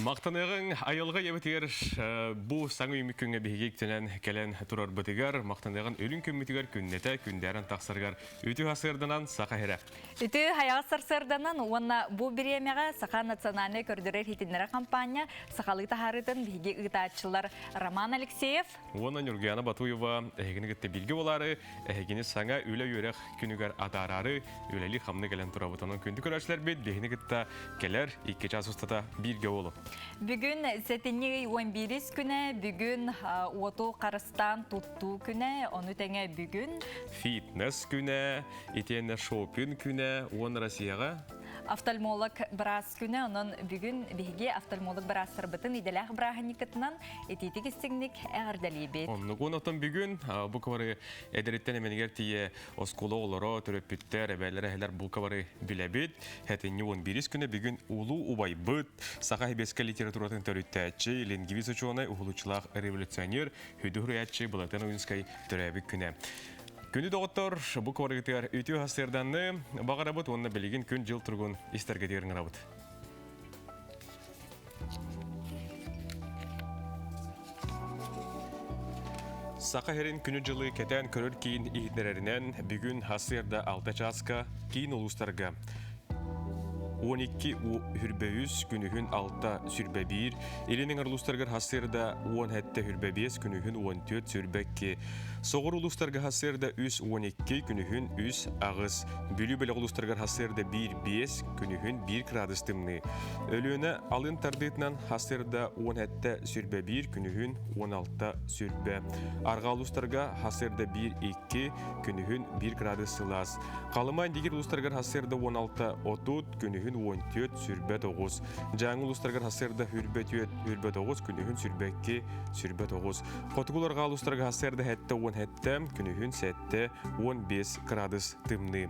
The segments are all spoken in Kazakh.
Мақтанығың айылға ебетігер бұл саңы үйміккінге бейгектенен кәлен тұрар бұтығар, мақтанығын өлін көмітігер күннеті күндерін тақсырғар үті ғасырдынан сақа хері. Үті хаяғы сарсырдынан онна бұл біремеға Сақа национальный көрдірер хитінлері компания Сақалы тахарытын бейге ұйтатшылар Роман Алексеев. Онна Нюргияна Батуева әйгіні күтті білгі болары, әйгіні саңа өлі өрек күнігер атарары, өлелі қамны кәлен тұрабытының күнді көрәшілер бет, бейгіні күтті келер 2 час ұстата бірге олып. Бүгін сәтіне 11 күні, бүгін оту қарыстан тұтту күні, оны тәңе бүгін Фитнес күні, етені шопин күні, оны Россияға офтальмолог біраз күні, оның бүгін бейге офтальмолог біраз сырбытын иделәқ бірағыникетінен ететік істігінік әғірдәлі бет. Оның оңықтан бүгін бұл кавары әдіреттен әменігер тие осколы олары, түрөппіттер, әбәлері әлер бұл кавары біле бет. Әтіне 11 күні бүгін ұлы ұбай бұд, сақа хебескі литературатын төріттәтші, лингвиз учуаны ұғылучылақ революционер, хүдігірі әтші бұлатан ойынскай түрәбік күні. Күні доғыттар бұл каварығытығар өтеу хасырданны бағара бұд, онына білеген күн жыл тұрғын істергедерін ғырабыд. Сақа херин күні жылы кәтән көрір кейін ихнерерінен бүгін хасырда 6 часка кейін ұлыстарға. 12 хүрбәйіз күнігін 6 сүрбәбір, елінің ұлыстарға хасырда 10 хүрбәбез күнігін 14 сүрбәкке. Соғыр ұлыстарға хасырда 12 күнігін 3 ағыз, бүлі бәлі ұлыстарға хасырда 1-5 күнігін 1 градус тымны. Өліні алын тардетінен хасырда 10 сүрбәбір күнігін 16 сүрбә. Арға ұлыстарға хасырда 1-2 күнігін 1 градус сылас. Қалымайн дегер ұлыстарға хасырда 16-30 күнігін 14 сүрбә 9. Жаңы ұлыстарға хасырда хүрбә 9 күнігін сүрбәкке сүрбә 9. Қотығыларға ұлыстарға хасырда 10 күнігін 7-15 градус тымны.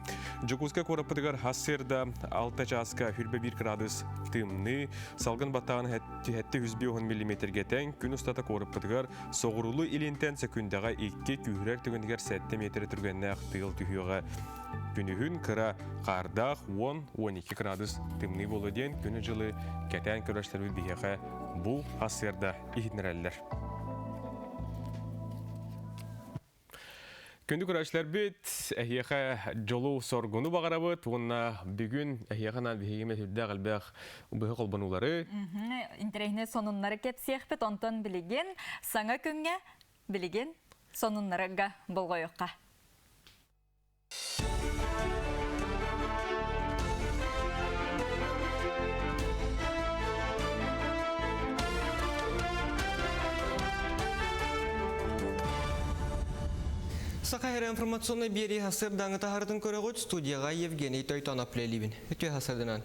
Жүкізгі қорапыдығар хасырда 6 часка хүрбә 1 градус тымны. Салғын баттағын 7-10 мм тәң күн ұстата қорапыдығар соғырулы илентен секундаға 2 күйірер түгіндігер 7 метр түргенне ақтығыл түйіға. Күнігін қыра қардақ 10-12 градус тымны болу ден күні жылы кәтән көрәшілер бейеға бұл хасырда ихтінерәлілер. Күнді көрәшілер бет, әйеға жолу соргуны бағара бұд, онына бүгін әйеғанан бейгеме түрді ғалбәқ бұғы қолбанулары. Интерегіне сонынлары кепсеқ бет, онтан білеген, саңа күнге білеген сонынларыға болғойыққа. Сақайыр информационный бері хасырдаңы тахардың көрігіт студияға Евгений Тойтанов лелебін. Өте хасырдынан.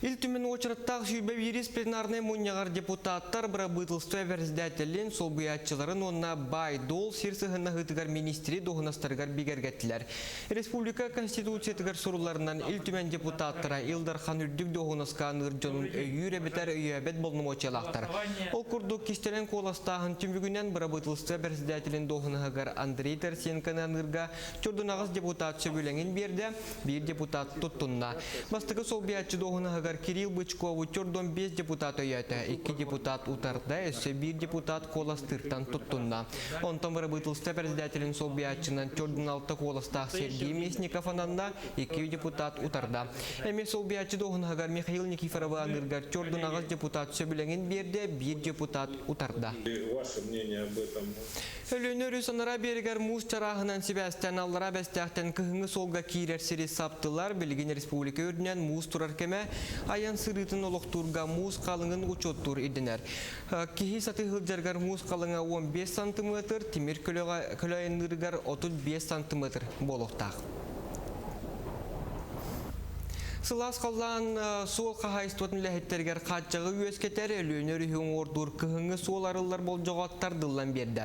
Илтүмен очыраттағы сүйбе вирус пленарный мұнияғар депутаттар бұрабытылсты әверіздәтелін сол бұятчыларын онына бай дол сирсығына ғытығар министри доғынастарығар бігергеттілер. Республика Конституциятығар сұруларынан илтүмен депутаттара Илдархан үрдік доғынасқан ұрджонын өйір әбетер өйебет болным очалақтар. Ол күрдік кестелен қоластағын түмігінен бұрабытылсты әверіздәтелін доғынығығар Андрей Тарсенканан ұрға чордынағыз депутат сөбілеңін берді, бір депутат тұттынна. Бастығы сол бұятчы доғынығығар Кирилл Бычков учордон 5 депутат өйәті, 2 депутат утарда, өсі 1 депутат қоластыртан тұттынна. Онтан вырабытылсты председателін сол биятчынан чордын 6 қоластақ Сергей Месников ананда 2 депутат утарда. Әме сол биятчы доғынағар Михаил Никифорова аңырғар чордын ағыз депутат сөбіліңін берді, 1 депутат утарда. Ваше мнение об этом? Өлөнөрі санара бергер мұз чарағынан себәстен аллара бәстәқтен кығыңы солға кейлер сері саптылар, Белген Республика өрдінен мұз тұрар кеме аян сырытын олықтурға мұз қалыңын учоттур едінер. Кехи саты ғылджарғар мұз қалыңа 15 см, темір көлайынырғар 35 см болуқтақ. Сылас қалдан сол қағайыстуатын ләхеттергер қатжағы өскетер өлөнері ордур кығыңы сол арылар бол жоғаттар дылан берді.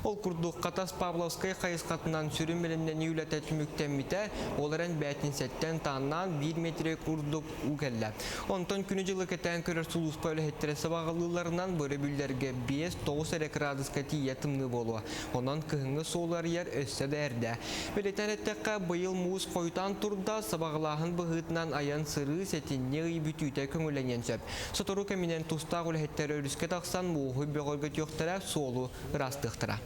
Ол күрдік Қатас Павловскай қайысқатынан сүрім білімнен үйләті түміктен мите, оларын бәтін сәттен таңнан 1 метре күрдік үгелі. Онтан күні жылы кәтен көрір сұлуспа өләхеттері сабағылыларынан бөрі бүлдерге 5-9 градусқа тие тымны болуы. Онан кығыңы солар ер өссі дәрді. Білетен әттіққа бұйыл мұз қойтан тұрда сабағылағын бұғытынан аян сыры сетинне бүтүйте көңүлленен сөп. Сотору кеминен туста гулеттер өрүскө таксан мууху бөгөлгө түйөктөрө солу ырастыктыра.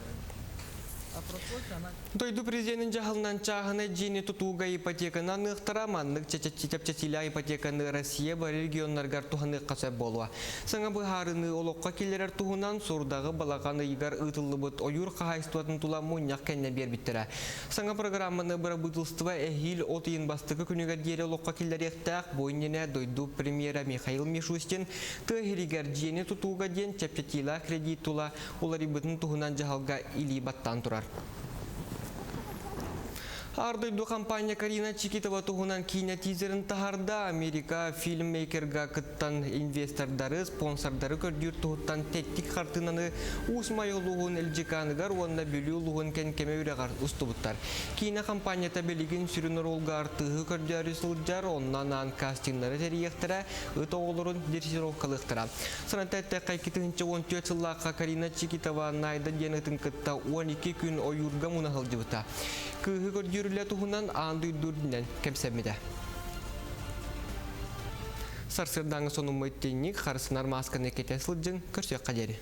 Дойду президентин жахылынан чағыны жени тутууга ипотеканы аныктыра маннык чечетчитепчетиля ипотеканы Россия бар регионнаргар туханык сөп болуа. Саңа быхарыны олокка келерер туһунан сурдагы балаканы игар ытыллыбыт оюр кахайстуатын тула муньяк кенне бербиттера. Саңа программаны бырабытылстыва эхил отыйын бастыгы күнүгө диэри олокка келеректак бойнене дойду премьера Михаил Мишустин тыгеригер жени тутууга ден чепчетила кредит тула уларыбытын туһунан жахалга илибаттан турар. Ардойду компания Карина Чикитова туғынан кейіне тизерін тахарда Америка фильммейкерга кыттан инвестордары, спонсордары көрдүр туғыттан теттик қартынаны усмай олуғын әлжиканыгар, онына бөлі олуғын кәнкеме өрегар ұстыбыттар. Кейіне компанията белігін сүрінір олға артығы көрдүрі сылджар, онынан ан кастинглары тәрияқтыра, ұт оғылырын дерсировкалықтыра. Сынатетті қайкетігінші 14 сыллаққа Карина Чикитова найда денетін кытта 12 күн ойырға мұнағылдыбыта. Кыһы көрдүрүлэ туһунан аанды үрдүрдүнен кепсемиде. Сарсырдаңы сонумай тенник харсынар масканы кете сылжың көрсөк кадери.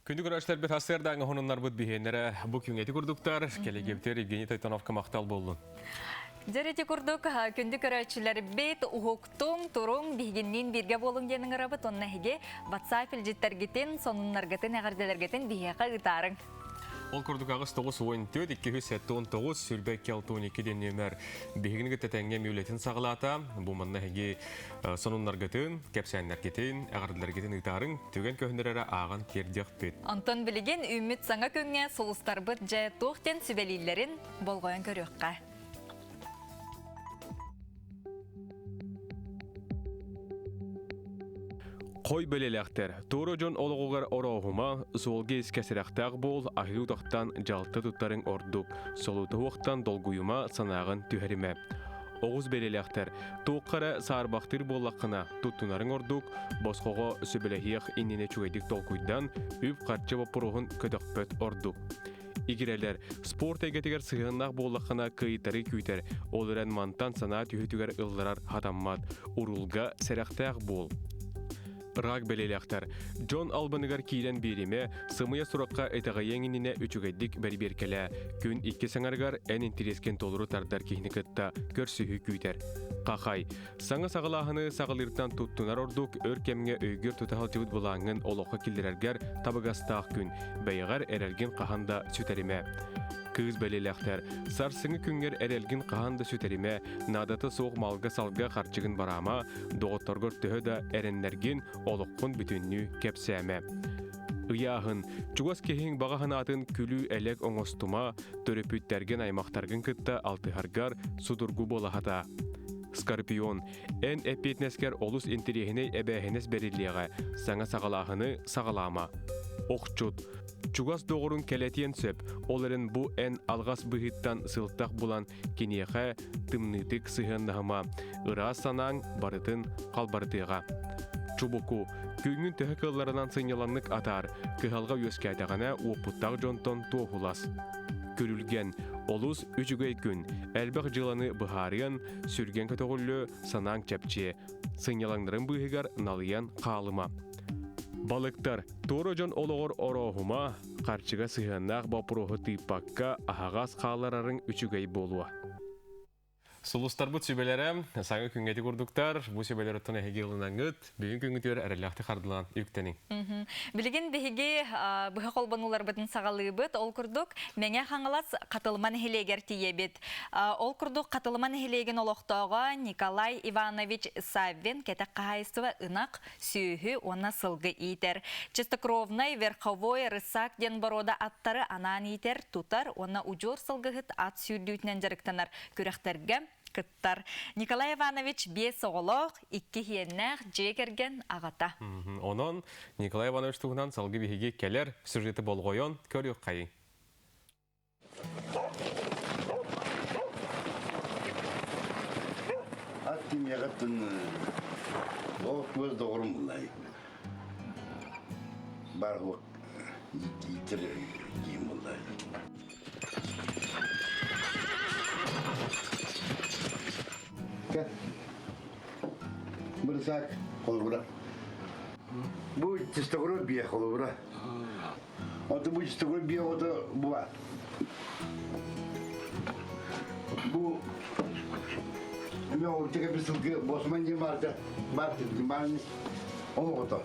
Күндү көрәшләр бит хасырдаңы хонуннар бут бихеннәре бу күнгәти күрдүктәр. Келегептер Евгений Тойтонов мактал булды. Жарети курдук күндү көрөчүлөр бет ухуктум турум бигиннин бирге болуң денин арабыт онна хиге WhatsApp илжиттергетин сонуннаргатын агардаларгатын бияка ытарың. Ол күрдүк агыс 9-14 279 сүрбек 12 нөмер бигинге тетеңге мүлетин сагалата. Бу манна хиге сонуннаргатын, кепсәннәргетин, агардаларгатын ытарың түген көһнөрөрө аган кердек бет. Антон билеген үмүт саңа көңгө сулустарбыт же тохтен сүбелилерин болгоен көрөккө. Қой бөлелектер. Туыры жон олығығыр орауғыма солғы ескесірақтақ бол ахиудақтан жалты тұттарын ордук, солуты оқтан долгуйыма санағын түхеріме. Оғыз бөлелектер. Туыққары сарбақтыр болаққына тұттынарын ордук, босқоға сөбелехиях иннене чугайдық толкуйдан үп қатчы бапырығын көдөкпөт ордук. Игерелер, спорт егетігер сығыннақ болаққына кыйтары күйтер, олыран мантан сана түйітігер ылларар хатаммат, урулға сәрақтақ бол. Рак белелектер. Джон Албаныгар кийлен береме, сымыя сураққа этаға еңініне үчігеддік бәрберкелі. Күн 2 саңарғар ән интерескен толыру тардар кейінікітті көрсігі күйтер. Қақай. Саңа сағылағыны сағылыртан тұттынар ордук өркемге өйгір тұтағал жывыд бұлаңын олыққа келдерергер табығастақ күн. Бәйғар әрелген қағанда сүтеріме. Кыз белелектер. Сарсыңы күнгер әрелгін қағанды сүтеріме, надаты соқ малға салға қарчығын барама, доғыттарғыр түхі да әренлерген олыққын бүтінні кепсәме. Ыяғын, чуғас кехің бағағын атын күлі әлек оңостыма, төріпүттерген аймақтарғын кітті алтығарғар судыргу болағата. Скорпион, ән әпетнескер олыс интерегіне әбәхінес беріліға, саңа сағалағыны сағалама. Оқчуд. Чугас доғырын кәлетен сөп, оларын бұ ән алғас бұхыттан сылтақ бұлан кенеға тымнытық сығындағыма, ыра санаң барытын қалбартыға. Чубуку, күйіңін төхі кылларынан сыңяланлық атар, кығалға өскәйтағана опыттақ жонтон тоғылас. Көрілген, олус үчігей күн, әлбәқ жыланы бұхарыян, сүрген көтіғылі санаң чәпче, сыңялаңдарын бұхығар налыян қалыма. Балыктар, туыры жон олығыр орауғыма, қарчыға сығынақ бапырығы тыйпаққа ағағас қаларарын үчігей болуа. Сулустар бұт сөбелері, саңы күнгеті көрдіктар, бұл сөбелері тұны әйге ұлынан ғыт, бүйін күнгітер әріліқті қардылан үктенің. Білген бігеге бұғы қолбанулар бұтын сағалы бұт, ол күрдік мәңе қаңылас қатылман хелегер тие бет. Ол күрдік қатылман хелеген олықтауға Николай Иванович Саввен кәтік қағайсыва ұнақ сүйі оны сылғы етер. Чистокровнай верховой рысак ден борода аттары анан етер, тұтар, оны ұжор сылғығыт ат сүйілдейтінен жарықтанар көріқтерге кыттар. Николай Иванович бес оғылық, 2 хиеннәқ жекерген ағата. Онын Николай Иванович туғынан салғы бігеге келер сюжеті болғойон көріқ қайын. Аттым яғаттын оқ көз доғырым бұлай. Бар иттер кийим булды. Бұрсақ, қолыбыра. Бұл тестогрой бия қолыбыра. Оты бұл тестогрой бия оты бұла. Бұл мен ортеге бір сылғы босман дем барды. Барды, ол оты.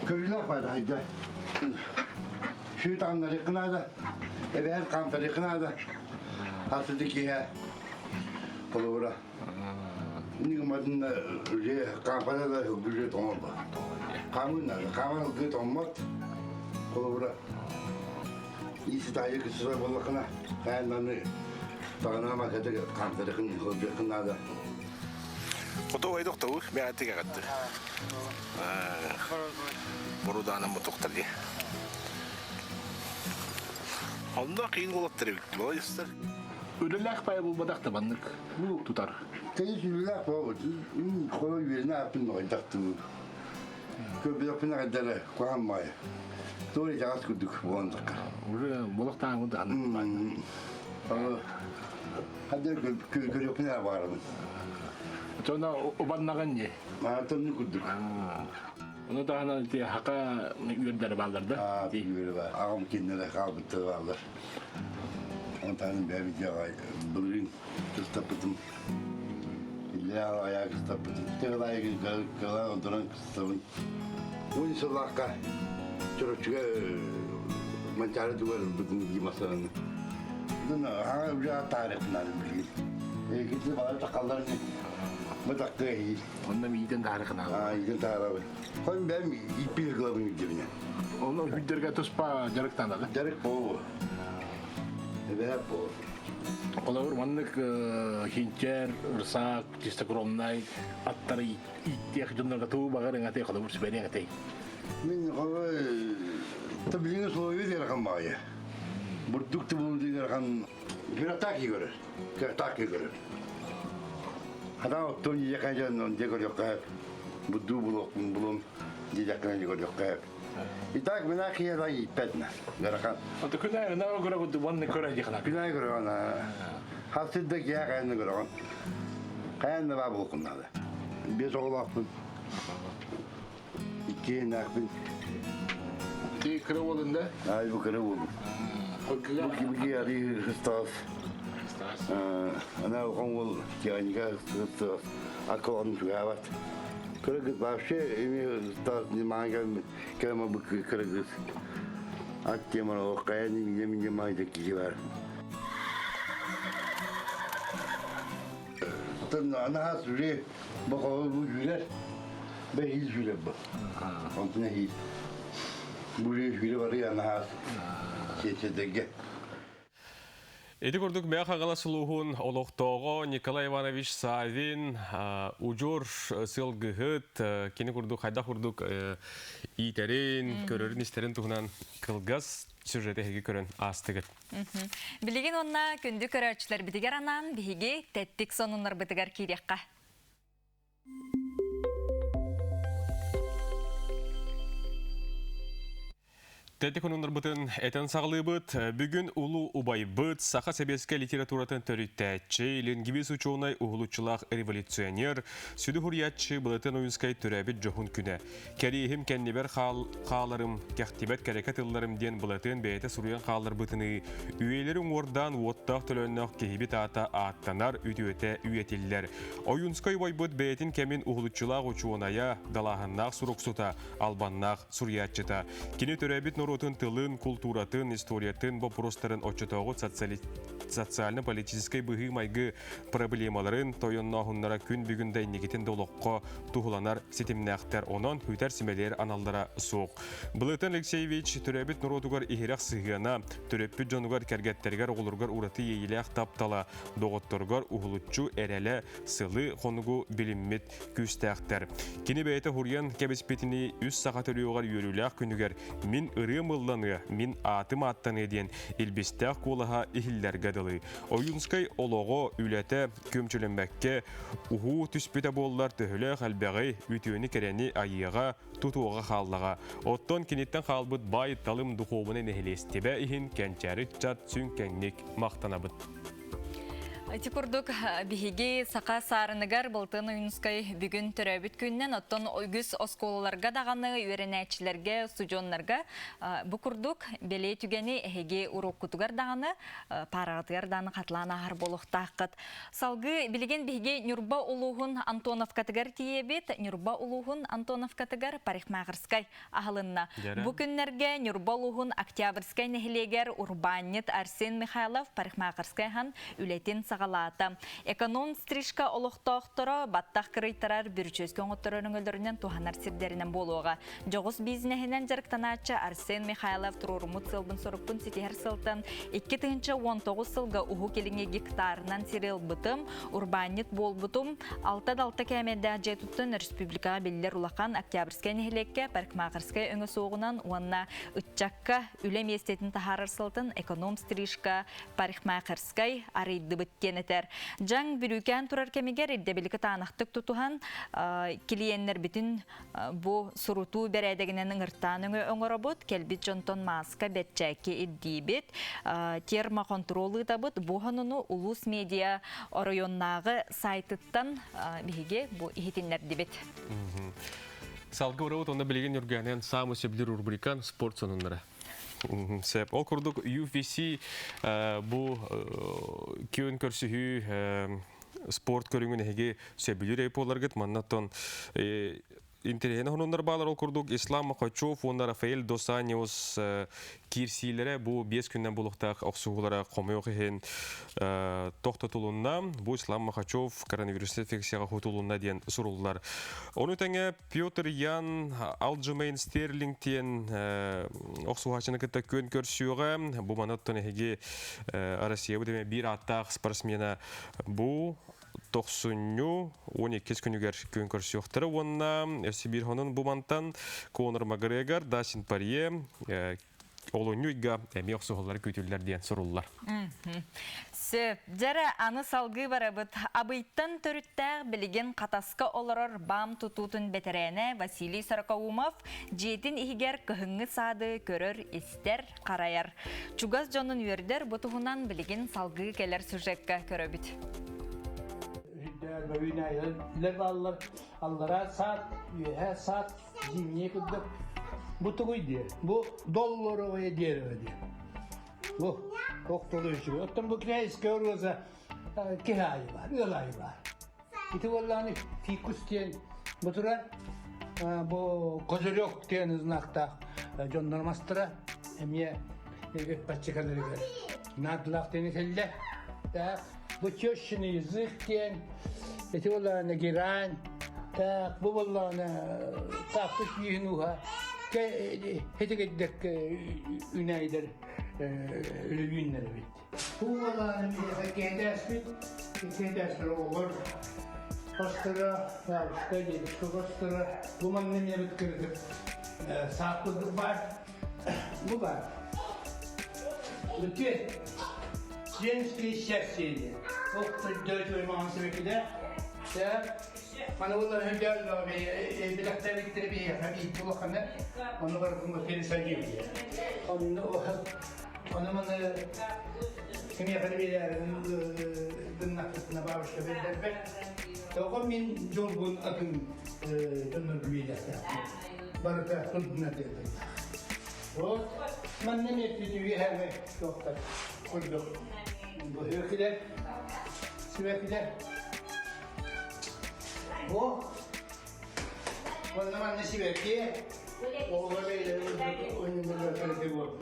Көрілі апайды айды. Шүйт аңнары қынады. Әбәр қамтары қынады. Асырды кеге қолыбыра. Нигмадын же кампанияда бюджет олмады. Камын бюджет олмады. Қолыбыра. Исі тайы кісіра болықына. Әнмәні тағына макеті қамтарықын қынады. Құты ойдық тұғы, мен әттіге қатты. Бұруданын бұтықтыр де. Алдында қиын қолаттыр өкті, болай ұстар. Өлеләк пай булбадак та баннык. Бу тутар. Кәйіс үліләк бұл, қолы үйеріне әпін ойдақты. Көбі өпіне қадары қоған майы. Дөрі жағас күдік болғандық. Уже болоктан гынды аны. Қадар көрі өпіне барымын. Жона обаннаган не. Маратонны күдік. Оны да аны те хака үйөрдер балдырды. Үйері бар. Ағым кендері қалбытты балдар. Онтанын бәбі жағай бұлырын кыстапытым. Ильял аяқ кыстапытым. Тегіл аяғын қалан отыран кыстапын. Оны сылаққа чұрықчыға манчары дуар бұтын емасараны. Бұны аңа үжі тарихын аны білген. Екінші балар тақалдарын бұтаққа ей. Онда мейден тарихын алды. Үйден тағарабы. Қойын бәм иппел қылабын үддебіне. Оны хүддерге тұспа жарықтан алды. Жарық болу. Бәп болу. Олар маннык хинчер, ырсак, чистокромнай, аттары иттек жонларга туу багарын атей калабыр сүбәрен атей. Мен қалай таблиңі слове дерхан бағы. Бурдукты болу дерхан пиратаки көрір. Пиратаки көрір. Адам оттон жекан жан дегор жоққап. Будду бұлым жекан дегор жоққап. Итак, мен ақиядан иппәтіна. Дерхан. Аты күнәй нава көрі құдды банны көрі жекана. Күнай көрген. Хасыдда кия қайынны көрген. Қайынны ба бұл құнады. Бес оғыл ақпын. Иккен ақпын. Ти кірі болында? Ай, бұл кірі болдым. Бұки ари Христос. Ана оған ол тианика Христос. Ақылғанын түгәбат. Кыргыз вообще имею Христос немаган кема бұкі кыргыз. Ат теманы оққаян неме майды киі бар. Ана сүре бұқауы бұл жүрер. Бә хил жүрер бұл. Онтына хил. Бұл жүрер бары ана сетедеге. Эди көрдік мәқ ағала сұлуғын олықтоғы Николай Иванович Савин ұжыр сылғығыт, кені көрдік, қайда көрдік итерін, көрерін істерін тұғынан қылғыз сюжеті хеге көрін астығыт. Білеген онна күнді көрәтшілер бітігер анан, бігі тәттік сонынлар бітігер кейрекқа. Тәтеконундар бұтын әтін сағылы бұт, бүгін ұлы ұбай бұт, сақа сәбеске литературатын төріттәтші, лингвиз учуынай ұғылучылақ революционер, сүді хұриятші бұлатын ойынскай түрәбіт жоғын күні. Кәрейхім кәннебер қаларым, кәқтибет кәрекатыларым ден бұлатын бәйті сұруян қалар бұтыны, үйелерін ордан оттақ төлөннақ кехібет ата аттанар үтіөті үйетілдер. Ойынскай бай бұт бәйтін кәмін ұғылучылақ учуыная далағыннақ сұруқсута, албаннақ сұриятшыта. Кені түрәбіт нұрутын тылын, культуратын, историятын, бопростарын очытауғы социально-политическай бұғы майғы проблемаларын тойыннағынлара күн бүгіндай негетін долыққа тұғыланар сетімнәқтер онын хүйтер сімелер аналдара соқ. Бұлытын Алексеевич түрәбіт нұротуғар ихирақ сығына, түрәппіт жонуғар кәргеттергер олырғар ураты ейіләқ таптала, доғыттырғар ұғылытчу әрәлі сылы қонуғу біліммет күстәқтер. Кені бәйті хұриян кәбіспетіні үз сақа төлеуғар үйеріләқ күнігер, min ırı mıllаны, min atım attаны ден, ilbістәқ қолыға ихілдерге кытылы. Ойунскай олого үлете көмчүлөнбәкке уху түспүтэ боллар төһөлө халбагы үтүөнү керени айыга тутууга халлага. Оттон киниттен халбыт бай талым духовуны нехилестебе ихин кенчәри чат сүнкәнник мактанабыт. Тикурдук биһиги сака сарыныгар былтын уюнскай бүгүн төрөбүт күннен оттон ойгус осколаларга даганы үйренәчилерге студионнарга бу курдук беле түгени эһиги уроккутугар даганы парагатыгар даганы катлана хар болохтакыт. Салгы билеген биһиги Нюрба улугун Антоновкатыгар тиебит, Нюрба улугун Антоновкатыгар парикмахерскай ахылынна. Бу күннерге Нюрба улугун Октябрьскай нехилегер урбанит Арсен Михайлов парикмахерскай хан үлетин сагалата. Эконом стрижка олохтоохторо баттах кырыйтарар бүрчөскөн оттөрөнүн өлдөрүнөн туханар сирдеринен болуга. Жогус бизнесинен жарыктаначы Арсен Михайлов турурмут сылбын соруппун ситихер сылтын 2019 сылга уху келиңе гектарынан сирил бытым, урбанит болбутум, 6-6 кемеде жетуттun республика биллер улахан Октябрьскай нехилекке парикмахерскай өңө соогунан уанна ытчакка үлем естетин тахарар сылтын эконом стрижка парикмахерскай арыйды быттенетер. Жан бүрүкән турар кемигер иддебилики таанахтык тутухан килиеннер битин бу суруту берәдегенен ыңыртан өңөрөбут келбит жонтон маска бетчәки иддибит термо контролы табыт бу хануну улус медиа районнагы сайтыттан биге бу ихитиннер дибит. Салгы урабыт онда билеген үргәнен самы сөбдер рубрикан спорт сонуннары. Сәп, ол күрдік UFC бұл кеуін көрсіхі спорт көріңін әге сөбілер әйп оларғыт. Маннаттон интернет хонундар балар ол күрдік Ислам Махачев, онда Рафаэль Дос Аньос кирсилері бұл 5 күннен бұлықтақ оқсуғылара қомай оқиғын тоқтатылуына. Бұл Ислам Махачев коронавирус инфекцияға құтылуына дейін сұрылылар. Оны тәңе Петр Ян Алджумейн Стерлингтен оқсуғачыны кітті көн көрсуға. Бұл манаттон әге Россия бұдеме бір аттақ спортсмена бұл 12 күнігер көн көрсі оқтыры. Онына Сибир хонын бұмантан Конор Макгрегор, Дастин Порье, Олонюйга әме оқсуғылары көтілдер дейін сұрулар. Сөп, жәрі аны салғы барабыт. Абыйттан төріттәғ білеген қатасқа оларыр бам тұтутын бетерәне Василий Саракаумов жетін ихигер көхіңі сады көрір істер қарайар. Чугас жонын өрдер бұтығынан білеген салғы келер сюжетка көрөбіт. Аллара саат, үйе саат, жимне күддік. Бұты көйде, бұл доллары ойе дері өде. Бұл оқтылы үшігі. Оттан бұл крайске өргізі кехайы бар, өлайы бар. Ити олланы фикустен бұтыра, бұл козырек тен ұзнақтақ жоннармастыра, әме өппатчықалары надылақ тені сәлі. Бұл тешшіні язық тен, ити олланы герань, бұл олланы таппыш үйінуға. Хетегеддек үнәйдер үлігінлері бет. Бұл оланы кендәс бет, кендәсір олар. Қостыры, ұшқа дедік, қостыры. Бұл мәннен ебіт кірдік. Сақпыздық бар. Бұл бар. Бүте, женский счастье. Оқты дөт оймағын себекіде. Mana bunlar hem geldiler ve bileklerlikleri bir hafif bulakana onu var kuma kendisi gibi. Onu bana kim yapar bir yerin dınaklıkına bağışla verirler. Doğum min jorgun akın dönür büyüyecekler. Baraka kılbına derler. O man ne yaptı diye her yokta kurduk. Bu hüküler, sürekliler. Bu, o zaman nesi bekliyor? Oğlu böyle oyunları böyle bu.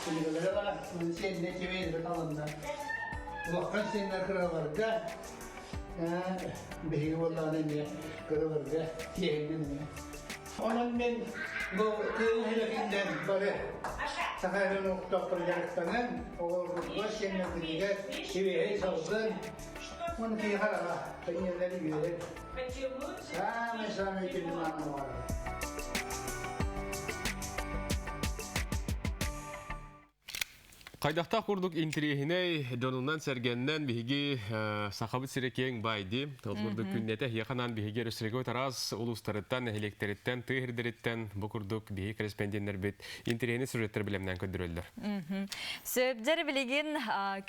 Şimdi böyle var, sen ne çevirdi kalında. Bu akşam seninle kırılır da, beyi vallahi ne kırılır da, yeğenin ne. Onun ben bu köyün helakinden böyle sakayın doktorlarından, o seninle kırılır, çeviri salsın. Onu ki hala peynirleri yiyor. Sami kelimanı var. Кайдақта құрдық интерехіне Джонунан сәргеннен бігі сақабыт сірекең байды. Ол құрдық күннеті яқанан бігі рөсірегі тараз ұлыстарыттан, электеріттен, түйірдеріттен бұл құрдық бігі корреспонденттер бет интерехіне сюжеттер білемнен көндірілдір. Сөбдер білеген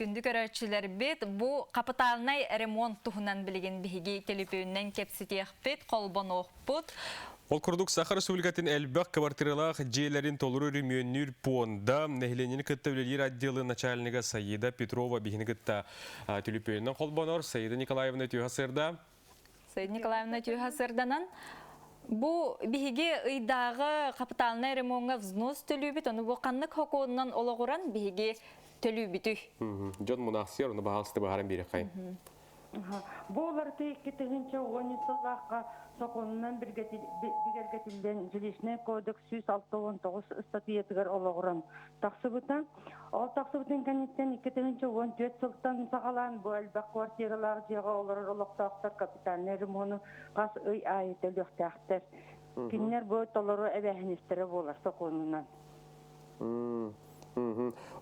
күнді көрәтшілер бет бұл капиталнай ремонт тұғынан білеген бігі телепеуінен кепсетеқ бет, қолбан оқ бұд. Ол құрдық Сахар Республикатын әлбәқ квартиралақ жиелерін толыру ремионнер пуонда нәхіленені күттәулелер отделы начальника Саида Петрова бігіні күтті телепеуінен қолбанор Саида Николаевна Тюхасырда. Саида Николаевна Тюхасырданан бұл бігі ұйдағы капиталнай ремонға взнос төлібіт, оны бұл қаннық хокуыннан олығыран бігі төлібіті. Жон мұнақсер, оны бағалысты бағаран бері қайын. Болар текетігінші 10 сыллаққа соқонынан бігергетілден жилищный кодекс 106-19 статиятығар олығыран. Тақсыбытан, ол тақсыбытын кәнеттен 2-14 сылттан сағалан бұл әлбәқ квартиралар жеға олар олықтақтар капиталный ремону қас өй айеті лөқтақтар. Күннер бұл толыру әбәхіністері болар соқонынан.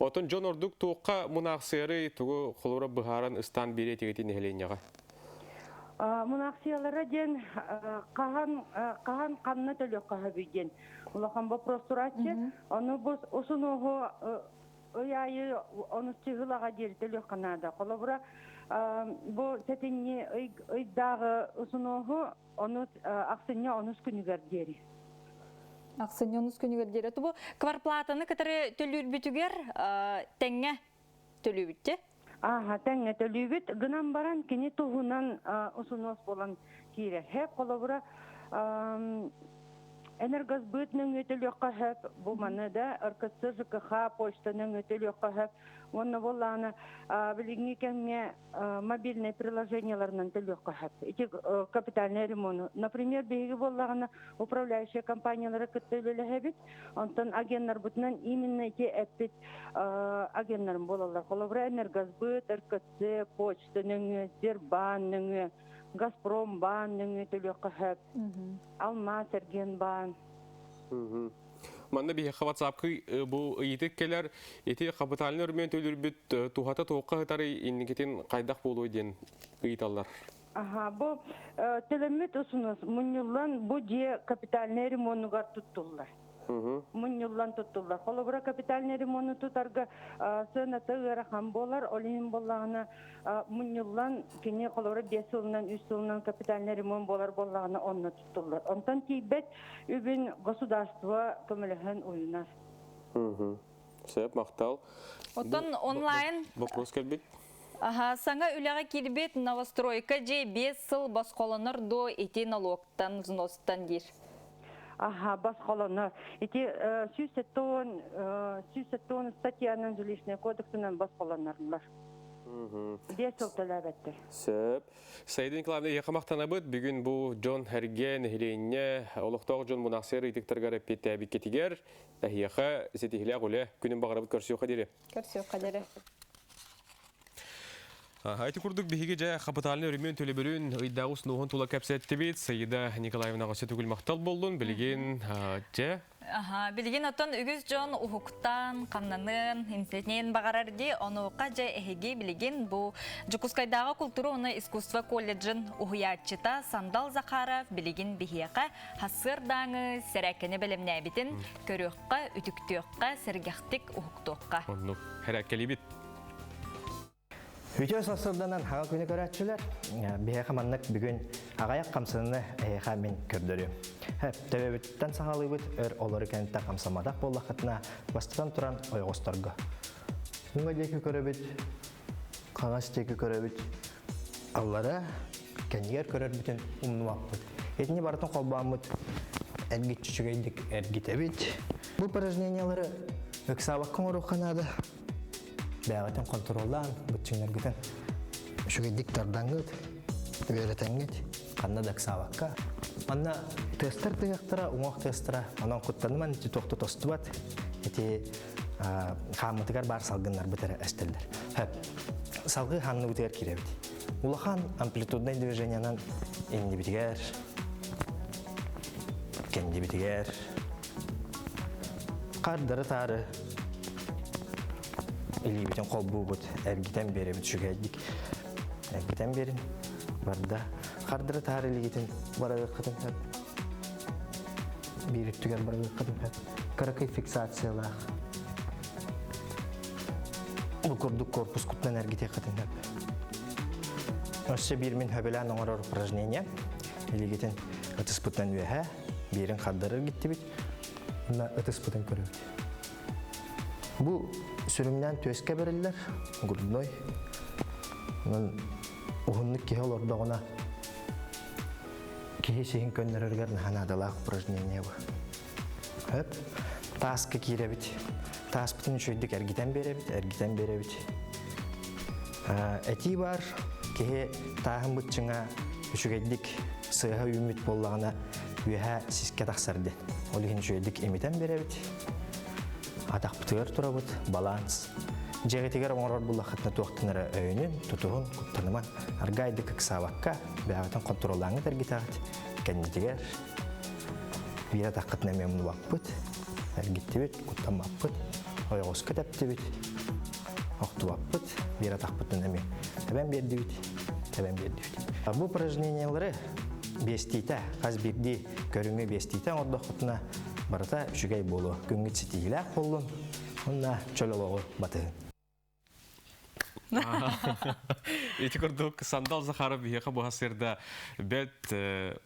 Отын жон ордук туыққа мұнақсыры туғы қолыра бұхаран ұстан бере тегетін нәхеленеға? Мұнақсиялары ден қаған қанны төлі қаға бүйден. Олақан бұл простуратшы, оны бұл ұсын оғы өй айы оны стығылаға дер төлі қанада. Қолы бұра бұл сәтінне өйдағы ұсын оғы оны ақсынне оныз күнігер дері. Акционерный күнігердері. Бұл кварплатаны кітірі төлір бүтігер тәңе төлі бүтті? Тәңе төлі бүт. Гынан баран кені тұғынан ұсынос болан кейрі. Хәп қолы бұра энергосбытның өтілі қағып, бұл маны да ұрқытсы ЖКХ почтаның өтілі қағып. Оны боланы білігіне кәңе мобильный приложенияларынан төлі қағып. Эти капитальный ремонт. Например, бейгі болағына управляющие компаниялары күттөлі әбіт. Онтан агенттар бұтынан именно эти әппет агенттарын болалар. Қолыбыра энергосбыт, ұрқытсы, почтаның, Сбербанның, Газпром банның төлі қағып. Алма Серген бан. Манна бейі қаватсапқы бұл етік келер, еті қапыталын өрмен төлір бүт туғата тоққа ғытары енекетін қайдақ болу ден ұйталар. Бұл төлемет ұсыныз, мұнылан бұл де капитальный ремонуғар тұттылар. Мұнылан тұттылар. Қолы бұра капитальный ремону тұтарға сөнаты ғырақан болар, олейін болағына мұнылан кене қолы бұра 5 жылынан 3 жылынан капитальный ремон болар болағына онына тұттылар. Онтан кейбет үбін государство көміліген ойынар. Сөп, мақтал. Отын онлайн... Вопрос кәлбет? Саңа үліға келбет новостройка же 5 сыл басқолыныр до еті налогтан, взностан дер. Бас қолыны. Эти 107 статьяның жилищный кодексынан бас қолынырылар. 5 жыл төләбәттір. Сөп. Саида Николаевна, яқамақтана бұд, бүгін бұл Джон Хәрген хелейіне олықтағы Джон Мұнақсер етіктіргар әппетті әбік кетігер, әхияқа зетихілі ғылы күнін бағыра бұд көрсеу қадері. Көрсеу қадері. Айты күрдік бігіге жа қапыталыны өрімен төлі бірін ұйдағыз нұғын тұла кәпсәтті бет, Саида Николаевна ғасы түгіл мақтал болдың, білген жа? Білген отын үгіз жон ұхуқтан, қамнанын, инсетнен бағарарды, оны ұққа жа әхеге білген бұл Жукускайдағы культуры оны искусство колледжін ұхуятчыта Сандал Захаров білген бігеға хасырдаңы сәрәкені білімне бітін көріққа, үтіктіққа, сәргәқтік ұхуқтуққа. Оны әрәккелі бит. Үйтер сасырданан хаға күні көрәтшілер, бейе қаманнық бүгін ағаяқ қамсыныны әйеға мен көрдірі. Тәбәбіттен сағалы бұд өр олары кәнетті қамсамадақ болақытына бастыдан тұран ойғыстарға. Үңі декі көрәбіт, қағас декі көрәбіт, аллара кәнегер көрәрбітін ұмнымақ бұд. Етіне бартын қолбаған бұд, әргет чүчігейдік әргет әбіт. Бұл паражнениялары өксабаққын ұрыққанады. Бәғатын контролдан, бұтчыңлергітін үшіге диктардан ғыд, өретен ғыд, қанна дақсабаққа. Анна тестер тығықтыра, ұңақ тестера, анан құттаныман тоқты тосты бат, әте қамытығар бар салғынлар бұтары әстелдер. Салғы ханны бұтығар керебді. Улахан амплитудный движениянан енді бітігер, кенді бітігер, қардары тары, илибитен колбубут эргитен беребит шүгэйдик. Эргитен берин барда кардыры таар илигитен барага кытым хап. Бириттүгер барага кытым хап. Каракай фиксациялах. Бу курдук корпус куттан эргите кытым хап. Өссе бир мен хөбелән оңорор упражнение. Илигитен ытыспыттан үеһә, бирин кардыры гитти бит. Мына ытыспыттан көрөбүт. Бу сүрүмнән төскә берилләр, грудной. Мен ухунлык кеһе олордогына кеһе сеһин көннәргә наханадалак упражнение бу. Хөп, таска киребит. Таспытын шөйдик эргитен беребит. Эти бар кеһе таһын бутчыңа үшүгәдик сыйга үмит боллагына үһә сискә тахсарды. Олыгын шөйдик эмитен беребит. Атак бутыр турабыт, баланс. Жегетигер оңорор буллахатна туактынара өйнүн, тутугун, куттаныман, аргайды кыксабакка, бәгатан контроллаңы тергитагат, кәннетигер. Бира таққытна мемну бакпыт, тергиттибит, куттанмаппыт, ойгоска тәптибит, оқтубаппыт, бира тақпытна ме. Табан бердибит. Бу упражнениялары бестита, қаз бирди көрүңө бестита ордоқытна барата үшүгей болу. Күнгіт сетигілі қолын, онна чөлолоғы баты. Эти курдук сандал захарып бияка бу хасырда бет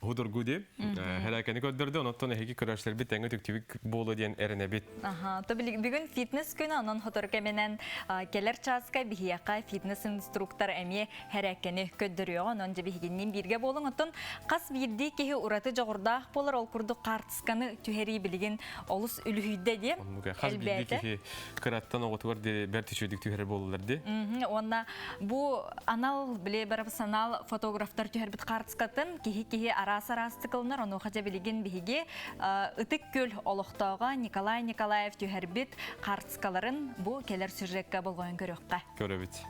худургуди. Хәрәкәне көддөрдө, онтон эһиги көрәшләр бит тәңгә төктүбик болу дигән әренә бит. То бүгүн фитнес күнү, анан хоторга менен келер часка бияка фитнес инструктор эми хәрәкәне көддөрүгө, анан бигиннен бирге болуң. Онтон кас бирди кеһи ураты жогордак болор, ол курдук картсканы түһәри билген олус үлүһүдә ди. Кас бирди кеһи кыраттан оготугар ди бер түшүдүк түһәре болулар ди. Онна бу анал биле профессионал фотографтар түһәрбит картскатын кеһи арас-арас тыкылнар, ону хажа билген биһиге ытык көл олохтоога Николай Николаев түһәрбит картскаларын бу келер сюжетка болгон көрөккә. Көрөбит.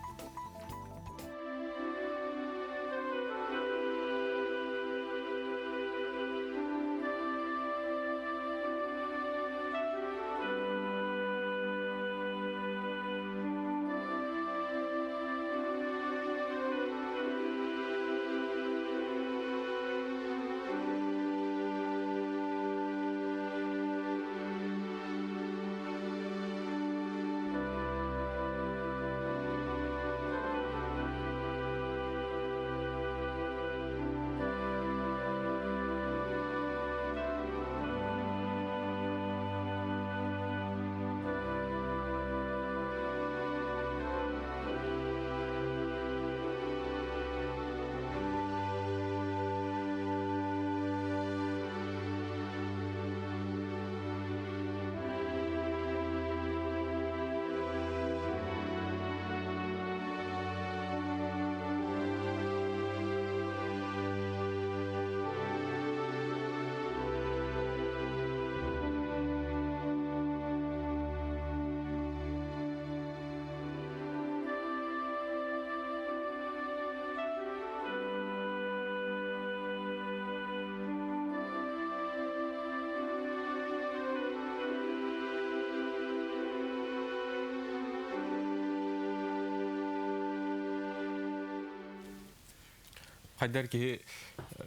Хайдар ки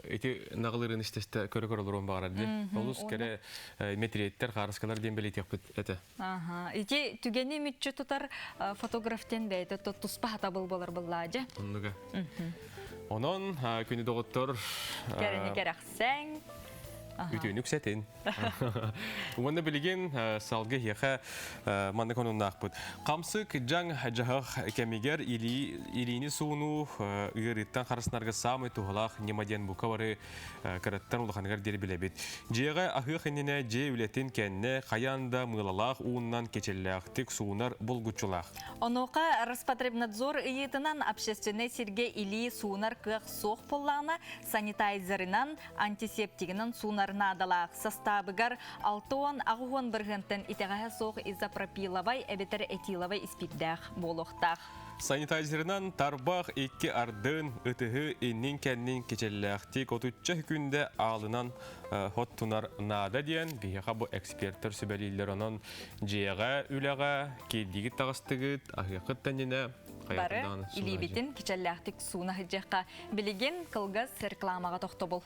эти нагылырын иштесте көрө-көрөлөр багар ди. Олус кере метриеттер, карыскалар ден белет япыт эте. Ити түгени мүччү тутар фотографтен бейте туспа хата болар буллажы. Оннуга. Онон күнү доготтор Керени кераксең. Ütünük setin. Уонна билген салгы яха манны конуннакпыт. Камсык жан жахах кемигер илини сууну үйрөттөн карысынарга самый тухалак немаден букавары караттан улахангар дери билебит. Жега ахы хинне же үлетин кенне каянда мылалак ууннан кечеллактык суунар болгучулак. Онука Роспотребнадзор иетинан общественный сирге или суунар кык сох поллана санитайзеринан антисептигинан суунар олордарына адалақ. Составыгар 6-10 ағуын біргінтін итеғаға соқ изопропиловай әбетер этиловай испиддәқ болуқтақ. Санитайзерынан тарбақ 2 ардын ытығы иннин кәннин кечелләқті көтүтчі күнде алынан хоттунар нада дейін бейіға бұл эксперттер сөбәлейлер оның жеға үліға келдегі тағыстығыт ағиқыт тәніне Бары илибитин кечелләқтік суына хыджаққа білеген кылгыз рекламаға тоқты бұл.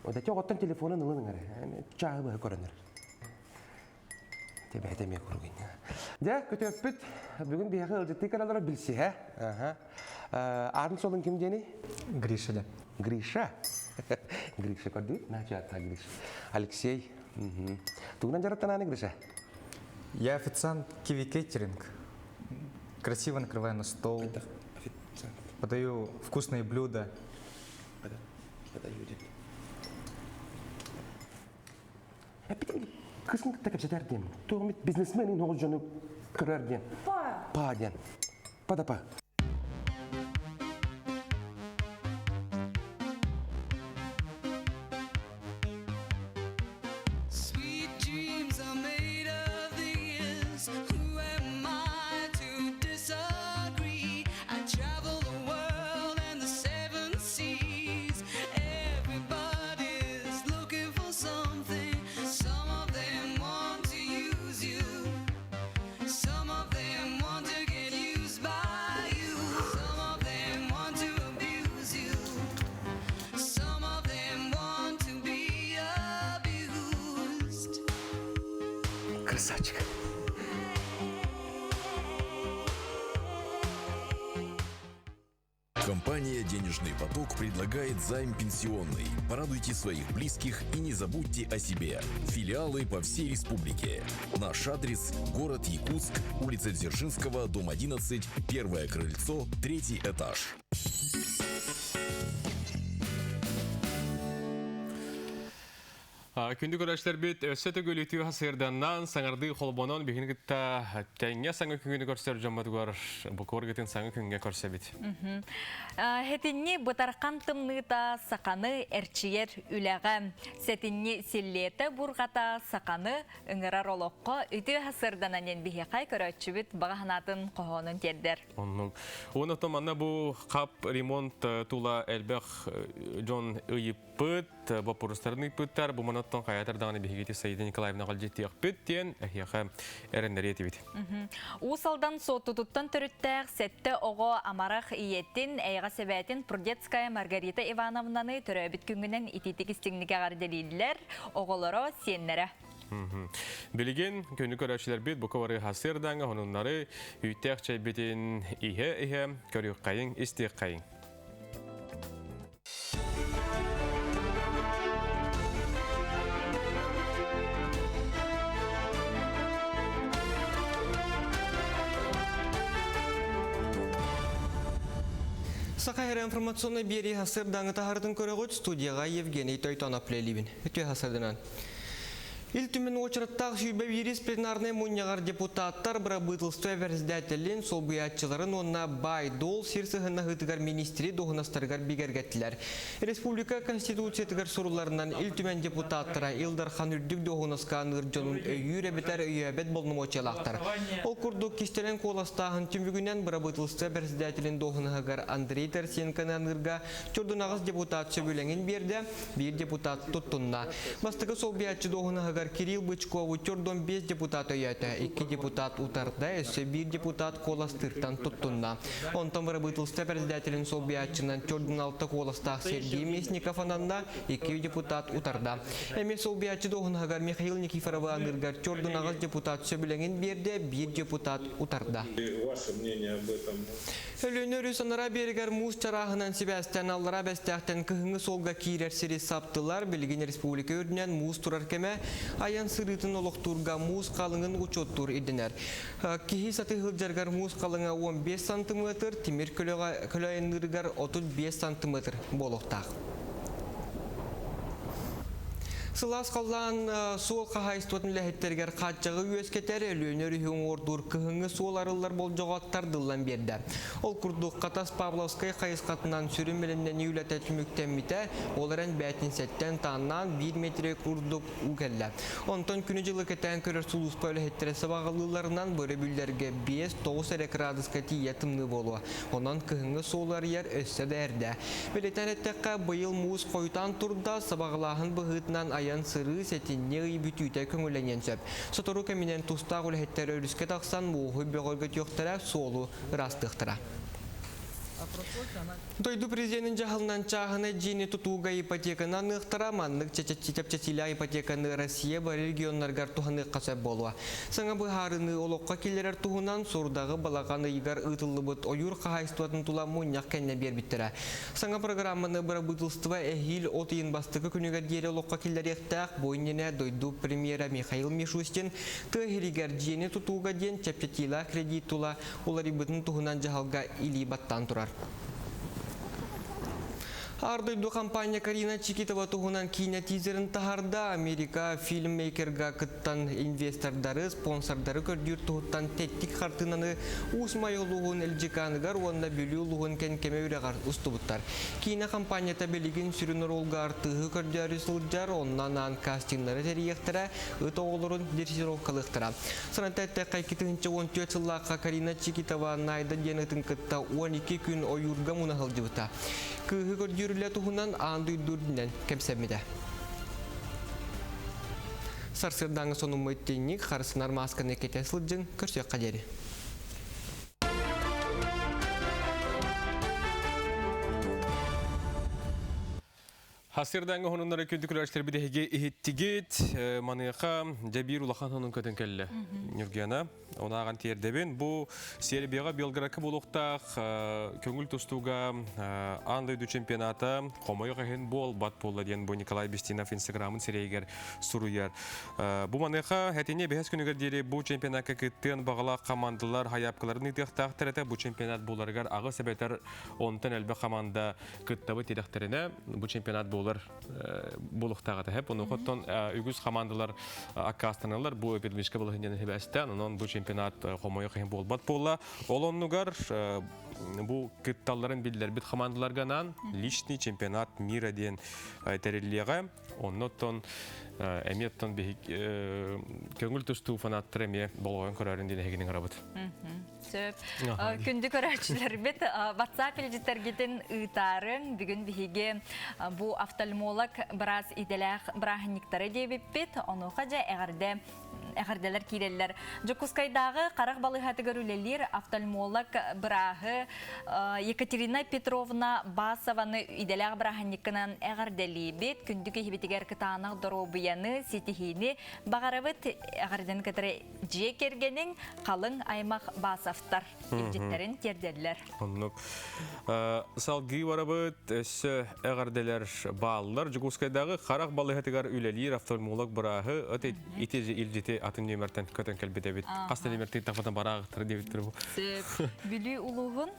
Odaki oğuttan telefonun ılının ara. Çağı bağı koranır. Tebeye kurgun ya. Ya kötü öpüt. Bugün bir yakı ılcıttığı kanallara bilsi ha. Arın solun kim diyeni? Гриша да. Grisha. Grisha kodu. Naca ata Grisha. Алексей. Тугнан жараттан аны Grisha. Я официант Kiwi Catering. Красиво накрываю на стол. Подаю вкусные блюда. Kısmı takip eder diyeyim. Tuhmit biznesmenin olacağını kırar diyeyim. Pa diyeyim. Pa da pa. Красавчик. Компания «Денежный поток» предлагает займ пенсионный. Порадуйте своих близких и не забудьте о себе. Филиалы по всей республике. Наш адрес – город Якутск, улица Дзержинского, дом 11, первое крыльцо, 3-й этаж. Күнді көрәштер бет өсі төгіліті ғасырданнан саңарды қолбонон бігін күтті тәңе саңы күнгені көрсер жамадығар бұл көргетін саңы күнге көрсе бет. Хетінні бұтарқан тымныта сақаны әрчиер үләға. Сәтінні селлеті бұрғата сақаны үңірар олыққа үті ғасырдананен бігеқай көрәтші бет бағанатын қоғанын тердер. Оны томанна бұл қап ремонт тула әлбәқ жон ұйыппыт, бапұрыстарын ұйыппыттар, бұл манаттан қаятырдағаны бігеті Саида Николаевна қалжетті ұқпыттен әхияқа әріндері еті бет. Усалдан сотутуттан түріттәқ сәтті оғы амарақ иеттін әйға сәбәтін Прудетская Маргарита Ивановнаны түрәбіт күнгінен итетік істігніге ғарделейлілер, оғылары сенлері. Білген көні көрәшілер бет бұқывары ғасырдаңы ғонынлары үйтәқ чәйбетін ihe көрік қайын, істек қайын. Сақайыр информационный бері ғасырдаңы тағардың көрігіт студияға Евгений Тойтанаплелибін. Үті ғасырдынан. Илтүмен очыраттақ сүйбе вирис пленарный мұнияғар депутаттар бұрабытылсты веріздәтілін сол бұятчыларын онына бай дол сирсығына ғытығар министри доғынастарғар бігергеттілер. Республика Конституциятығар сұруларынан илтүмен депутаттара Илдар Ханүрдік доғынасқан ұржонын өйір әбетер өйәбет болным очалақтар. Ол күрдік кестелен қоластағын түмігінен бұрабытылсты веріздәтілін доғынағар Андрей Терсенканан ұрға чордунағыз депутат сөбіленген берді, бір депутат тұттынна. Бастығы сол бұятчы доғынағар Кирилл Бычков учердон 5 депутат өйәті, 2 депутат утарда, өсі 1 депутат коластыртан тұттынна. Онтан выработылсты председателін сол биятчынан чордун 6 коластақ Сергей Месников ананда 2 депутат утарда. Әме сол биятчы доғынағар Михаил Никифорова аныргар чордун ағыз депутат сөбіленген берде 1 депутат утарда. Ваше мнение об этом? Өлөнөрі санара берігер мұз чарағынан себәстен аллара бәстәқтен кығыңы солға кейлерсері саптылар. Білген республика өрдінен мұз тұрар кеме аян сырытын олықтурға мұз қалыңын ұчоттур едінер. Кехи саты ғылджарғар мұз қалыңа 15 сантиметр, темір көлайынырғар 35 сантиметр болуқтақ. Сылас қаллан сол қағайыстуатын ләхеттергер қатчағы өскетер өлөнер үйің ордур кығыңы сол арылар бол жоғаттар дылан берді. Ол күрдуқ қатас Павловскай қайысқатынан сүрім елінен үйләті түміктенміті, оларын бәтін сәттен таңнан 1 метре күрдуқ үгәлі. Онтон күні жылы кетен көрір сұлыспа ләхеттересі бағалыларынан бөрі бүлдерге 5-9 градусқа тие тымны болуы. Онан кығыңы солар ер өссі дәрді. Білетен әттіққа бұйыл мұз қойтан тұрда сабағылағын бұғытынан аян сыры сәтінне бүтүйті көңіленен сөп. Сотору кәмінен тұстақ үләхеттері өріске тақсан мұғы бөғылгіт yoқтыра солу растықтыра. Дойду президентін жағылынан чағыны жені тұтуға ипотеканы ұқтыра маннық чәчетілі ипотеканы Россия бар регионларғар тұғаны қасап болуа. Саңа бұхарыны олыққа келерер тұғынан сордағы балағаны игар ұтылы бұд ойыр қағайстуатын тұла мұнияқ кәнне бербіттірі. Саңа программаны бұра бұтылстыва әхил отыйын бастығы күнігі дері олыққа келер ектәқ бойнене дойду премьера Михаил Мишустин тұғыригер жені тұтуға ден чәпчетілі кредит тұла олары бұтын тұғынан жағалға или баттан тұрар. Ардойду компания Карина Чикитова туғынан кейіне тизерін тахарда Америка фильммейкерға кыттан инвестордары, спонсордары көрдір туғыттан теттік қартынаны ұсмай ұлығын әлжіканығар, онына бөлі ұлығын кәнкеме өрегар ұстыбыттар. Кейіне компанията белігін сүрінір олға артығы көрдері сұлжар, онынан ан кастинглары тәріектірі, ұты олырын дерсировкалықтыра. Санатәтті қайкетігінші 14 сыллаққа Карина Чикитова найда денетін кытта 12 күн ойырға мұнағыл жывыта. Кығы көрдері туғынан аңды үрдірдінен кәпсәмеді. Сарсырдаңы соның мөттейінік қарысынар масканы кете сылджын көрсек қадері. Хасырдаңы хонунлары күндік үләштер бідеге ихеттігет, маныға жабир улахан хонун көтін кәлі. Нүргена, ona аған тердебен. Бұл Сербияға Белградқа болуқтақ көңіл тұстуға андайду чемпионата қомайы қағын бол бат болы ден бұл Николай Бестинов инстаграмын серейгер сұруяр. Бұл маныға әтене бәхес күнігер дере бұл чемпионатқа кеттен бағала командалар хаяпқыларын итіқтақтыр әті бұл чемпионат боларғар ағы сәбәтер онтан әлбі команда кіттабы тедіқтеріне бұл чемпионат болар болуқтағаты әп. Оны қоттон үгіз командалар аккастаналар бұл өпеділмешке болығын әбәстен, онын бұл чемпионат қомайы қайын болбат болла. Ол онығар бұл кітталарын білдер біт командаларғанан личный чемпионат мира ден тәреліға. Оннотон әметтон көңіл тұсту фанаттыр әме болғын көрәрін ден әгенің ғарабыт. Күнді көрәршілер бет WhatsApp елжеттергетін ұйтарын бүгін бігі бұл офтальмолог біраз иделәқ бірағынниктары дейбіп бет, оны қажа әғірделер кейлелер. Жокускайдағы қарақ балығаты көрілелер офтальмолог бірағы Екатерина Петровна Басованы иделәқ бірағынникынан әғірделі бет, күндігі хебетігер кітанық дұробияны сетихейні бағарабыт әғірден кітірі жекергенің қалың аймақ Басовтар елжеттерін терделер. Салғы барабыт өсі әғірделер балылар. Жокускайдағы қарақ балығатығар үлелер офтальмолог бірағы итежі елжеті атын немерден көтен кәлбеде бет. Қасты немерден тақпадан барағықтыры дебеттір бұл. Бүлі ұлығын?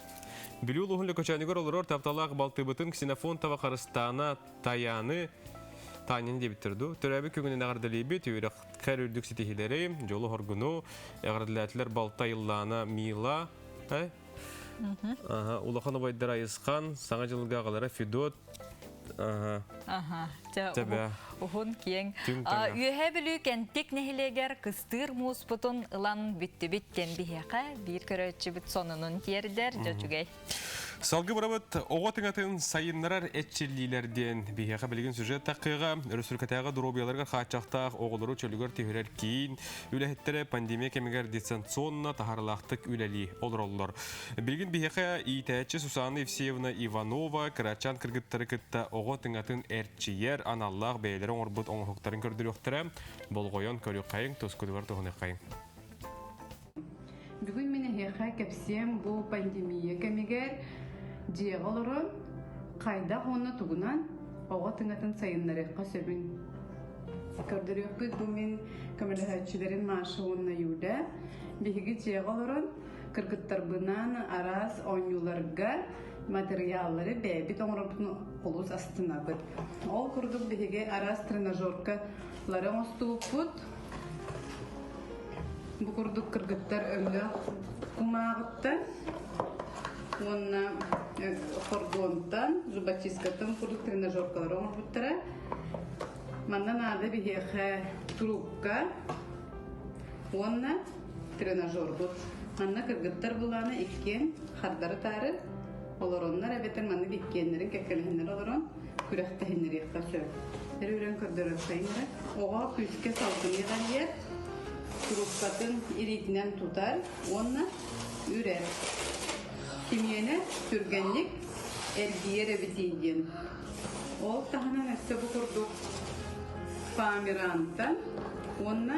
Бүлі ұлығын лөкөчәнігер олар тапталағы балты бұтын ксенофон тава қарыстана таяны тайнын дебеттерді. Түрәбі көгінен ағардылы бет, үйрек қәр үрдік сетихилері, жолы хоргыну, ағардыләтілер балта йыллана мила. Улахан обайдар айысқан, саңа жылғы ағалары Федот. Ухун кең. Үйе білі кәнтек нәхілегер кыстыр мұс бұтын ұлан бүтті-бүттен бігеқа бір көрөтші бүт сонының тердер жөчігей. Салғы бұрабыт, оғатыңатын сайынларар әтчелілерден бігеқа білген сюжет таққыға, өрісүркатаға дұробияларға қатшақтақ оғылыру чөлігер тегірер кейін, үләхеттері пандемия кемегер дистанционна тахарлақтық үләли олыр. Білген бігеқа итәтші Сусанна Евсеевна Иванова, Карачан кіргіттері кітті оғатыңатын әртчиер аналлақ бәйлерін орбыт оңықтарын көрдір өқтірі, болғойон көрі қайын, төскөдігер тұғыны қайын. Бүгін мені хеқа кәпсем бұл пандемия кемегер Диғалырын қайда қоны тұғынан оға тыңатын сайынларыққа сөбін. Көрдірек бұд бұмен көміліғатшілерін машы онына юда. Бейгі диғалырын кіргіттар бұнан арас оңюларға материаллары бәбит оңырыптың қолуыз астына бұд. Ол күрдік бігі арас тренажерка лары оңыстуып бұд. Бұл күрдік кіргіттер өмлі құмағыттан, онына хордонтан, зубочисткаттан күрдік тренажеркалары оңыр бұттыра. Мандан ады бігі трубка, онына тренажер бұд. Манна кіргіттер бұланы еккен қардары тары, олароннар әбетер манны беккенлерін кәккелігіндер оларон күрәқтәхіндер еққа сөп. Әрі көрдірі қайыныры. Оға күске салқын еған ер, трубкатын иритінен тұтар, онына үрер. Кемені түргенлік әргейер әбетейден. Ол тағынан әсі бұл құрдық памирантан, онына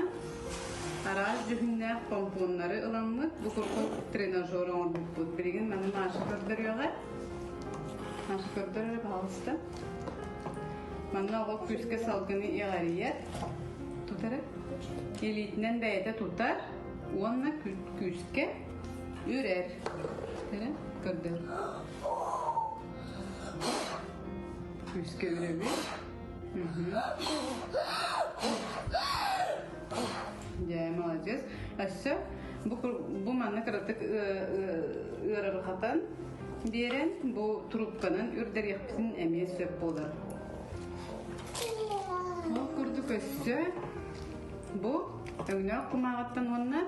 араз жүхіннәк помпонлары ыламмыт, бұл құрқыл тренажер оңыр бұд. Біреген мәні машы көрдіріға. Машы көрдірі бағылысты. Мәні оғы күске салғыны еғария. Тұтары. Елейтінен бәйті тұтар. Онына күске үрер. Көрдір. Күске үребі. Ya, молодец. Ася, bu manna karatık ırırğatan beren bu trubkanın ürder yakpısının emeğe söp bolar. Bu kurduk ася, bu öňe kumağattan onna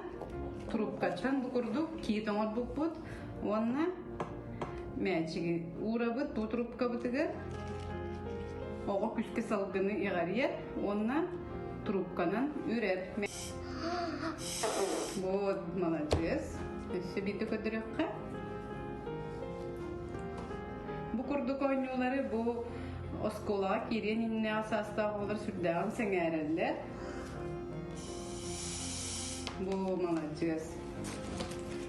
trubkaçan bu kurduk kiit oňar buput, onna mäçigi urabıt bu trubka bıtıgı oğa küske salgını ýagarýar, onna трубканан үрер. Вот, молодец. Все биті көдірекқа. Бұл күрдік ойнулары бұл оскола керен инне асастағы олар сүрдәғын сәңәрәлі. Бұл молодец.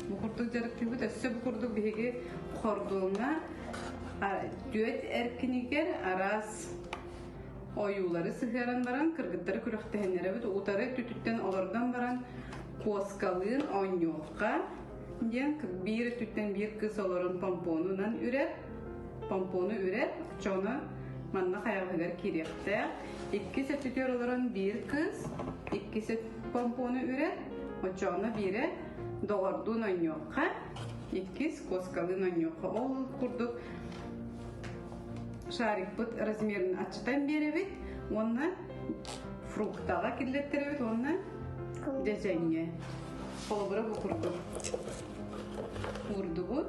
Бұл күрдік жарықты бұд, әсі бұл күрдік бейге қордуына дөт әркінігер арас oyuları sıhharan baran, kırgıtları külüktəhenlere büt, utarı tütütten olurdan baran koskalığın onyokka, bir tütten bir kız olurun pomponunan ürer, pomponu ürer, çoğuna manna hayalıgar kirekte. İkisi tütüyor olurun bir kız, ikisi pomponu ürer, o çoğuna biri doğurduğun onyokka, ikiz koskalığın onyokka. Ol kurduk шарик бұд размерін ачытан беребет, оны фруктаға керлеттеребет, оны дәжәңе. Қолыбыры бұл құрды. Урды бұд,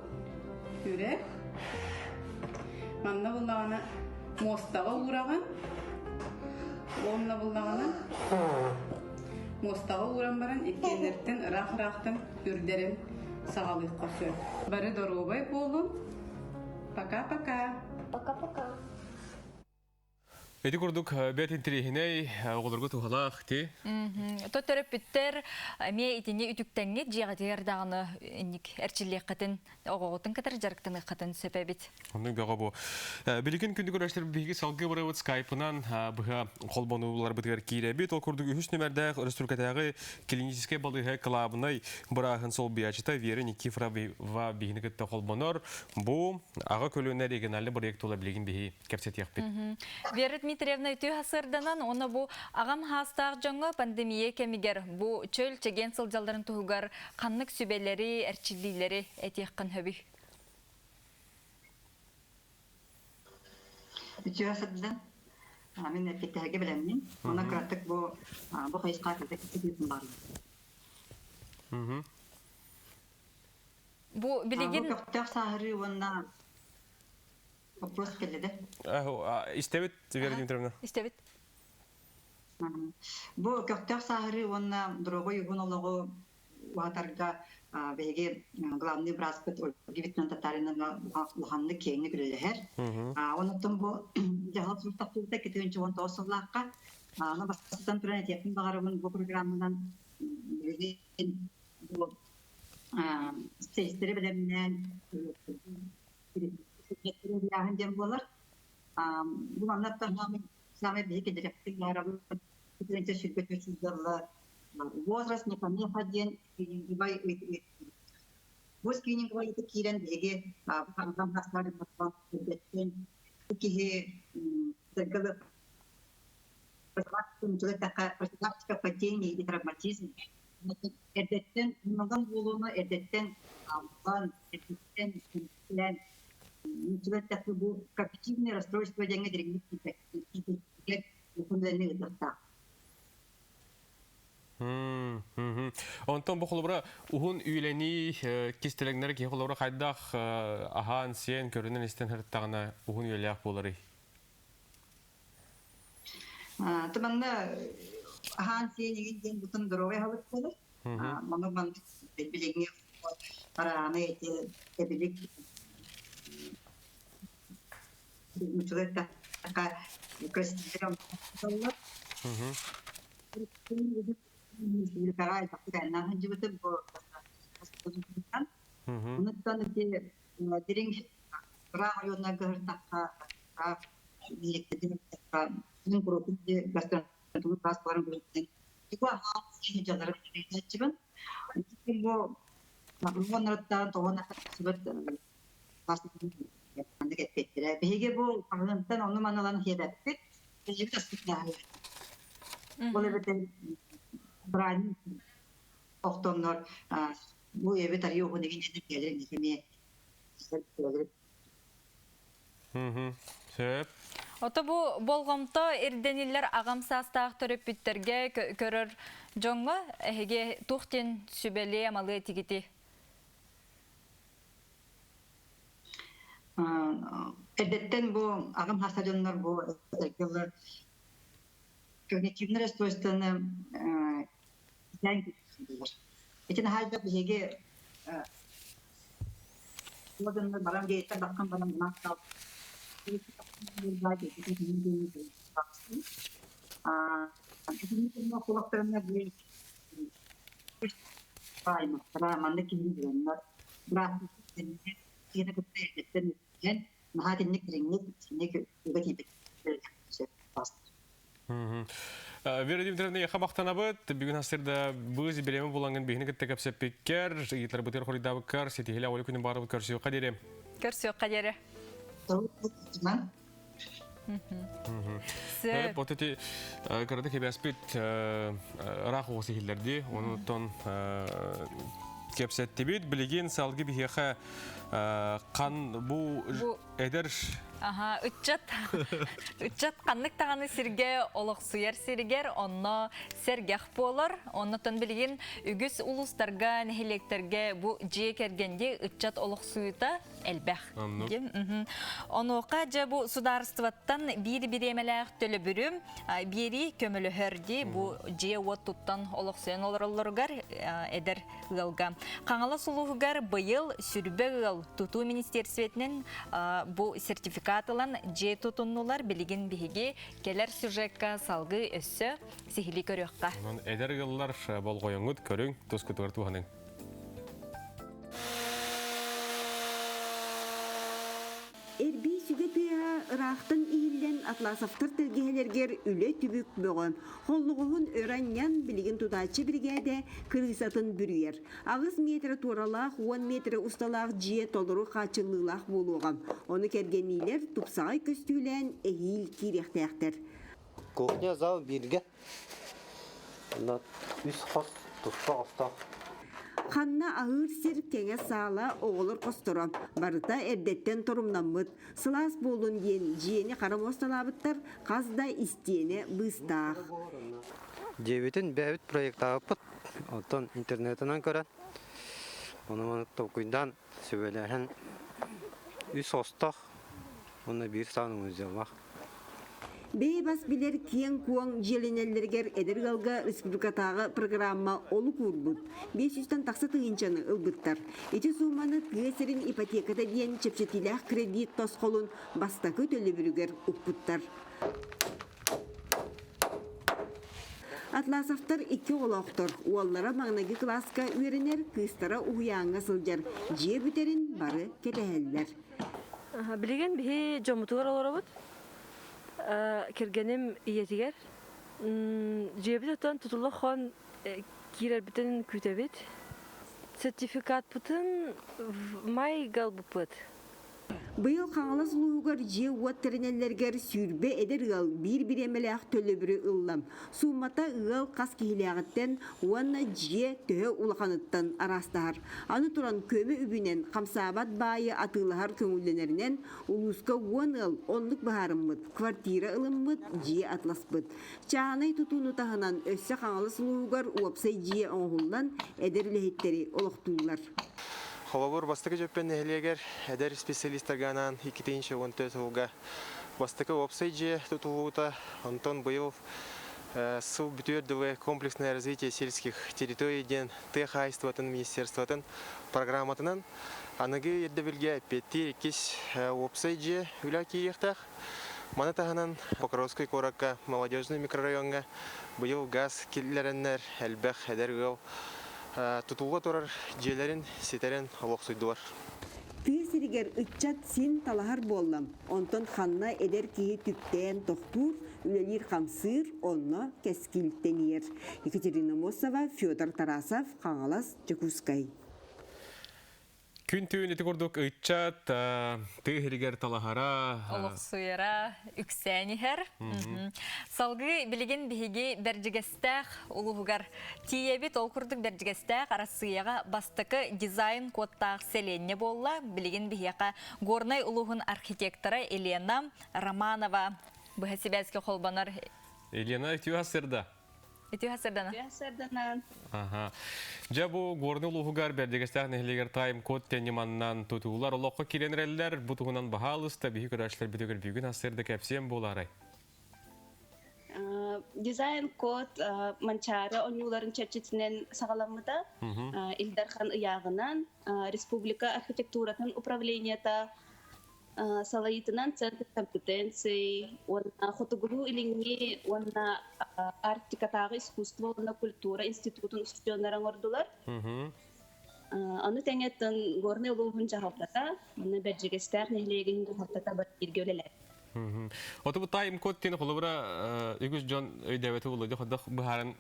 үрек. Манна бұллағына мостаға ураған. Онна бұллағына мостаға уран баран, екенлерттен рақ-рақтан үрдерін сағалыққа сөп. Бәрі дорубай болын. Пока-пока. Пока-пока. Эти курдук бет интерехиней оголорго тухалах ти. Тоторөпүттер ме итине үтүктеңге жыгатыр даганы ник эрчилек катын огоготун катар жарыктын катын себебит. Онун бага бу билген күндү көрөштөр биги салгы барабыт скайпынан бага колбонуулар битер киребит ол курдук 3 номерде республикадагы клинический балыгы клабынай барахын сол биячыта Вера Никифорова бигинекте колбонор бу ага көлөнө регионалды проект ола билген биги кепсет якпит. Вера Дмитриевна үтү хасырданан оны бу агам хастаг жаңы пандемия кемигер бу чөл чеген сылжалдарын тугар каннык сүбелери эрчилдилери этеккан хөбү. Үтү хасырдан мен эпкеттеге билемин. Она кратык бу хайска кетти бар. Бу билеген доктор сахары онна вопрос келди. Истебит Вера Дмитриевна. Истебит. Бу доктор сахары онна другой югонологу ватарга беге главный браспет гибитнан татарина луханны кеңне гүлләһәр. Онуттан бу жаһат султакта кетен чон тосыллакка аны бастан туран этепин багарыбын бу программадан бу стейстери белемнән яһан дем булар. Бу аннаттан саме беге директорлары бу ширкет возраст не необходим и Бос кийин квалити кирен деге программ хастары батпан беттен кихи дагалы профилактика падений и травматизм. Эрдеттен многом болуну эрдеттен алган эрдеттен билен мутилеттәк бу когнитивное расстройство деңе директив фундаментальный дата. Онтон бу холбора ухун үйлени кистелеңнер ки холбора хайдах ахан сен көрүнөн истен хырттагына ухун үйлях болары. Таманда ахан сен деген бутун дрове халык болор. Мана ман билегине параны эти эбилик мутилеттәк крестирам болор. Республикара итакта ханжыбытып бо нуттан эти дирин районна гыртакка директор мен пропинде гастроном паспорт бердим. Иква хасчи жадар чибен. Бо магнораттан тогона сыбыт паспорт андык эттире. Беге бу парламенттен ону маналан хедеппит. Бежикте спитнаа. Болебетен брани октоннор бу эбе тарыйы деген жетип келер неме. Сөп. Ото бу болгомто эрдениллер агамсастаак төрөпүттерге көрөр жоңго эге тухтен сүбеле амалы тигити. Эрдеттен бу агам хастажоннор бу эркелер когнитивное расстройствоны этин халда биге модерн барам гейта баккан барам настал этин колоктарына бир пайма раманда кимдилер брат кene көптөйден ген нахатинник рингник синек үгөтип Вера Дмитриевна, я хамахтанабыт, бүгін асырда бұзы білемі болаңын бейіні кітті кәпсеппеккер, итлар бұтыр хоридабыккар, сетихілі ауылы күнін барыбы көрсеу қадері. Көрсеу қадері. Вот эти, когда тебе аспит раху сихиллерди, он тон кепсеттебит, білеген салғы бихеха қан бұ әдір. Ага, үтчат қанлык тағаны сирге олық суяр сиргер, онно сергех болар, оннотон білген үгіс улустарға, нехелектерге бұ жие кергенде үтчат олық суюта әлбәқ. Онуға жа бұ сударыстываттан бири емеләқ төлі бүрім, бири көмілі хөрді бұ жие от туттан олық суян оларылырғар әдір ғылға. Қаңалы сұлуғығар бұйыл сүрбе ғыл тұту министерсветінен бұ сертификат Катылан же тутуннулар билигин биһиги келер сюжетка салгы өссө сихили көрөкка. Эдер гыллар болгоюңут көрүң тускутур туһаның. Эрби сүгөпүя ырахтын ииллен атласафтыр тилгелергер үлө түбүк бөгөн. Холлугун öğrenyen билигин тутачы биргеде кыргысатын бүрүер. Агыс метр туралах, 10 метр усталах жие толуру качылылах болугам. Оны кергенилер тупсагай көстүлен эхил кирехтектер. Кухня зал бирге. На үс хос тупса. Ханна ağır sir kenge sağla oğulur kosturun. Barıta erdetten torumlanmıt. Sılas bolun diyen jiyeni karam ostalabıttar. Kazda isteyene bыстağ. Jebitin bevit proyekt ağıpıt. Ondan internetinden gören. Onu tokuydan söylenen üs hostaq. Onu bir sanımız yok. Бейбас билер киен куан желенеллергер эдергалга республикатагы программа олу курбут. 500-тан таксы тыгынчаны ылбыттар. Эти сумманы тыгесерин ипотекада диен чепчетилях кредит тосколун бастакы төлі бүрігер уппуттар. Атласафтар 2 олоқтор. Уаллара маңнаги класска үйренер, кыстара уяңга сылжар. Же бүтерин бары келехеллер. Билеген бихи жомутугар олорабыт. Кергенем иетигер. Жебит отан тутулла хон кирер битен күтебит. сертификат пытын май галбыпыт. Быйыл қаңылас луғар же уаттерінеллергер сүрбе эдер ыл бір емелек төлөбірі ыллам. Суммата ыл қас кейлеғіттен уанна же төхі улақаныттан арастағар. Аны туран көмі үбінен қамсабат байы атылығар көңілденерінен улуска уан ыл онлық бағарыммыд, квартира ылыммыд, же атласпыд. Чағанай тұтуыны тағынан өссі қаңылас луғар уапсай же оңғылдан эдер лехеттері олықтулар. Холобур бастыкы жөппен нәхелегер әдер специалисттарганан 2-14 жылға бастыкы опсайджи тұтылуыта Антон Боев суббюджетовое комплексное развитие сельских территорий ден техайстватын министерстватын программатынан аныгы ердебілге 5-2 опсайджи үля кейектақ. Маны тағынан Покровской коракка молодежный микрорайонға бұйыл газ келлеріннер әлбәқ әдер ғыл Тутуға тұрар желерін, сетерін олықсойдуар. Түйсірігер үтчат син талахар боллам. Онтон ханна эдер кейі түптен тоқтур, үлелер қамсыр, онна кәскілттенер. Екатерина Мосова, Федор Тарасов, Қаңалас, Жакускай. Күн түйін еті көрдік үтчат, түйірігер талахара. Олық суяра, үксәнігер. Салғы білеген бігі бәржігестәқ ұлығығар тиебет ол күрдік бәржігестәқ арасыяға бастықы дизайн кодтақ селенне болла. Білеген бігеға горнай ұлығын архитектора Елена Романова. Бұға себәзгі қолбанар. Елена, үтіу асырда? Үтіу асырдана? Үтіу асырдана. Жа бұл горны ұлығығар бәрдегістәқ нәхілегер тайым код тәнеманнан тұтуылар олыққа керенреллер бұтығынан бағалысты бүйі көрешлер бүтігір бүйгін асырды кәпсен бұл арай. Дизайн код манчары оңюларын чәрчетінен сағаламыда Илдархан ұяғынан Республика архитектуратын управленията салайытынан Центр компетенций, Хотугуру илинги, Арктикатағы искусство, культура институтын ұстионларын ордылар. Аны тәңеттін горны ұлығын жағаптата, оны бәржігестер нәйлеген ғаптата бір ергеулелер. Оты бұл тайым код тені қолыбыра үгіз жон өйдәветі ұлыды құдық бұхарын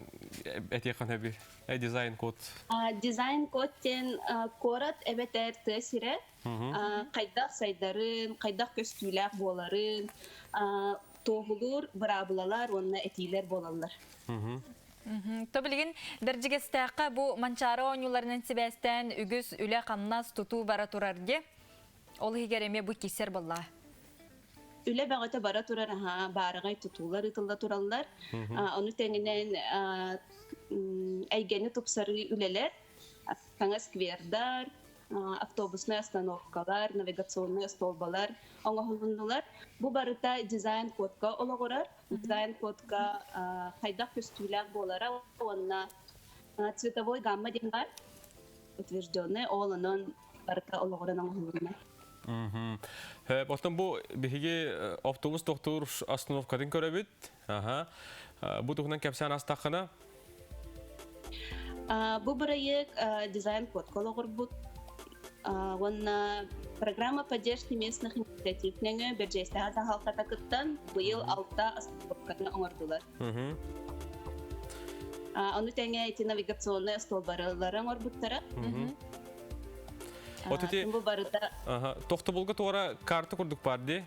әтеқан әбі дизайн код? Дизайн код тен корат әбетер тәсірі, қайдақ сайдарын, қайдақ көстүләк боларын, тоғылыр, бұрабылалар, онына әтейлер болалар. То білген бәржігестәқі бұл манчары оңыларынан себәстен үгіз үлі қаннас тұту бара тұрарды, ол егереме бұл кесер болла. Үлі бағыты бара тұрар, барығай тұтулар ұтылда тұралар. Оны тәңінен әйгені тұпсары үлелер, қаңа сквердар, автобусный остановкалар, навигационный столбалар, оңа ғылғындылар. Бұл барыта дизайн кодқа олығырар. Дизайн кодқа қайдақ көстүләк болара, онына цветовой гамма ден бар, утвержденный, олының барыта олығыран оңа ғылғындар. Остан бұл бігі автобус тоқтуыр остановкадың көрәбет. Бұл тұғынан кәпсән астақына? Бұл бірайық дизайн код қолығыр бұд. Онна программа поддержки местных инициативнеңі бәржейстіға халқата күттан бұйыл 6 остановканы оңырдылар. Оны тәңе әйті навигационный столбарылары оңырбыттары. Тоқты болғы туара карты күрдік барды?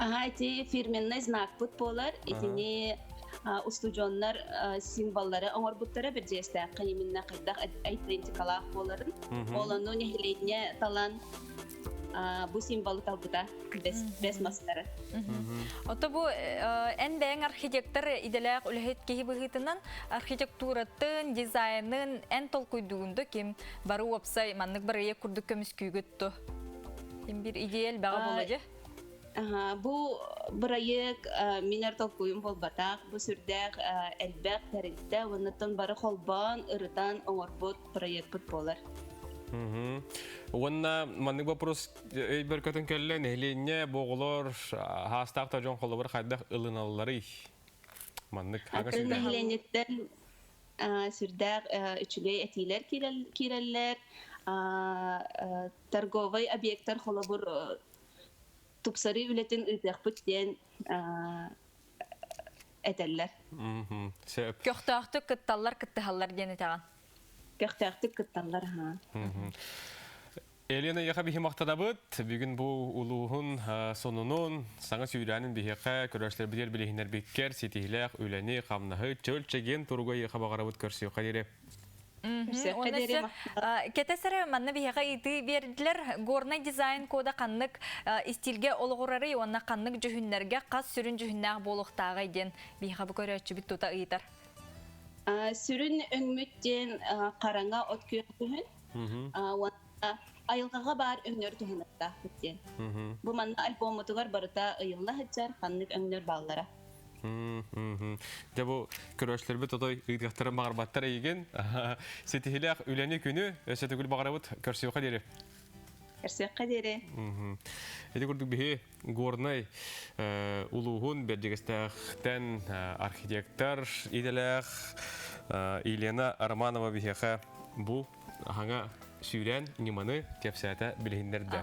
Әйті фирменный знак бұд болар. Әйтіне устуджонлар символлары оңыр бұттары бір жесті қайымынна қайдақ айтрентикалақ боларын. Олану нехилейне талан бұл символы талбыда бес мастары. Оты бұл ән бәң архитектор иделәк үләхет кейі бұғытынан архитектуратын, дизайнын ән толқойдуынды кем бары опсай маннық бір ие күрдік көміс күйгітті. Кем бір идеял бәға болады? Бұл бір айық минер толқойын бол батақ, бұл сүрдәк әлбәқ тәрілді, онытын бары қолбан, ұрыдан оңыр бұд, бір айық бұд болар. Онна манның вопрос бір көтін кәлі нәхленне боғылар хастақта жон қолы бір қайдақ ылыналары манның қаңа сүрдәк? Нәхленеттен сүрдәк үчілей әтейлер керелер, торговай объекттар қолы бір тұпсары үлетін ұйтақ бүттен әтәлілер. Көқтақты күтталар күттіғалар дені таған? көхтәхтик кыттанлар. Елена яха бихи мақтадабыт, бүгін бұл улуғын сонунун, саңа сүйрәнін бихиқа көрәшлер білер білігінер беккер, сетихіләқ, үләні, қамнағы, чөл-чеген тұруға яха бағарабыт көрсеу қадері. Кетесері манны бияға иті берділер, горный дизайн кода қаннық стилге олғырары, онна қаннық жүхінлерге қас сүрін жүхіннәғ болуқтаға еден бияға бұл көрәтші біт тұта ийтар. Сүрін өңміттен қараңа от күйін, айылғаға бар өңнер тұхынықта біттен. Бұл манна альбомытығар барыта айылна хетчар қаннық өңнер баллара. Бұл көрәшлер біт отой ұйдықтары мағарбаттар еген. Сетихіләқ үләне күні өсеті күл бағарабыт көрсеу қадері? Көрсеу қадері. Эти көрдік бігі горнай улуғын бердегістәқтен архитектор иделәқ Елена Арманова бігеға бұл аңа сүйрен неманы кепсәті білгендерді.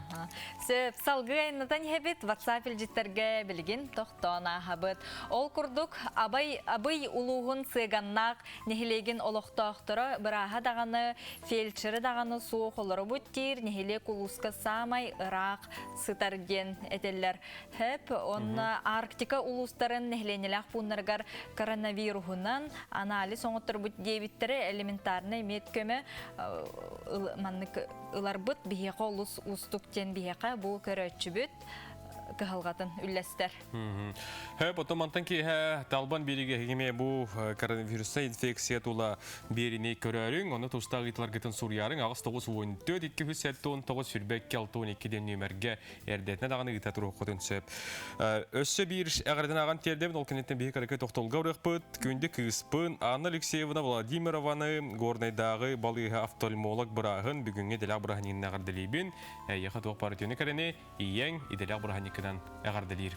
Сөп салғы айнатан хебет WhatsApp елжеттерге білген тоқтона хабыт. Ол күрдік абай улуғын сыганнақ нехелеген олықтақтыры бұраға дағаны, фельдшері дағаны суық олары бұттер, нехелек улуска самай ұрақ сытарген әтелер. Хеп, оны Арктика улустарын нехеленеләқ бұнырғар коронавирухынан анализ оңыттыр бұт дебиттері элементарны меткөмі маннык ыларбыт бихеқа улус устуктен бихеқа бұл көрөтчі бүт кығылғатын үлләстер. Потом антан ки талбан береге хеме бұл коронавирусна инфекция тула беріне көрәрің, оны тұстағы итылар гетін сурьярың, ағыз 9-14 2 хүссеттон 9 сүрбек 6-12 нөмерге әрдетіне дағаны гіта тұру құтын сөп. Өссі бір әғірден аған тердемін, ол кенеттен бейі кәріке тоқтолға ұрықпыт, күнді күйіспін, Анна Алексеевна Владимированы горнайдағы балығы автолмолог бұрағын бүгінге дәләқ бұрағын ағардылейбін, әйеға тоқ партионы кәріне иең иделәқ бұрағын екідан ағардылейр.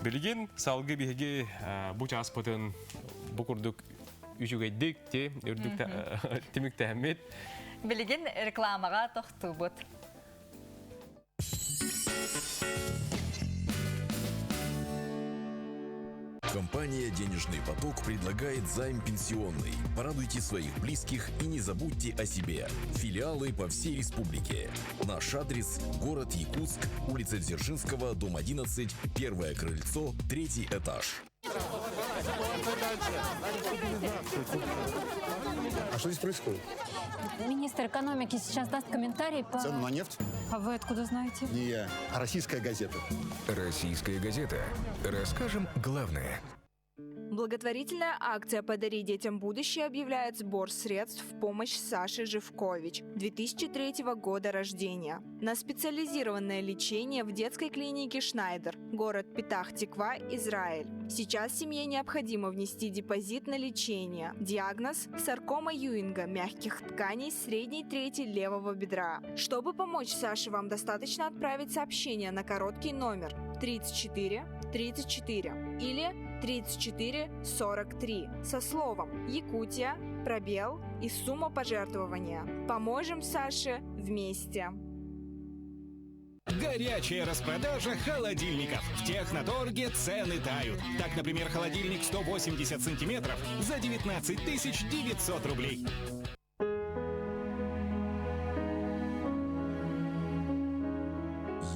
Білген салғы бейге бұ часпытын бұ күрдік үшігейдік те, үрдік темік тәмет. Білген рекламаға тоқты бұд. Компания «Денежный поток» предлагает займ пенсионный. Порадуйте своих близких и не забудьте о себе. Филиалы по всей республике. Наш адрес – город Якутск, улица Дзержинского, дом 11, первое крыльцо, 3-й этаж. А что здесь происходит? Министр экономики сейчас даст комментарий по... Цену на нефть? А вы откуда знаете? Не я, а «Российская газета». «Российская газета». Расскажем главное. Благотворительная акция «Подари детям будущее» объявляет сбор средств в помощь Саше Живкович, 2003 года рождения, на специализированное лечение в детской клинике «Шнайдер», город Петах-Тиква, Израиль. Сейчас семье необходимо внести депозит на лечение. Диагноз – саркома Юинга мягких тканей средней трети левого бедра. Чтобы помочь Саше, вам достаточно отправить сообщение на короткий номер 34 34 или 3443 со словом «Якутия», пробел и сумма пожертвования. Поможем Саше вместе. Горячая распродажа холодильников. В Техноторге цены тают. Так, например, холодильник 180 сантиметров за 19 900 рублей.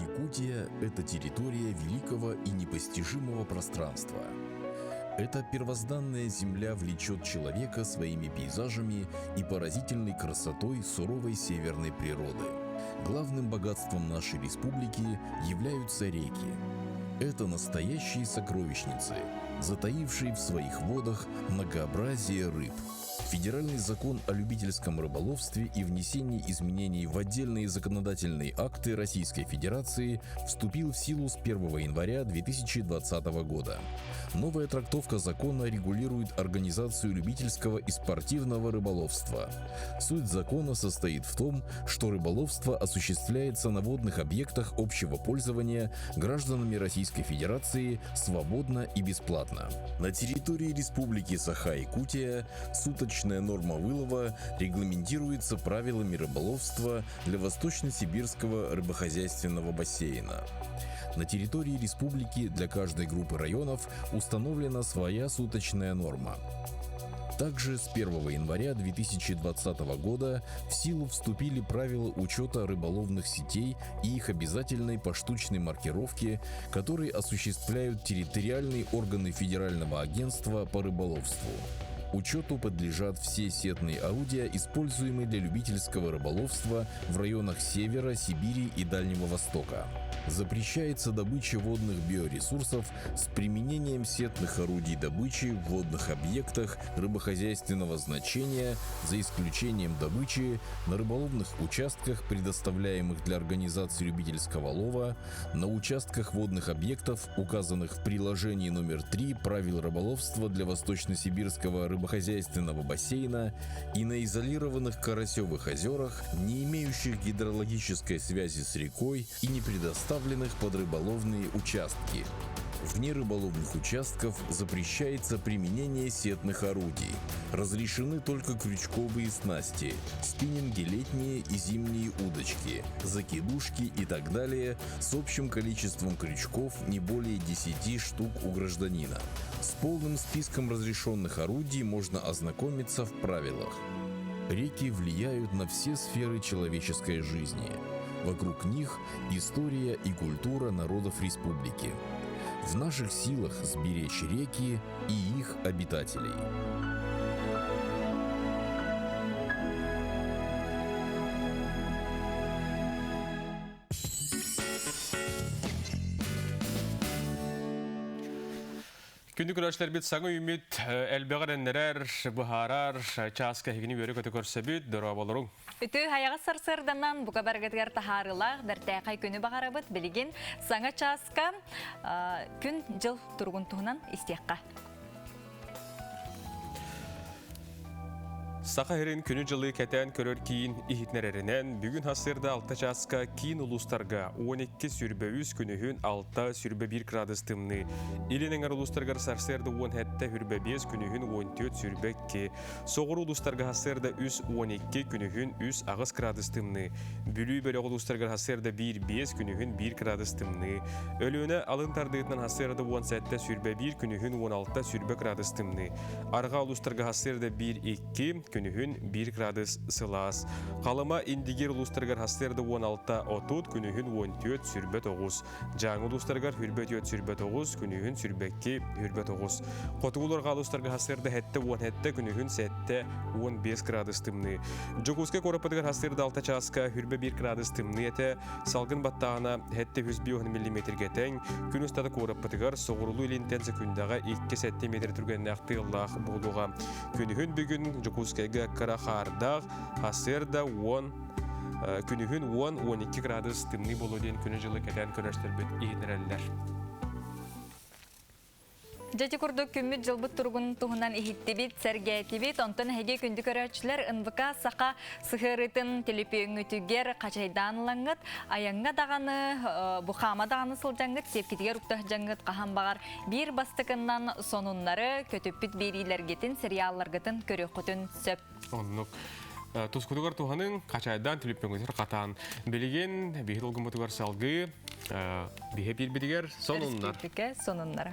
Якутия – это территория великого и непостижимого пространства. Эта первозданная земля влечет человека своими пейзажами и поразительной красотой суровой северной природы. Главным богатством нашей республики являются реки. Это настоящие сокровищницы, затаившие в своих водах многообразие рыб. Федеральный закон о любительском рыболовстве и внесении изменений в отдельные законодательные акты Российской Федерации вступил в силу с 1 января 2020 года. Новая трактовка закона регулирует организацию любительского и спортивного рыболовства. Суть закона состоит в том, что рыболовство осуществляется на водных объектах общего пользования гражданами Российской Федерации свободно и бесплатно. На территории Республики Саха-Якутия суточная норма вылова регламентируется правилами рыболовства для Восточно-Сибирского рыбохозяйственного бассейна. На территории республики для каждой группы районов установлена своя суточная норма. Также с 1 января 2020 года в силу вступили правила учета рыболовных сетей и их обязательной поштучной маркировки, которые осуществляют территориальные органы Федерального агентства по рыболовству. Учету подлежат все сетные орудия, используемые для любительского рыболовства в районах Севера, Сибири и Дальнего Востока. Запрещается добыча водных биоресурсов с применением сетных орудий добычи в водных объектах рыбохозяйственного значения, за исключением добычи на рыболовных участках, предоставляемых для организации любительского лова, на участках водных объектов, указанных в приложении номер 3 правил рыболовства для Восточно-Сибирского рыбохозяйственного бассейна и на изолированных Карасевых озерах, не имеющих гидрологической связи с рекой и не предоставленных под рыболовные участки. Вне рыболовных участков запрещается применение сетных орудий. Разрешены только крючковые снасти, спиннинги летние и зимние удочки, закидушки и так далее с общим количеством крючков не более 10 штук у гражданина. С полным списком разрешенных орудий можно ознакомиться в правилах. Реки влияют на все сферы человеческой жизни. Вокруг них история и культура народов республики. В наших силах сберечь реки и их обитателей. Күнді күрәшлер бит саңы үміт әлбәғар әннерер, бұхарар, часка хегіні өрі көті көрсі бүт, дұру болырың. Үті хаяға сарсырданан бұға бәргетгер тахарылақ, дәртәқай күні бағара бұд, білген саңа часка күн жыл тұрғын тұғынан істеққа. Сақайрын күні жылы кәтән көрір кейін ихитнерерінен бүгін хасырда 6 часка кейін ұлыстарға 12 сүрбе 3 күнігін 6 сүрбе 1 градус тымны. Илінің ұлыстарғар сарсырда 10 сүрбе 5 күнігін 14 сүрбе 2. Соғыр ұлыстарға хасырда 12 күнігін 3 ағыз градус тымны. Бүлі бөлі ұлыстарға хасырда 1-5 күнігін 1 градус тымны. Өліні алын тардығытынан хасырда 17 сүрбе 1 күнігін 16 сүрбе градус тымны. Арға ұлыстарға хасырда 1-2 күнігін 1 градус сылас. Қалыма индигер ұлыстарғар хастерді 16 отут күнігін 14 сүрбе 9. Жаңы ұлыстарғар хүрбе 4 сүрбе 9 күнігін сүрбекке хүрбе 9. Қотығыларға ұлыстарғар хастерді 7 күнігін 7-15 градус тымны. Джокуске қорапыдығар хастерді 6 часка хүрбе 1 градус тымны еті салғын баттағына 7-100 мм тәң күн ұстады қорапыдығар соғырылу елінтенсі күндағы 2 метр түрген нәқтығылақ болуға. Күнігін бүгін Джокуске Карахардах, Хасерда, күнігін 10-12 градус тымны болу ден күні жылы кәтән көрәштер бүт егінерәлілер. Жети күрдік күммет жылбыт тұрғын тұғынан ихиттебет, сәргәйтебет, онтан әге күнді көрәтшілер НВК сақа сығырытын телепеңітігер қачайданылаңғыт, аяңға дағаны, бұқама дағаны сылжаңғыт, сепкетігер ұқтақ жаңғыт қахан бағар бір бастықыннан сонунлары көтіппіт берилергетін, сериалларғытын көрі құтын сөп. Онлық. Тұскудығар тұғының қачайдан телепеңітігер қатан. Білеген бейхет олғымытығар салғы, бейхет бірбедігер сонунлар. Республика сонунлары.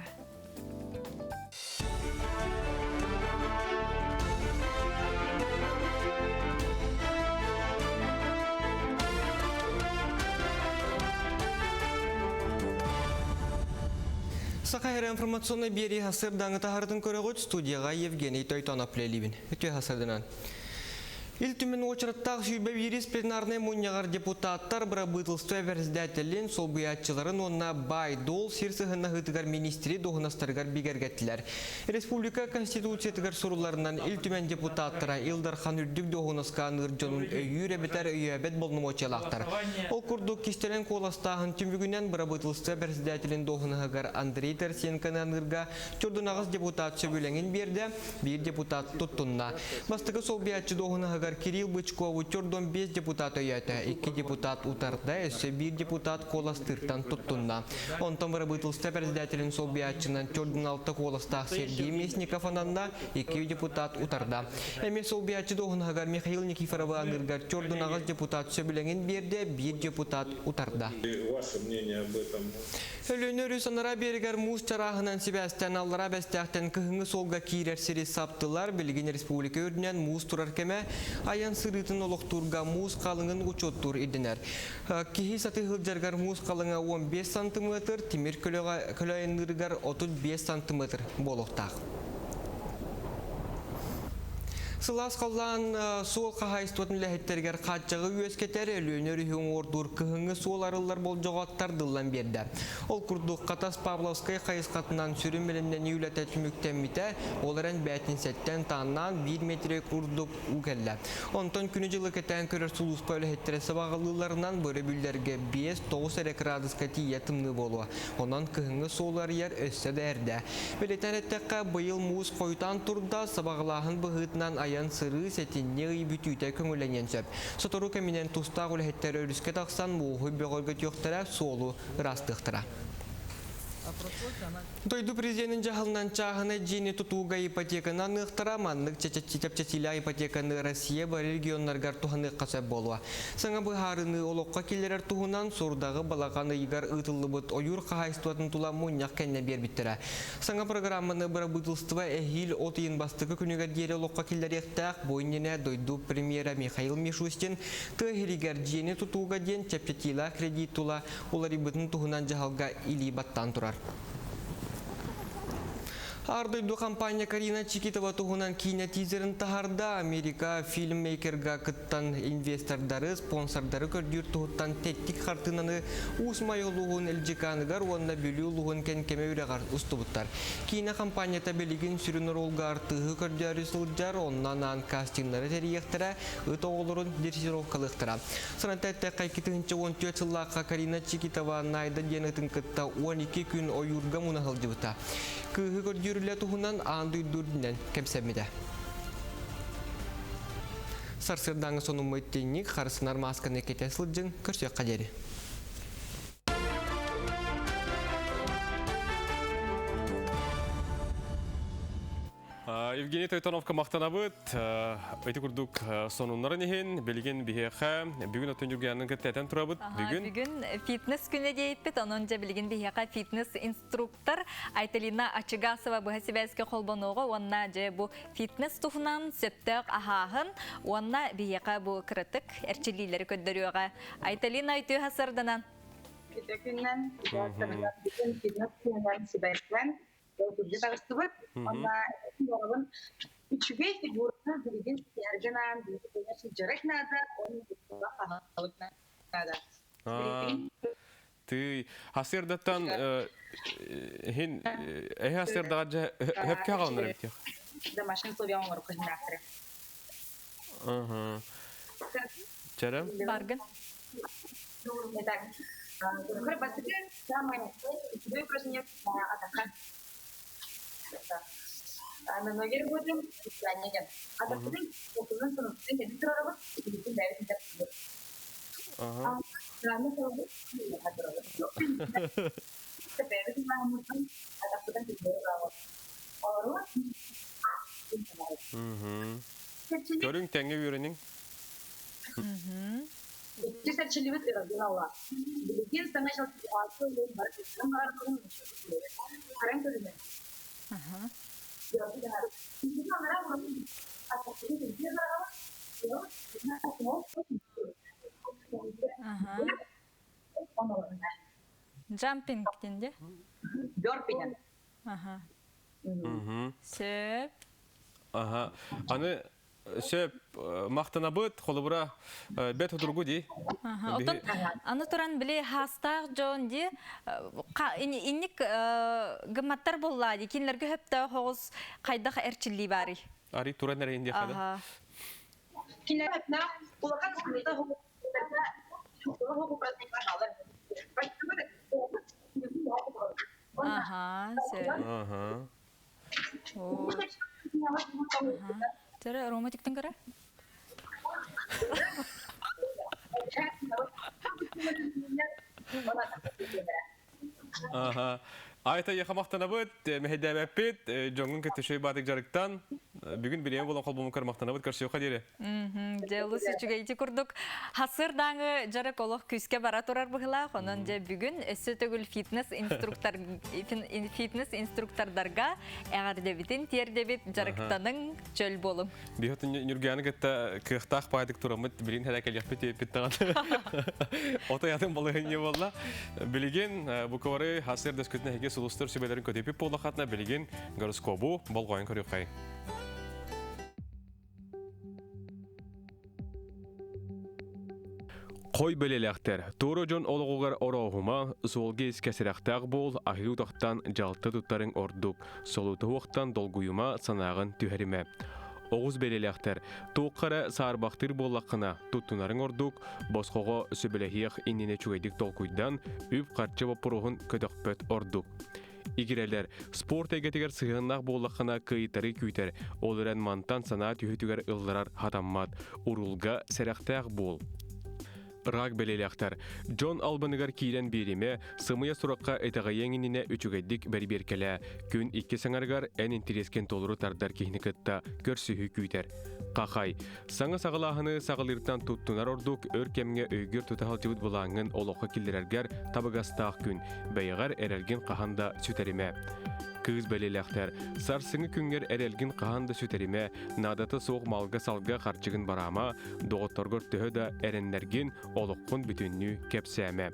Сақайры информационный бері хасырдаңы тахардың көрігіт студияға Евгений Тойтанов лелебін. Өте хасырдынан. Илтүмен очыраттағы сүйбе вирус пленарный мұнияғар депутаттар бұрабытылсты верздәтелін сол бұятчыларын онына бай дол сирсығына ғытығар министри доғынастарығар бігергеттілер. Республика Конституциятығар сұруларынан илтүмен депутаттара Илдар Ханүрдік доғынасқан ұрджонын өйір әбетер өйәбет болным очалақтар. Ол күрдік кестелен қоластағын түмбігінен бұрабытылсты верздәтелін доғынығығар Андрей Тарсенканы анырға чордынағыз депутат сөбілеңін берді, бір депутат тұттынна. Бастығы сол бұятчы доғынығығар Хагар Кирилл Бычков утёрдон 5 депутат өйәті, 2 депутат утарда, өсі 1 депутат коластыртан туттунна. Онтан вырабытылсты председателин Солбиятчынан түрдін 6 коластақ Сергей Местников ананна 2 депутат утарда. Әме Солбиятчы доғын Хагар Михаил Никифорова аныргар түрдін ағыз депутат сөбілеңін берде 1 депутат утарда. Ваше мнение об этом? Өлөнөрі санара бергер муз чарағынан себәстен аллара бәстәқтен кығыңы солға кейрер сері саптылар. Белген республика өрдінен муз тұрар кеме аян сырытын олықтурға муз қалыңын ұчоттур едінер. Кехи саты ғылджаргар муз қалыңа 15 сантиметр, темір көлайыныргар 35 сантиметр болуқтақ. Сылас қалан сол қағайыстуатын ләхеттергер қатчығы өскетер өлөнер үйің ордур кығыңы сол арылар бол жоғаттар дылан берді. Ол күрдік қатас Павловскай қайысқатынан сүрін білімден үйләті түміктен мите, оларын бәтін сәттен таңнан 1 метре күрдік үгелі. Онтан күні жылы кәтен көрір сұлыспа өләхеттересі бағылыларынан бөрі бүлдерге 5-9 әрек радысқа тие тымны болуы. Онан кығыңы солар ер өссі дәрді. Білетен әттәққа бұйыл мұз қойтан тұрда сабағылағын бұғытынан аян сыры сетинне бүтүйте көңіленен сөп. Сотору кәмінен тұстақ үләхеттері өріске тақсан мұғы бөғырғы түйіқтіра солу растықтыра. Дойду президентин жахылынан чағыны жені тұтуға ипотеканы ұқтыра маннық чәчетсілі ипотеканы Россия бар регионларғар тұханы қасап болуа. Саңа бұхарыны олыққа келерер тұхынан сұрдағы балағаны игар ұтылы бұд ойыр қағайстуатын тұла мұняқ кәнне бербіттірі. Саңа программаны бұра бұтылстыва әхил отыйын бастығы күнігер дері олыққа келер ектақ бойнене дойду премьера Михаил Мишустин тұхерігер жені тұтуға ден чәпчетила кредит тұла олары бұтын тұхынан жахалға или баттан тұрар. Ардойду компания Карина Чикитова туғынан кейіне тизерін тахарда Америка фильммейкерға кыттан инвестордары, спонсордары көрдір тұғыттан теттік қартынаны ұсмай олуғын әлжіканығар, онына бөлі олуғын кәнкеме өреғар ұстыбыттар. Кейіне компанията белігін сүрінір олға артығы көрдері сылджар, онынан ан кастинглары тәріектірі, ұты оғылырын дерсировкалықтыра. Сынатәтті қайкетігінші 14 сыллаққа Карина Чикитова найда денетін кытта 12 күн ойырға мұнағыл жыбыта. Кығы көрдерілі тұғынан аңды үрдірдінен кәпсәмеді. Сарсырдаңы соның мөттенік қарысынар масканы кетесіл жын көрсек қадері. Евгений Тойтановка мақтанабыт, өйті күрдік сонунларын ехен, білген бігеқа, бүгін өттен жүргеннің кіттәтен тұрабыт, бүгін? Бүгін фитнес күні дейіппет, онынша білген бігеқа фитнес инструктор Айталина Ачыгасова бұға себәске қолбануға, онына же бұл фитнес тұхынан сөптіқ ағағын, онына бігеқа бұл кірітік әрчелейлері көддіріуға. Айталина өйті ғасырдынан? Күннен, фитнес күннен себәскен, Күрді тағыстыбы, онда орығын үчіге фигураны білген сәргінан, білген жарық нада, оның күрді қағалық нада. Ты асырдаттан, хен, әй асырдаға жа өпке қалыныр өптеқ? Домашын словиян оры көзін ақтыры. Чәрім? Баргын. Итак, күрді бастығы, самый үчіге көзіне атақан. На ноги работаем, планеем. А так мы около суммы электроров и дает интернет. Ага. Да, мы тоже теперь мы можем адаптировать его. Көрің тәңге үйренің? Честно, чили вы разгнала. Билетин становится ситуацию, вы барышня, барышня, барышня. Ага. Джампинг денде? Бёрпинг. Ага. Сөп. Ага. Аны сөп мақтанабыт, қолыбыра бәт отырғу дей. Отын, аны тұран біле хастақ жоң де, инник гыматтар болады, кенлерге хөпті хоғыз қайдақ әрчілі бары. Ари тұран әрейінде қада? Кенлер хөпті, олақан сұқылыда Ага, сөп. Тәрі ароматиктің көрі? Аха. Айта яхамақтана бұд, мәхедәбәппет, жоңғын көтішөй бадық жарықтан, бүгін білем болан қолбымын қармақтана бұд, көрсеу қадері. Жайлы сүчіге еті күрдік. Хасырдаңы жарық олық күске бара тұрар бұғыла, онын же бүгін өсі төгіл фитнес инструктордарға әғардебітін тердебет жарықтаның чөл болым. Бейхотын нүргені кітті кықтақ байдық тұрамыд, білін хәләкәл яқпет еппеттіған. Ота ятын балығын не болла. Білген бұқывары хасыр дөскөтіне әге сұлыстыр сөбелерін көтепіп болақатына білген гороскобу болғайын көріқай. Қой бөлеләқтер. Туры жон олығығар орауғыма солғы ескәсірәқтәқ бол ахиутақтан жалты тұттарын ордық, солуты оқтан долгуйыма санағын түхәріме. Оғыз бөлеләқтер. Тоққара сарбақтыр болақына тұттынарын ордық, босқоға сөбеләхиях иннене чугайдық толкуйдан үп қарчы бапырығын көдіқпөт ордық. Игерелер, спорт әгетігер сығыннақ болақына күйтары күйтер, олыран мантан сана түйітігер ұлларар хатаммат, урулға сәрәқтәқ бол. Рак белеләқтер. Джон Албаныгар кейлен береме, сымыя сұраққа әтіға еңініне үчігайдік бәрберкелі. Күн 2 саңарғар ән интерескен толыры тардар кейінікітті көрсігі күйтер. Қақай. Саңа сағылағыны сағылыртан тұттынар ордық өркемге өйгір тұтағал жібіт бұлаңын олыққа келдерергер табығастақ күн. Бәйғар әрелген қағанда сүтеріме. Кыз бәлеләқтер. Сарсыңы күнгер әрелгін қағанды сүтеріме, надаты соқ малға салға қарчығын барама, доғыттарғыр түхі да әрендерген олыққын бүтінні кәпсәме.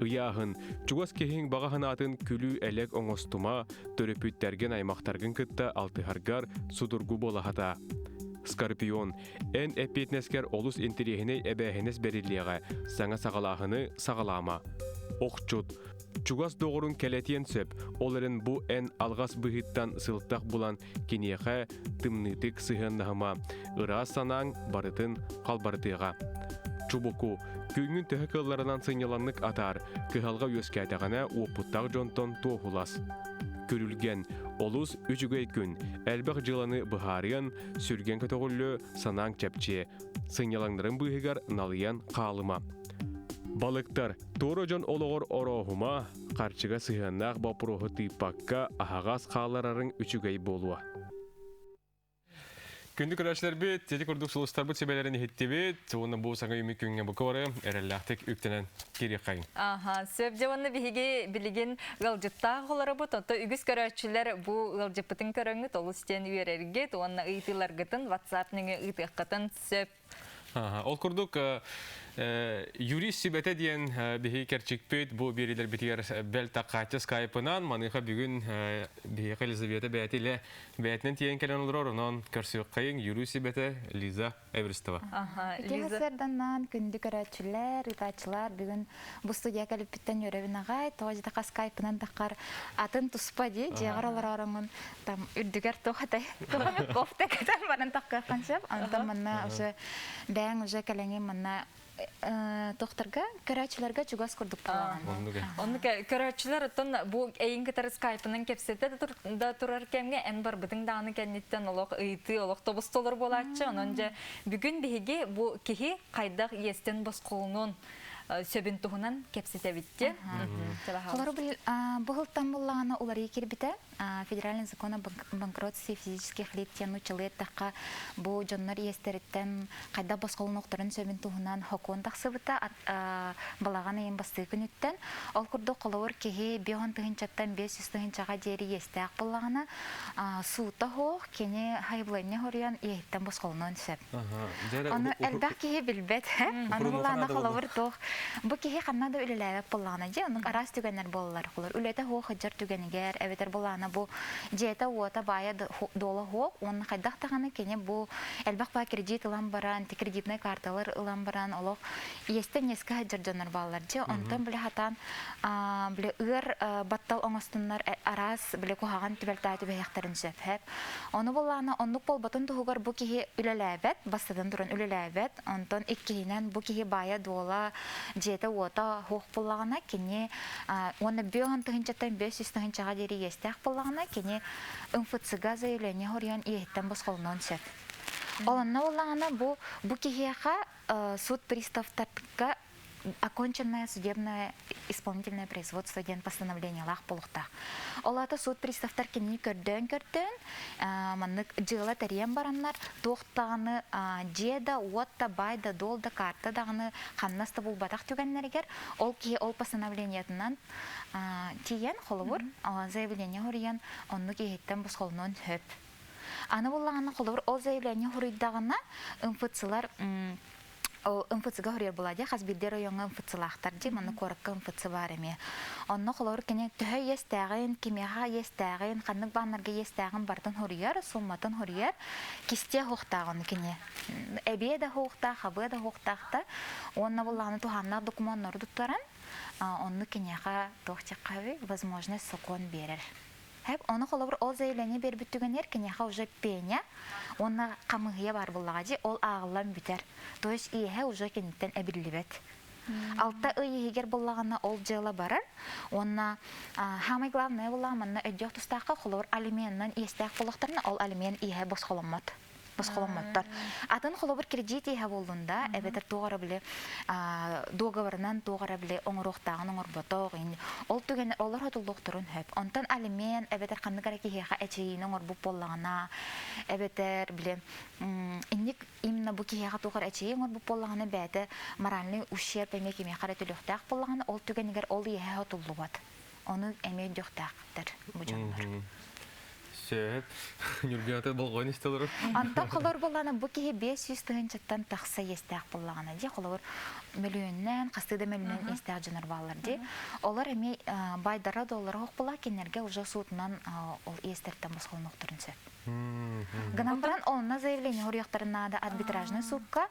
Ұяғын, чуғас кехің бағағын атын күлі әлек оңостыма, төріпүттерген аймақтарғын күтті алтығарғар судыргу болағата. Скорпион, ән әпетнескер олыс интерегіне әбәхінес бәріліға, саңа сағалағыны сағалама. Оқчуд, чугас доғырын кәлетен сөп, оларын бұ ән алғас бұғыттан сылттақ бұлан кенеға тымнытық сығыннағыма, ұра санаң барытын қалбартыға. Чубуку, күйіңін төхі кылларынан сыңеланлық атар, кығалға өскәйтіғана опыттақ жонтон тоғылас. Көрілген, олус үчігей күн, әлбәқ жыланы бұхарыян, сүрген көтіғылі санаң чәпче, сыңелаңдарын бұғығар налыян қалыма. Балықтар, торы жон олығыр орауғыма, қарчыға сығыннақ бапырығы тыйпаққа ағағас қаларарын үчігей болуа. Күнді көрәшілер бет, теті көрдік сұлыстар бұт себелерін ехетті бет, оны бұл саңа үмі күнге бұқыры, әрәлләқтік үктенен керек қайын. Сөп жауаны бігі білген ғалжыттағы олары бұт, онты үгіз көрәшілер бұл ғалжыпытын көріңі толы стен үйерергет, оны ұйтылар ғытын, WhatsApp-ныңы ұйтық ғытын сөп. Ол көрдік юрист сибәті дейін бігі кәрчікпет бұл берілер бітігер бәл таққаты скайпынан, маныға бүгін бігі Елизавета бәтілі бәтінен тейін кәлен олар онын көрсек қайын юрист сибәті Лиза Эверстова. Кәсерданнан күнді көрәтшілер, ұтачылар бүгін бұл студия кәліп біттен өрәбін ағай, тоғыз таққа скайпынан таққар атын тұспа дей, жеғар олар араңын үрдігер тоқатай, тоғамет кофта кәтен барын таққа қаншап, антан манна бәң уже кәлеңе манна тоқтарға, көрәтшілерге чугас күрдік болаған. Оны көрәтшілер ұттын бұл әйін кітар скайпының кепсеті да тұрар кәмге ән бар бұдың дағыны кәнеттен олық ұйты, олық тобыс толыр болатшы. Оның же бүгін бігі бұл кеге қайдақ естен бас қолының сөбін тұғынан кепсеті бітті. Олар бұғылттан болағына олар екер біті. Федеральный закон о банкротстве физических лиц тянучылы таққа бұл жонлар естеріттен қайда бас қолын оқтарын сөбін тұғынан хокуын тақсы бұта балаған ең басты күн үттен. Ол күрді қолауыр кеге 5 тұғынчаттан 500 тұғынчаға дері естәқ болағына суыта хоқ, кені хайблайны хориян ехеттен бас қолынан сөп. Оны әлбәқ кеге білбет. Оны болағына қолауыр тоқ. Бұл кеге қаннады үліләвек болағына же, оның арас түгенер болалар қолар. Үлеті хоқ хыджар түгенігер, әветер болағына бұл жета уота бая долы хоқ, оның қайдақ тағаны кене бұл әлбәқ ба кредит ұлан баран, кредитный карталар ұлан баран, олық естен ескі хыджар жонар балалар же, онтан біле хатан біле ұр баттал оңыстынлар арас біле қоғаған түбәлтайты бәйіқтарын сөпіп. Оны болағына, онлық бол батын тұғығар бұл кеге үліләбет, бастадан тұрын үліләбет, онтан иккейінен бұл кеге бая дола жета уота хоқ болағына кене оны 5 тұғынчаттан 500 тұғынчаға дері естәқ болағына кене МФЦ-ға заявление хориян ехеттен бас қолынан сөп. Оланна болағына бұл кегеға суд приставтарға оконченное судебное исполнительное производство ден постановление лах полухта. Олата суд приставтар кини көрдөн, маннык жыла тарьян бараннар, тоқтағаны жеда, уотта, байда, долда, карта дағаны қамнаста бұл батақ түгенлергер, ол ки ол постановлениятынан тиен холовур, заявление хориян, онны кейттен бұс холынан хөп. Аны болағаны холовур, ол заявление хориддағына МФЦлар МФЦга хорер болады, хазбилдер ойонға МФЦлақтар де, маны корыққа МФЦ бар еме. Онны холовур кене түхі естәғын, кемеға естәғын, қанық бағнарға естәғын бардың хорер, сумматын хорер, кесте хоқтағын кене. Әбе да хоқтақ, хабы да хоқтақта, онны болағаны туханнақ документнор тұттаран, онны кенеға тоқтеққави возможность сокон берер. Хәп, оны холовур ол заявление бербіт түгенер, кенеға уже пеня, оны қамығыя бар болағади, ол ағылан бітер. То есть, иеге уже кенеттен әбірлібет. Алта иегер болағына ол жылы барар, оны хамай главное болағыманна өддеқ тұстаққа холовур алименнен естәқ болақтарына ол алимен иеге босқоламаттар. Атын холовур кредит иеге болуында, әбетер тоғара біле, доғаварынан тоғара біле оңыруқтағын оңырботоқ, ол түген олар хотылдық тұрын хөп. Онтан алимен әбетер қанығара кейеға әчейін оңырбуп болағына, әбетер біле, инник именно бұ кейеға тоғар әчейін оңырбуп болағына бәді моральный ущерб әме кеме қара төліқтақ болағына, ол түгенігер ол иеге хотылдығат. Оны әме дөқтақтыр бұ жанлар. Сөп, нүргеті болғын істелер. Антан қолар болғаны бұ кейі 500 тұғыншаттан тақса естәқ болғаны де, қолар миллионнен, қастыда миллионнен естәқ жанар балар де. Олар әме байдара доллары хоқ бола кенерге уже суытынан ол естәрттен бұсқылын оқтырын сөп. Гынан баран онына заявление хорияқтарына да арбитражный судқа,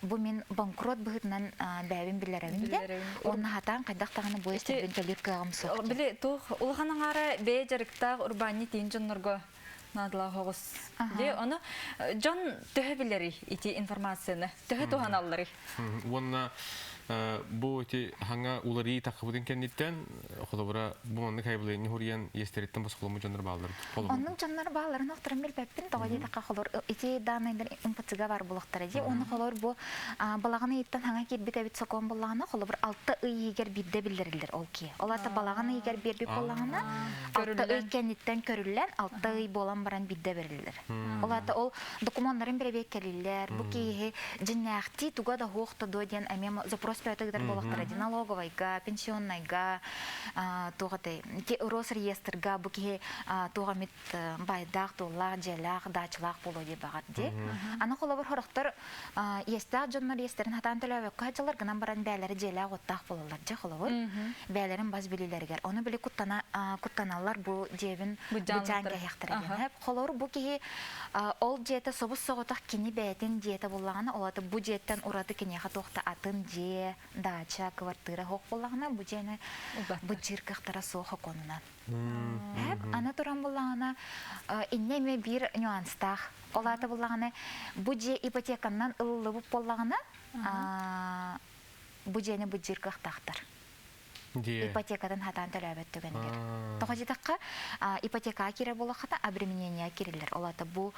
бұ мен банкрот бұғытынан бәйбін білерәвін де, онына хатан қайдақтағаны бұл естәрбен кәлер қағым соқты. Біле, тұқ, ұлғанын ары бәй жарықтақ ұрбаны тейін жонларға надыла хоғыз. Оны жон түхі білері ити информацияны, түхі туған алылары. Онына bu eti hanga ulari takıbıdın kenditten kolabora bu manlık haybılayın huriyan yesteritten basıqılımı canlar bağlar. Onun canlar bağları noktaran bilbepin toğadi taqa kolor eti danaylar impatiga var buluqtara di onu kolor bu balağını etten hanga kerbit ebit sokon balağına kolor 6 ıy eger birde bildirilir ol ki. Olata balağını eger birbi balağına 6 ıy kenditten körülen 6 ıy bolan baran birde verilir. Olata ol dokumentların birebe keliller bu ki cinnaqti tuga da hoqta do diyen amem zaпрос пятых болақтар налоговайга, пенсионнайга, тоғатай, Росреестрга, бұке тоғамет байдақ, толақ, желақ, дачылақ болу деп бағар де. Аны қолабыр хорақтар естақ жонлар естерін хатан төләуі қайчалар ғынан баран бәлері желақ оттақ болулар де қолабыр. Бәлерін баз білілергер. Оны білі құттаналар бұл жебін бұджан кәйіқтір еген. Қолабыр бұке ол жеті собыс соғытақ кені бәйтін жеті болағына, олаты бұ жеттен ұрады кенеға тоқта атын же, дача, квартира хоқ болағына, бұ жені бұ жиркақтара соғы конынан. Ана туран болағына, иннеме бір нюанстақ. Олаты болағына, бұ же ипотеканнан ұлылы бұп болағына, бұ жені бұ жиркақтақтар. Ипотекадан хатан төлөбөт түгенер. Тоғажитаққа ипотека кире болақата обременение кирилер. Олата бұл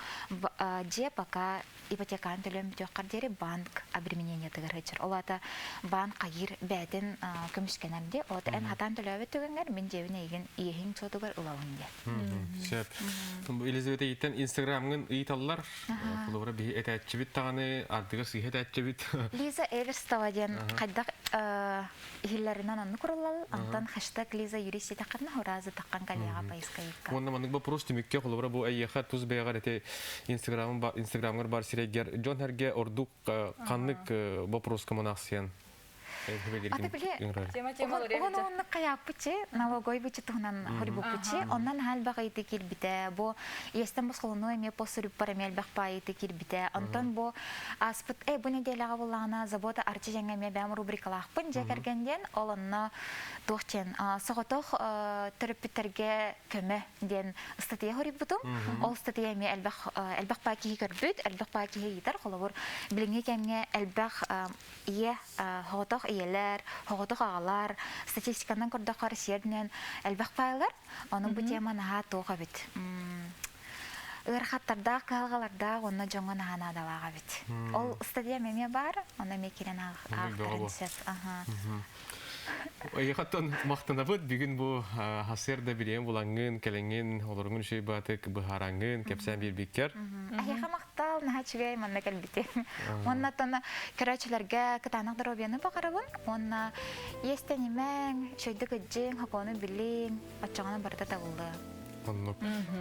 же пока ипотеканы төлөм бүтөққар дері банк обременение тігір хечер. Олата банк қайыр бәдін көмішкенерде. Олата ән хатан төлөбөт түгенер мен жевін еген иехин сотугар ұлауынде. Сөп. Елизавета еттен инстаграмын ұйталылар. Құлыбыра бі әтәтчібіт тағаны, ардығы сүйет әтчібіт. Лиза Эверставаден қайдақ хиллерінен анны құрылал. Антон хэштег Лиза юрист таққарна хоразы таққан калияға байысқайыққа. Онна маның бұл просто мүкке құлыбыра бұл әйеқа тұз бәйғар әте инстаграмғар бар сирегер. Джон әрге ордук қанлық вопроска монақсиян. Аты біле, оны қаяқ бүчі, налогой бүчі тұғынан хорибу бүчі, оннан хал баға еті келбіті, бұ естен бұсқылыны әме посырып бар әмел бақпа еті келбіті, онтан бұ аспыт, бұ неделіға болағына завода арчы жаңа әме бәм рубрикалақпын, жәкергенден, олынна тоқчен, соғытық түріппіттерге көмі ден статия хориб бұтым, ол статия әме әлбақ паки көрбіт, әлбақ паки етер, қолабыр біліңе кәмге әлбақ ие хоғытық иелер, хоғытық ағалар, статистикандан көрдіқар сердінен әлбақ байлар, оның бұл тема наға тоға бит. ырхаттарда калгаларда онна жоңон хана далага бит. Ол стадия меме бар, онна мекирен ағықтарын сөз. Ойхаттан мақтанабыт бүгін бұл хасырда бірен болаңын, кәлеңін, оларыңын шей батык бұхараңын, кәпсән бір беккер. Ахиха мақтал, наға чүгей манна кәлбітен. Онна тона көрәчілерге кытанық дұробияны бақарабын. Онна естен емен, шөйді күджен, хақоны білін, атчағаны барда тағылды.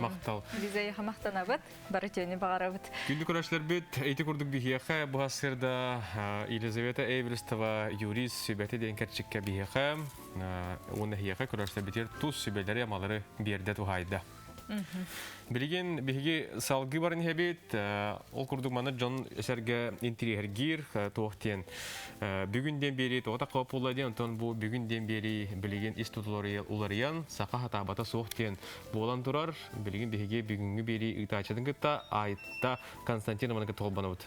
Мақтал. Бизе яха мақтанабыт, бары төне бағарабыт. Күнді көрәшілер бет, әйті күрдік бігеқі бұл хасырда Елизавета Эйвелстова юрист сөйбәті дейін кәрчікке бігеқі. Оны хияқы көрәшілер бетер тұз сөйбәлері амалары берді тұғайды. Білген бігі салғы барын хәбет, ол күрдік маны жон әсәрге интерьергер тоқтен. Бүгінден бері тоғыта қауып оладен, онтан бұл бүгінден бері білген истотылары оларыян, сақа хатабата соқтен болан тұрар. Білген бігі бүгінгі бері ұйтачадың күтті айтта Константин Аманығы тоғылбаны өт.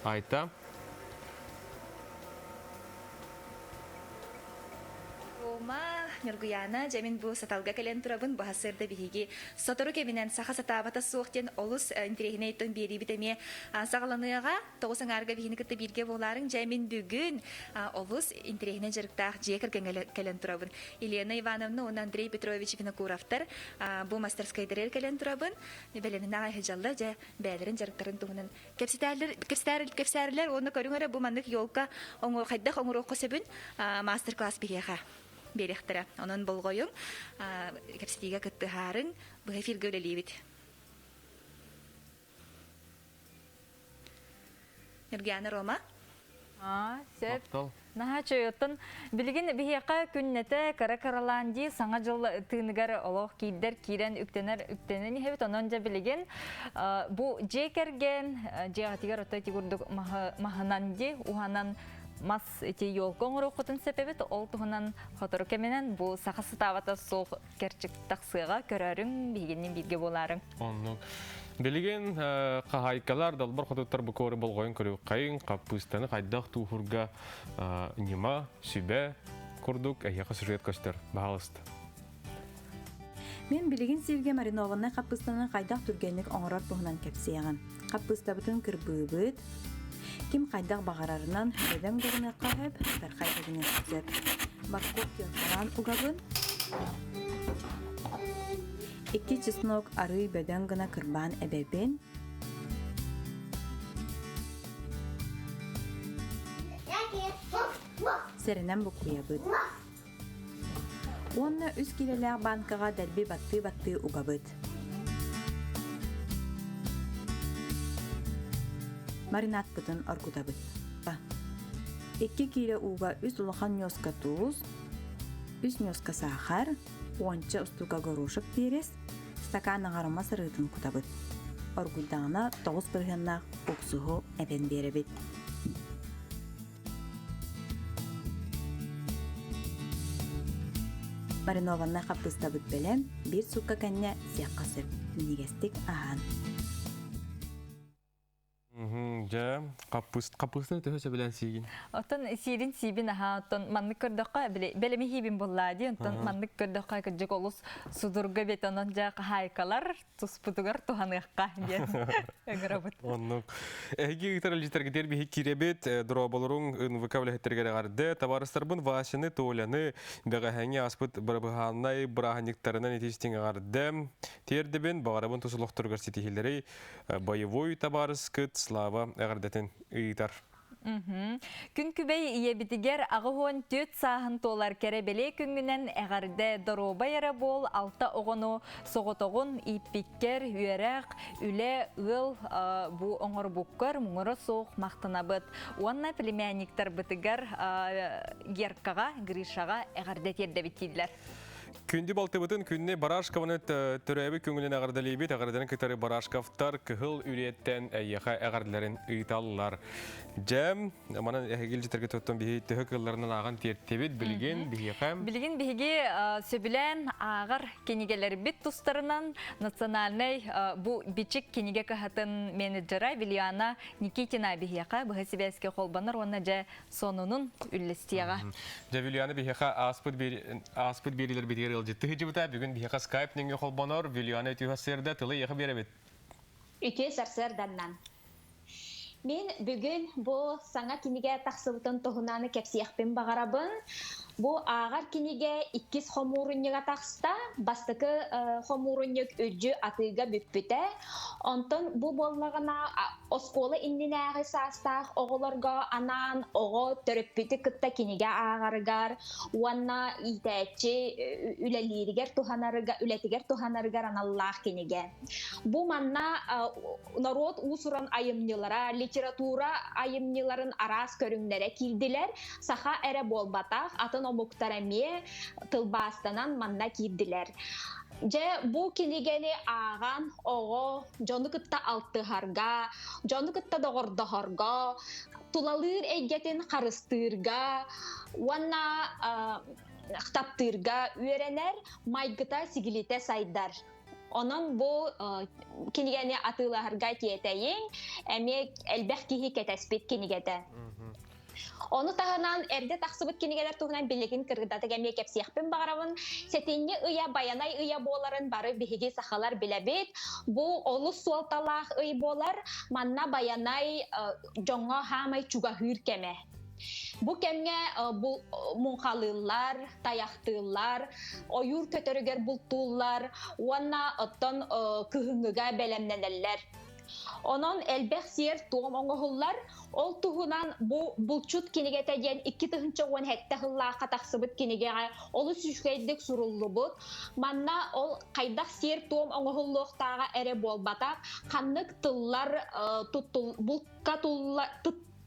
Айтта. Нұргуяна, жәмен бұл саталға кәлен тұрабын бағасырды бігі. Сотыру кемінен сақа сатабата суықтен олыс интерегіне еттің бері бітеме сағаланыға тоғысың арғы бігіні күтті бірге боларың жәмен бүгін олыс интерегіне жырықтақ жекірген кәлен тұрабын. Елена Ивановна, оны Андрей Петрович Винокуровтар бұл мастерскайдырер кәлен тұрабын. Бәленін ағай хыжалды жә бәлерін жырықтарын тұғынан. Кепсәрілер оны көріңірі бұл маңдық елка қайдақ оңыр оқы сөбін мастер-класс біреға. Беректері. Onun bolgoyun kapsitiga kıttıharın bu efirge өлелебит. Нұргияна Рома? Сәт. Наха чөйөттін. Білген бігеқа күннеті Каракараланди саңа жыл тыынығар олық кейдер кейрен үктенен хебет. Онын жа білген бұл жекерген жеғатигар оттай тегурдық махананди уханан мас эти ёлкоңыр оқытын сәпебет, ол тұғынан қотыры кеменен бұл сақасы тавата сол керчік тақсыға көрәрің бейгеннен бірге боларың. Білген қағайкалар далбар қотыттар бұл көрі болғайын көрі қайын, қаппыстаны қайдақ туғырға нема, сүбә көрдік, әйеқі сюжет көстер. Бағалысты. Мен білген Сергей Маринованы қаппыстанын қайдақ түргенлік оңырар бұғынан кәпсияған. Қаппыстабытын кірбөбіт, Ким қайдақ бағарарынан бөден бұғыны қағып, бір қайдығыны күзіп. Морковки ұтылан ұғабын. 2 чеснок ары бөден ғына кірбан әбәбен. Сәрінен бұқуя бұд. Онны үз келеләғ банкаға дәлбі батты ұғабыд. Маринад бұтын аргуда бұд. 2 кило уға үз ұлыған нёска туз, үз нёска сахар, 10 ұстуға горошек берес, стакан ағарыма сырытын құта бұд. Аргудағына 9 біргеннақ ұқсуғы әбен бері бұд. Маринованна қапыста бұд бәлем, 1 суққа кәнне сияққа сөп, негестік аған. Қаппыстың өте білән сейгін? Отын сейрін сейбін аға, отын маннық көрдіққа бәлемі хейбін боллади, отын маннық көрдіққа күджік олыс судырға бет, онын жақ хайкалар, тұспытығар туғаныққа ден өңір абыт. Әйге ұйтар әлжеттерге дербі керебет, дұрабалырың выкавләхеттергері ғарды, табарыстарбын васыны, тоғыляны, бәғәхәңе аспыт бұрабығанай, бұрағаниктарынан етестен ғарды, тердебін бағарабын тұсылықтырғар сетихелері, боевой табарыс күт, слава әғардетін ұйтар. Күн күбей иебітігер ағығын төт сағын толар кәребеле күнгінен әғарды дороба әрі бол, алта оғыну соғытоғын иппеккер, үйерақ, үлі, ұл, бұ оңыр бұққыр, мұңыры соқ мақтынабыт. Онна племянниктар бітігер Геркаға, Гришаға әғарды терді біттейділер. Күнді балтыбытын күнне Барашкованы түрәбі көңілін ағардалейбет, ағардарын кітары Барашковтар күхіл үреттен әйеға ағардыларын ұйталылар. Жәм, манан әгел жетерге төттен бігі түхі қылларынан аған тертебет білген бігі Білген бігі сөбілен ағар кенегелер бет тұстарынан национальный бұ бичік кенеге қағатын менеджера Вильяна Никитина бігі бұғы себеске қолбаныр, оны жа сонының үлістияға. Жа Вильяна бігі аспыт берілер беті дир ылжытты хыжыбыта бүгүн бихака скайп неңе холбонор Вилиана Тюхасерда тылы яха беребит. Үтө сарсарданнан. Мен бүгүн бу саңа киниге тахсыбытын тухунаны кепсияхпен багарабын. Бу агар киниге иккис хомуруньяга тахста, бастыкы хомуруньяк өджү атыга бүппүтэ. Онтон бу боллагана оскола иннинäги састах оголорго анан ого төрөппүтү кытта киниге агарыгар, уанна итэчи үлелиригер туханарыга, үлетигер туханарыгар аналлах киниге. Бу манна народ усуран айымнылара, литература айымныларын арас көрүңнере кирдилер, саха эре болбатах, атын омуктарамие тылбастанан манна кирдилер. Же бу кинигени аган ого жону кытта алтыхарга, жону кытта догордохорго, тулалыр эйгетин карыстырга, уанна хтаптырга үйренер майгыта сигилите сайдар. Онон бу кинигени атыларга тиетейин, эми элбэх кихи кетеспит кинигете. Оны тағынан әрде тақсыбыт кенегелер туғынан білігін кіргідаты кәме кепсияқпен бағарабын. Сетенне ұя, баянай ұя боларын бары бігеге сақалар біләбет. Бұл олыс суалталақ ұй болар, манна баянай жоңға хамай чуға хүр кәме. Бұл кәмге бұл мұңқалылар, таяқтылар, ойыр көтөрігер бұлтулар, уанна оттан күхіңіға бәлемненелер. Onun elbək siyer tuğum oğullar, ol tuğunan bu bulçut kinigete diyen 2 tıhınca 10 hekte hıllaqa taqsıbıt kinigeye, olu süşkeydik surullu bud. Manna ol qaydaq siyer tuğum oğulluqtağa ere bolbataq, qanlık tıllar bulqa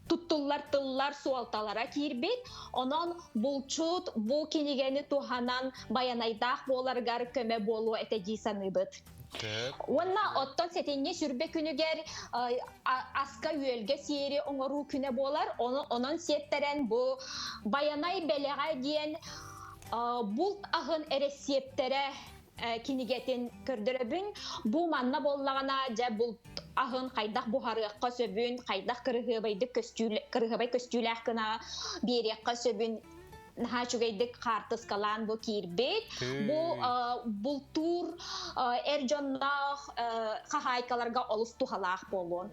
tutullar tıllar sualtalara kirbet, onun bulçut bu kinigeni tuğanan bayanaydaq bolargar köme bolu eteci sanıbıt. Уанна оттон сетенне сүрбе күнүгер аска үйөлге сиери оңору күнө болар, онон сеттерен бу баянай белега диен булт ахын эресептере кинигетин көрдөрөбүн. Бу манна боллагана же булт ахын кайдак бухарыкка сөбүн, кайдак кырыгыбай көстүлөк кына берекка сөбүн. Наха чугайдык картыскалан бу кирбет. Бу тур эржоннах хахайкаларга олус тухалах болон.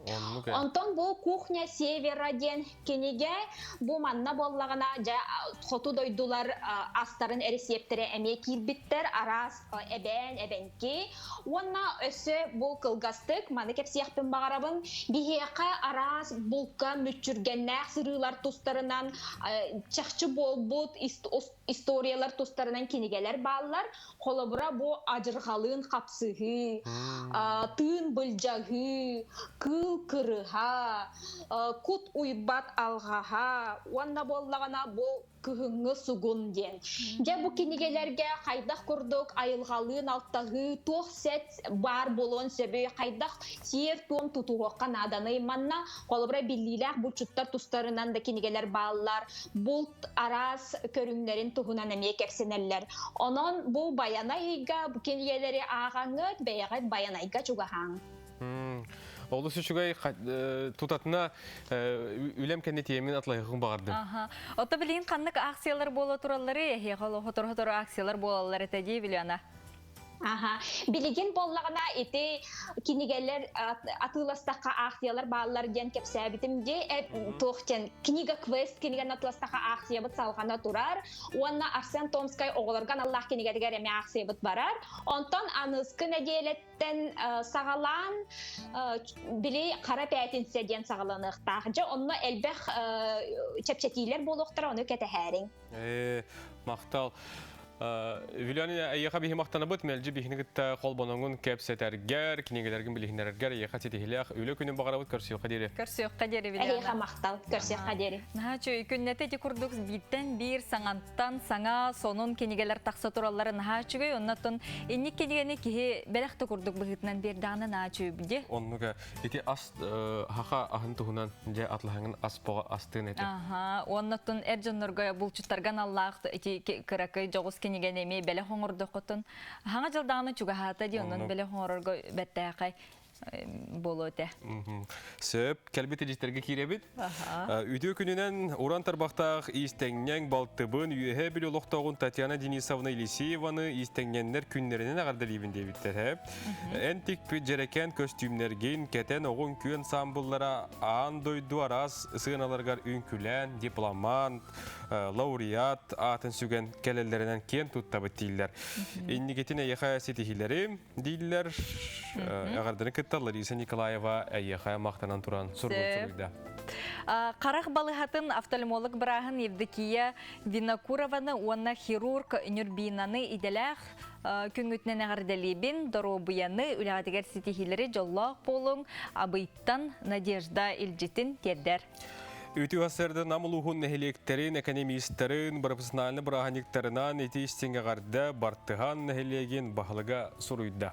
Онтон бу кухня севера ден кенеге бу манна боллагана жа хоту дойдулар астарын эресептере эме кирбиттер арас эбенки. Уанна өсө бу кылгастык маны кепсияхпен багарабын бихека арас булка мүчүргеннах сырылар тустарынан чакчы болбут историялар тустарынан кинигелер баллар, холобура бу ажыргалын капсыгы, тын былжагы, кыл кырыха, кут уйбат алгаха, уанна боллагана бу күхүңгө сугун ден. Же бу кинигелерге кайдак курдук айылгалын алттагы тох сет бар болон себе кайдак сиер туом тутугокка наданы манна холобура биллилер бу чуттар тустарынан да кинигелер баллар, булт арас көрүңнерин тугунан эме кепсенеллер. Онон бу баянайга бу кинигелери агаңыт бейгат баянайга чугахан. Олы сүшігай тұтатына үлем кәнде тиемін атлайығын бағарды. Ота білейін қаннық акциялар бола туралары, хотор акциялар болалар әтәдей Вилиана? Билеген боллағына еті кинигелер атыластаққа акциялар балалар ден кепсәбітімде тоқтен книга квест киниген атыластаққа акциябыт салғана турар. Уанна Арсен Томскай оғыларған Аллах кинигедігер әме акциябыт барар. Онтан анызқы нәделеттен сағалан білей қара пәтінсе ден сағаланықтақ. Жа онына әлбәқ чәпчәтейлер болуқтыр, оны кәті әрің. Мақтал. Вилиана айяха бихи мақтана бут мелжи бихинигитта холбоноңун кепсетергер, кинигелерген билихинерергер айяха сетихилях үлө күнүн багара бут көрсөк кадери. Көрсөк кадери Вилиана. Айяха мактал көрсөк кадери. Нахачу күннете ти курдук биттен бир саңанттан саңа сонун кинигелер такса тураллары нахачугай оннотон энник кинигени кихи белехте курдук быгытынан берданы нахачу биде. Оннуга ити ас хаха ахын туһунан же атлахаңын аспога астын эти. Оннотон эржоннорго булчуттарган Аллах ити кыракай жогус кинигенеме беле хоңордо котун. Хаңа жылдаганы чуга хата ди оннон беле хоңорго беттакай болу өте. Сөп, кәлбет елестерге керебет. Үйді күнінен уран тарбақтақ истеңнен балтыбын үйе біл олықтауын Татьяна Денисовна Елисееваны истеңненлер күннерінен ағарды лейбінде біттер. Әнтік жерекен костюмнерген кәтен оғын күйен самбыллара аан дойду арас сығыналарғар үнкүлән, дипломант, лауреат атын сүген кәлелерінен кен тұттабыт дейілер. Иннигетіне еқа сетихилері дейілер. Ағардыны кітталар Лариса Николаева әйеқа мақтанан тұран сұрғырда. Қарақ балығатын офтальмолог бірағын Евдокия Винокурованы, онна хирург Нюрбинаны иделәқ күнгітінен ағардалебін доробияны үләғадығар сетихилері жоллақ болың абыйттан Надежда Илжетін тердер. Үті ғасырды намылуғын нәхелектерін, экономистерін, профессиональны бірағаниктарынан еті істен ағарды бартыған нәхелеген бағылыға сұруйда.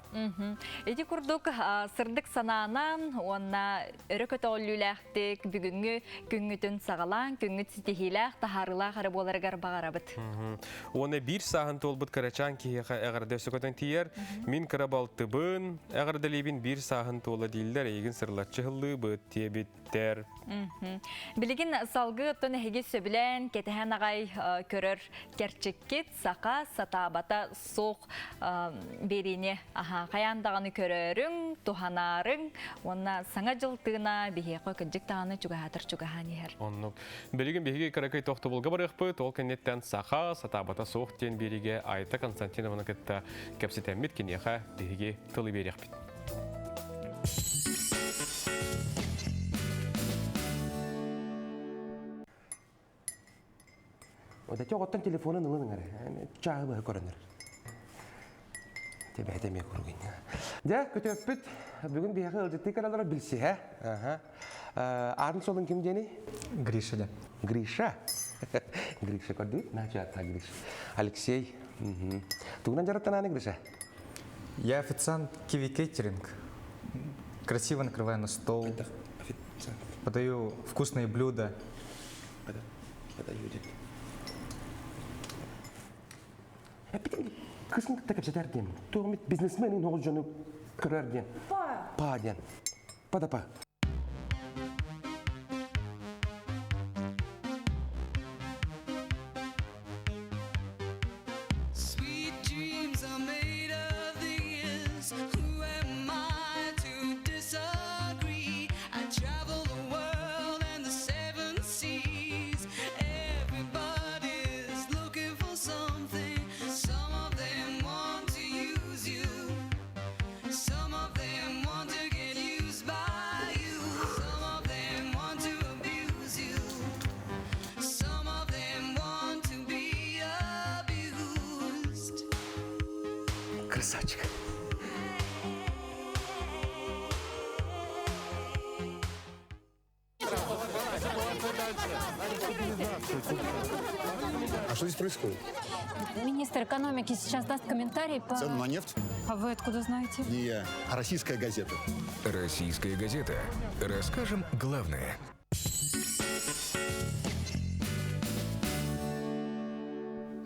Еті күрдік сырдық сананан, онна өрі көті олюләқтік, бүгінгі күнгітін сағалан, күнгіт сетихиләқ, тахарылақ әрі боларығар бағарабыд. Оны бір сағын толбыт қарачан кейеға әғарды өсікөтін тиер, мен қарабалтыбын, әғарды лебін бір сағын толы дейілдер, егін сырлатчы ғылы бұд тебеттер. Білігін салғы тұн әйге сөбілен кетіген ағай көрір керчіккет, сақа, сатабата, соқ беріне қаяндағаны көрерің, туханарың, онна саңа жылтығына бейеқой күнжік тағаны жүгәдір жүгәханы ер. Білігін бейге қаракай тоқты болға барық бұд, ол кәнеттен сақа, сатабата, соқ тен береге Айта Константинованы кітті кәпсетәммет кенеға бейге тылы берек біт. Odati oğuttan telefonun ılının arı. Çağı bağı görünür. Tebe edemeye kurgin. Ya kötü öpüt. Bugün bir yakı ılcıttık aralara bilsi ha. Arın solun kim deni? Grisha'da. Grisha? Grisha kodu? Naçı hatta Grisha. Алексей. Тугнан жараттан аны Гриша? Я официант Kiwi Catering. Красиво накрываю на стол. Подаю вкусные блюда. Kısım takip ederdim. Tuhmit biznesmenin oğulcanı kırardım. Pa diyen. Pa da pa. Красавчик. А что здесь происходит? Министр экономики сейчас даст комментарий по... Цену на нефть? А вы откуда знаете? Не я, а российская газета. Российская газета. Расскажем главное.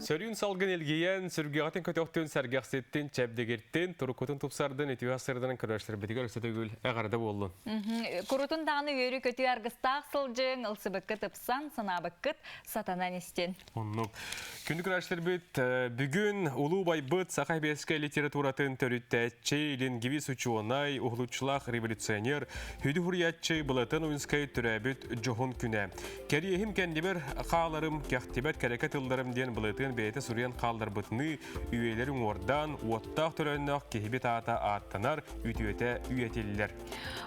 Сөрін салғын елгейен, сүргеғатын көтіқтен сәргәқсеттен, чәбдегерттен, тұрықытын тұпсардың, еті ғасырдың күрәштері бетігер өксеті гүл әғарды болын. Құрытын дағыны өрі көті арғыстақ сылжың, ұлсыбыққы тұпсан, сынабыққыт сатанан істен. Күнді күрәштер бет, бүгін ұлу байбыт сақай бәскі литературатын төріттәтчі, елін гевис учуанай, ұғылучылақ революционер, хүді хұриятчы бұлатын ойынскай түрәбіт жоғын күні. Кәріехім кәндебір қағаларым, кәқтебет кәрекет ылдарым ден бұлатын бейті сүрен қалдар бұтыны үйелерін ордан, оттақ түрәннақ кехебет ата аттанар, үтіөте үйетелілер.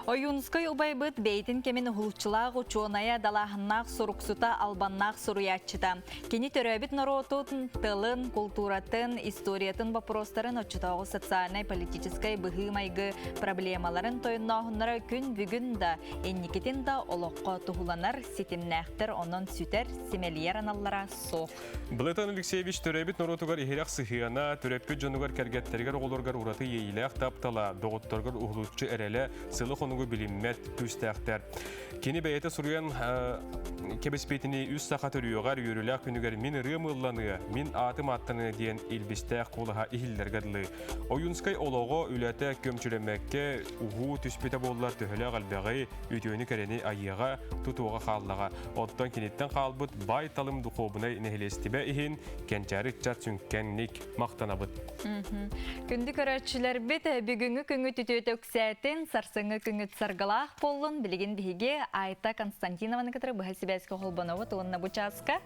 Ойынскай ұбайбыт бейтін кемен ұғылучылақ учуаная далағыннақ сұрықсыта албаннақ сұруятчыта. Кені түрәбіт наротын, тылын, культуратын, историятын вопростарын отчытауы социальной, политической, бұғымайғы проблемаларын тойыннағынлары күн бүгін да, енникетін да олыққа тұғыланар, сетімнәқтір, онын сүтер, семелиер аналлара соқ. Бұлайтан Алексеевич түрәбіт наротугар ихеряқ сыхияна, түрәппет жонугар кәргеттергер олыргар ураты ейіләқ таптала, доғыттаргар ұғылучы әрелі сылы қонуғы біліммет күстәқтер. Kini beyete suruyan kebespetini üst sakat örüyorlar yürüler günüger min rımıllanı, min atım attığını diyen ilbistek kulaha ihiller gadlı. Oyunskay oloğu ülete kömçülemekke uhu tüspete bollar töhele galbeği ütüğünü kereni ayyağa tutuğa kallağa. Ottan kinitten kalbıt bay talım duqobuna nehelestibe ihin kençari çat sünkenlik maqtanabıt. Күнді көрәтшілер бет бүгінгі күңі түтеті өксәтін сарсыңы күңі сарғалақ болын білген бігі Айта Константинованы кітірі бұға себәскі қолбанауы туынна бұчасқа.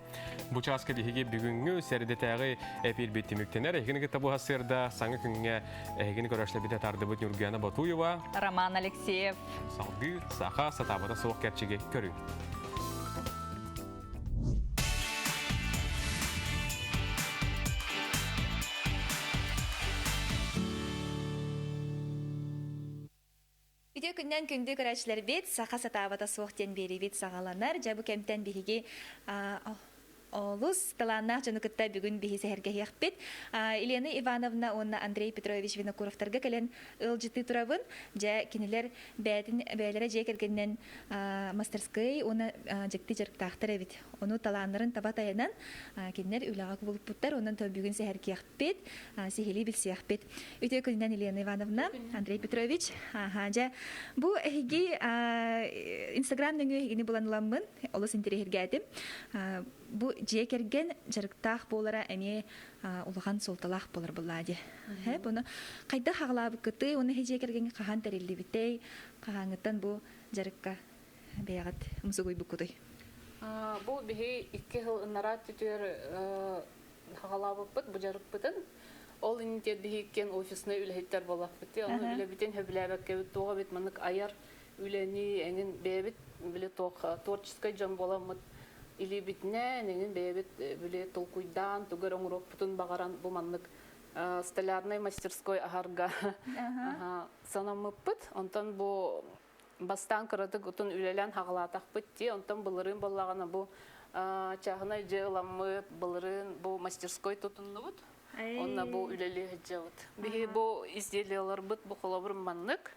Бұчасқа бігі бүгінгі сәрдетәғі әпел бетті мүктенер. Әгіні кітті бұға сырда саңы күңге әгіні көрәшілі беті тарды бұт Нұргияна Батуева. Роман Алексеев. Салғы, сақа, сатабата соқ кәрчеге көрі. Үйде күннен күнді көрәшілер бет, сақа сатабата соқтен бері бет сағаланар, жабы кәмтен бігі Олус таланнақ жаны күтті бүгін бігі сәхерге яқпет. Елена Ивановна, онна Андрей Петрович Винокуровтарға кәлен ұлжыты тұрабын. Жа кенелер бәлері жек әргеннен мастерскай, оны жекті жарықтақтыр әбет. Оны таланларын табат айынан кенелер үліға болып бұттар, онын тау бүгін сәхерге яқпет, сехелі білсі яқпет. Өте күнінен Елена Ивановна, Андрей Петрович. Жа бұл әйгі Инстаграм-ның өйгені боланыламын, олыс интерегерге әдім. Бу жекерген жарықтақ болара әме улахан солталақ болар болады. Бұны қайда қағылабы күті, оны жекерген қаған тәрелді бітей, қағаңыттан бұл жарыққа бәяғат мұсы көй бұқыды. Бұл бігі 2 жыл ұнара түтер қағылабы бұт, бұл жарық бұтын. Ол интет бігі кен офисіне үләйттер болақ бітті. Оны үлі бітен хөбіләбәк кәбіт тоға бет мұнық аяр үләні әңін бәбіт білі творческай жан боламыд. Или битне, неген бәйбет біле толкуйдан, түгір оңырок бұтын бағаран бұманлық столярной мастерской ағарға санамып бұт. Онтан бұл бастан қыратық ұтын үлелен хағалатақ бұтте, онтан бұлырын болағына бұл чағына жығыламып, бұлырын бұл мастерской тұтынны бұт. Онна бұл үлелі ғыджа бұт. Бігі бұл изделиялар бұт, бұл қолабыр манлық.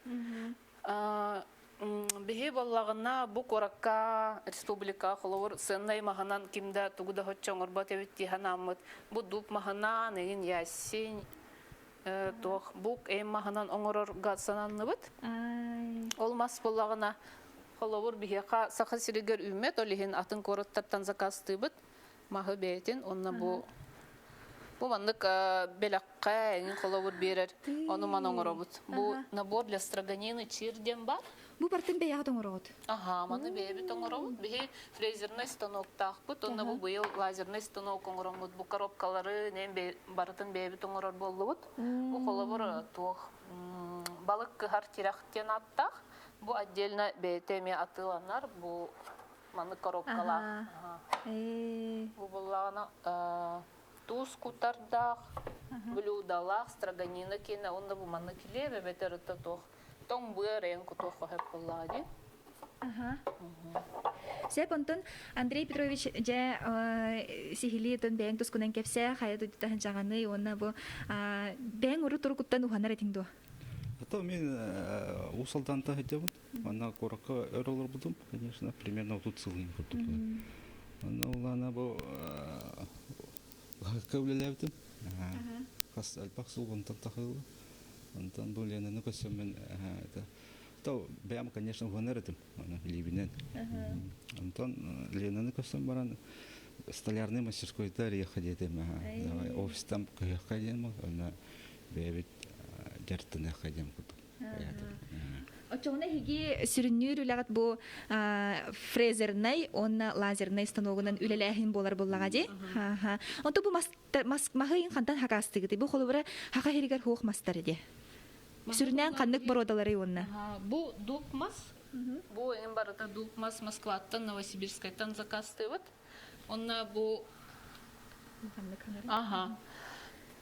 Бихи боллағына бұ қоракка республика қолауыр сыннай мағанан кімді тұғыда хотчоңыр бат әвітті ханамыд. Бұ дұп мағанан, егін ясен, бұқ әм мағанан оңырыр ғатсананны бұд. Ол мас боллағына қолауыр бихиқа сақы сірігер үмет, олеген атын қорыттартан закасты бұд. Мағы бәйтін, онна бұ маңдық белаққа әңін қолауыр берер, оны ман оңыры бұд. Бұ набор для строганины чирден бар. Бұл бартын бәяғы тоңырауыд? Маны бәйбі тоңырауыд. Бігі фрезерный станок тақпыт, онна бұл бұйыл лазерный станок оңырауыд. Бұл коробкалары барытын бәйбі тоңырар болуыд. Бұл қолабыр тоқ балық кығар тирақтен аттақ. Бұл отдельно бәйтеме атыланар, бұл маны коробкалар. Бұл болағына туз кутардақ, блюдалақ, строганина кені, онда бұл маны келебе бәтірітті тоқ. Тоң бұя рейн күтіқ қойып болады. Сәп онтын Андрей Петрович жа сихили тон бәң тұскынан кәпсә, қая тұдықтағын жағаны, онна бұл бәң ұры тұры күттан ұғанар әтіңді? Это мен усалданта хотел, она корока эролор будем, конечно, примерно тут целый год. Она был кавлелевтем, хас альпаксул вон там тахыл. Антон был я на костюме это то бям конечно гоноритым ливинен Антон Лена на костюм баран столярный мастерской тария ходит давай офис там ходим на бевит жертвы ходим Очоғына хеге сүріннер үләғат бұл фрезернай, онна лазернай станогынан үләләхін болар болаға де. Онты бұл мағайын қандан хақастығы де. Бұл қолы бұра хақа херігер хуық мастары де. Сүрінен қандық бар одалары онна. Бұл дуп мас. Бұл ең барыда дуп мас Москваттан, Новосибирскайттан закасты өт. Онна бұл...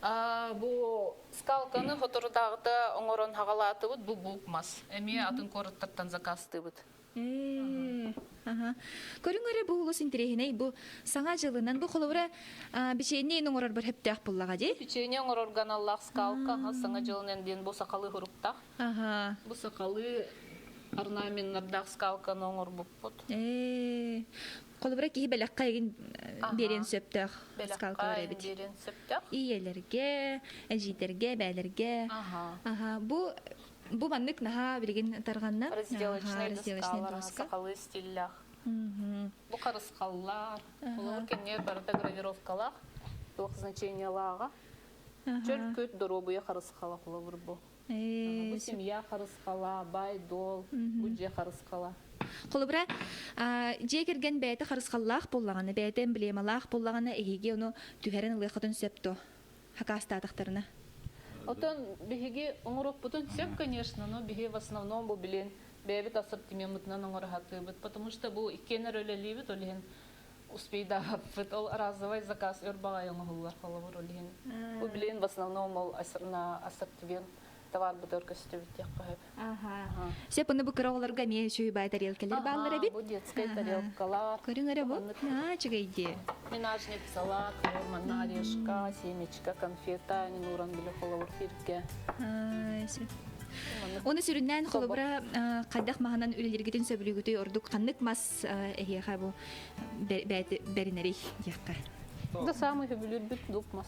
Бұл скалканы хотордағыда оңырын хағалаты бұд, бұл бұқ мас. Әме атын қорыттарттан закасты бұд. Көрің өрі бұл ұлыс интерегіней, бұл саңа жылынан бұл қолы бішейіне оңырыр бір хептіғ бұллаға де? Бішейіне оңырыр ғаналлақ скалка, саңа жылынан ден бұл сақалы ғұрықтақ. Бұл сақалы орнаменттардах скалка ноңор буппут. Колубра кихи белекка егин берен сөптөх скалкалар Белекка эбит. берен сөптөх. Иелерге, әжитерге, бәлерге. Бу маннык наха билген тарганна. Разделочный доскалар, доска. сақалы стиллях. Бу қарысқаллар. Олар кенне барда гравировкалар. Тух значенияларға. Чөлкөт доробуя қарысқала қолабыр бу. Бу семья қарысқала, бай, дол, бүдже қарысқала. Колубра же керген бәйті қарысқаллақ боллағаны, бәйті эмблемалақ боллағаны эгеге оны түхәрін ылықытын сөпті. Хакастатықтарына. Отон биһиги оңорок бутун сеп, конечно, но биһи в основном бу билен бэбит ассортиментнан оңорхатыбыт, потому что бу иккенер өлелибит олиһин успейдабыт, ол разовый заказ өрбагай оңохуллар холовор олиһин. Бу билен в основном ол на ассортимент товар бутырка сөтөбүт якпайып. Сеп оны бу кырооларга ме чөйбай тарелкалар баалар бит. Бу детская тарелкалар. Көрүңөр бу. Чыгайди. Минажник, салат, форма, орешка, семечка, конфета, нуран биле холовор фирке. Оны сүрүннән холобра кайдак маганан үлелергетин сөбүлүгүтөй ордук каннык мас эхеха бу беринери якка. Да самый хөбүлүр бит дупмас.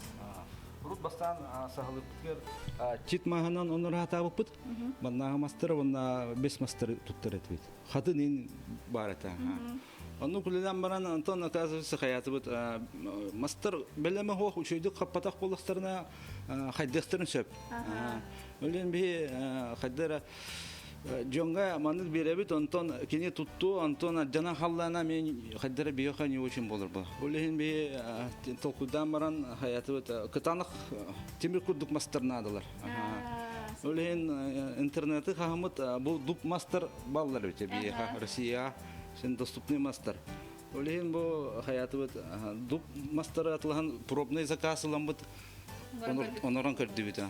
Рут бастан сахалып биткер чит маганан онор хатабыппыт. Баннага мастер, банна бес мастер туттар этбит. Хатын ин барата. Анну кулдан баран Антон оказывается хаятı бит мастер белеме хох учуйдук каппатак болустарына хайдыктырын сөп. Өлен би хайдара Джонга маныл беребит Антон кене тутту Антон жана халлана мен хайдара биоха не очень болор бу. Өлен би толкудан баран хаятı бит кытанык темир курдук мастернадылар. Өлен интернеты хахмыт бу дуп мастер баллар бит би Россия сен доступный мастер. Өлен бу хаятı бит дуп мастер атлан пробный заказ ламбыт. Оноран көрдүбүт.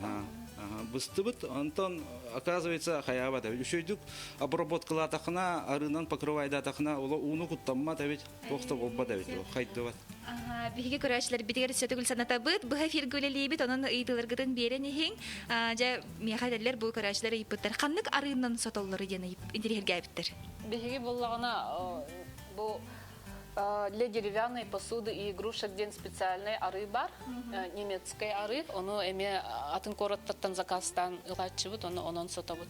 Быстыбыт, Антон, оказывается, хаяба да. Үшөйдүк обработкала тахна, арынан покрывайда тахна, ола уну куттамма да ведь, тоқта болба да ведь, хайдыват. Биһиге көрәчләр битгәр сөтөгүл саната бит, бу эфир гөлелибит, онун ыйтылыргытын берен иһин, жа мехадерлер бу көрәчләр ипыттар. Каннык арынан сотоллары дена интерьерге биттер. Биһиге боллагына бу для деревянной посуды и игрушек ден специальный ары бар, немецкий ары, оно эме атын короттан заказтан ылачыбыт, онон сотабыт.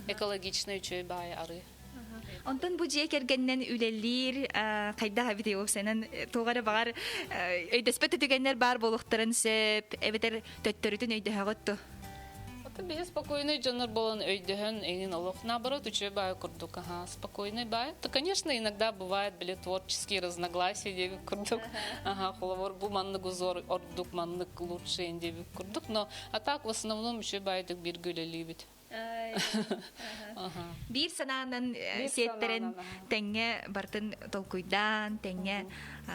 Экологичный чөй бай ары. Онтон бу же кергеннен үлелир, кайда хабите опсенен тугары бар, өйдөспөт түгеннер бар болуктарын сөп, эбетер төттөрүтүн өйдөһөгөттү. Биһи спокойный жанр болон өйдөһөн эйнин олох наоборот учеб бай курдук. Спокойный бай. То, конечно, иногда бывает были творческие разногласия, деп курдук. Холовор бу маннык узор ордук, маннык лучше деп курдук, но а так в основном учеб байдык бир гөлелибит. Бир сананын сеттерин теңе бартын толкуйдан, теңе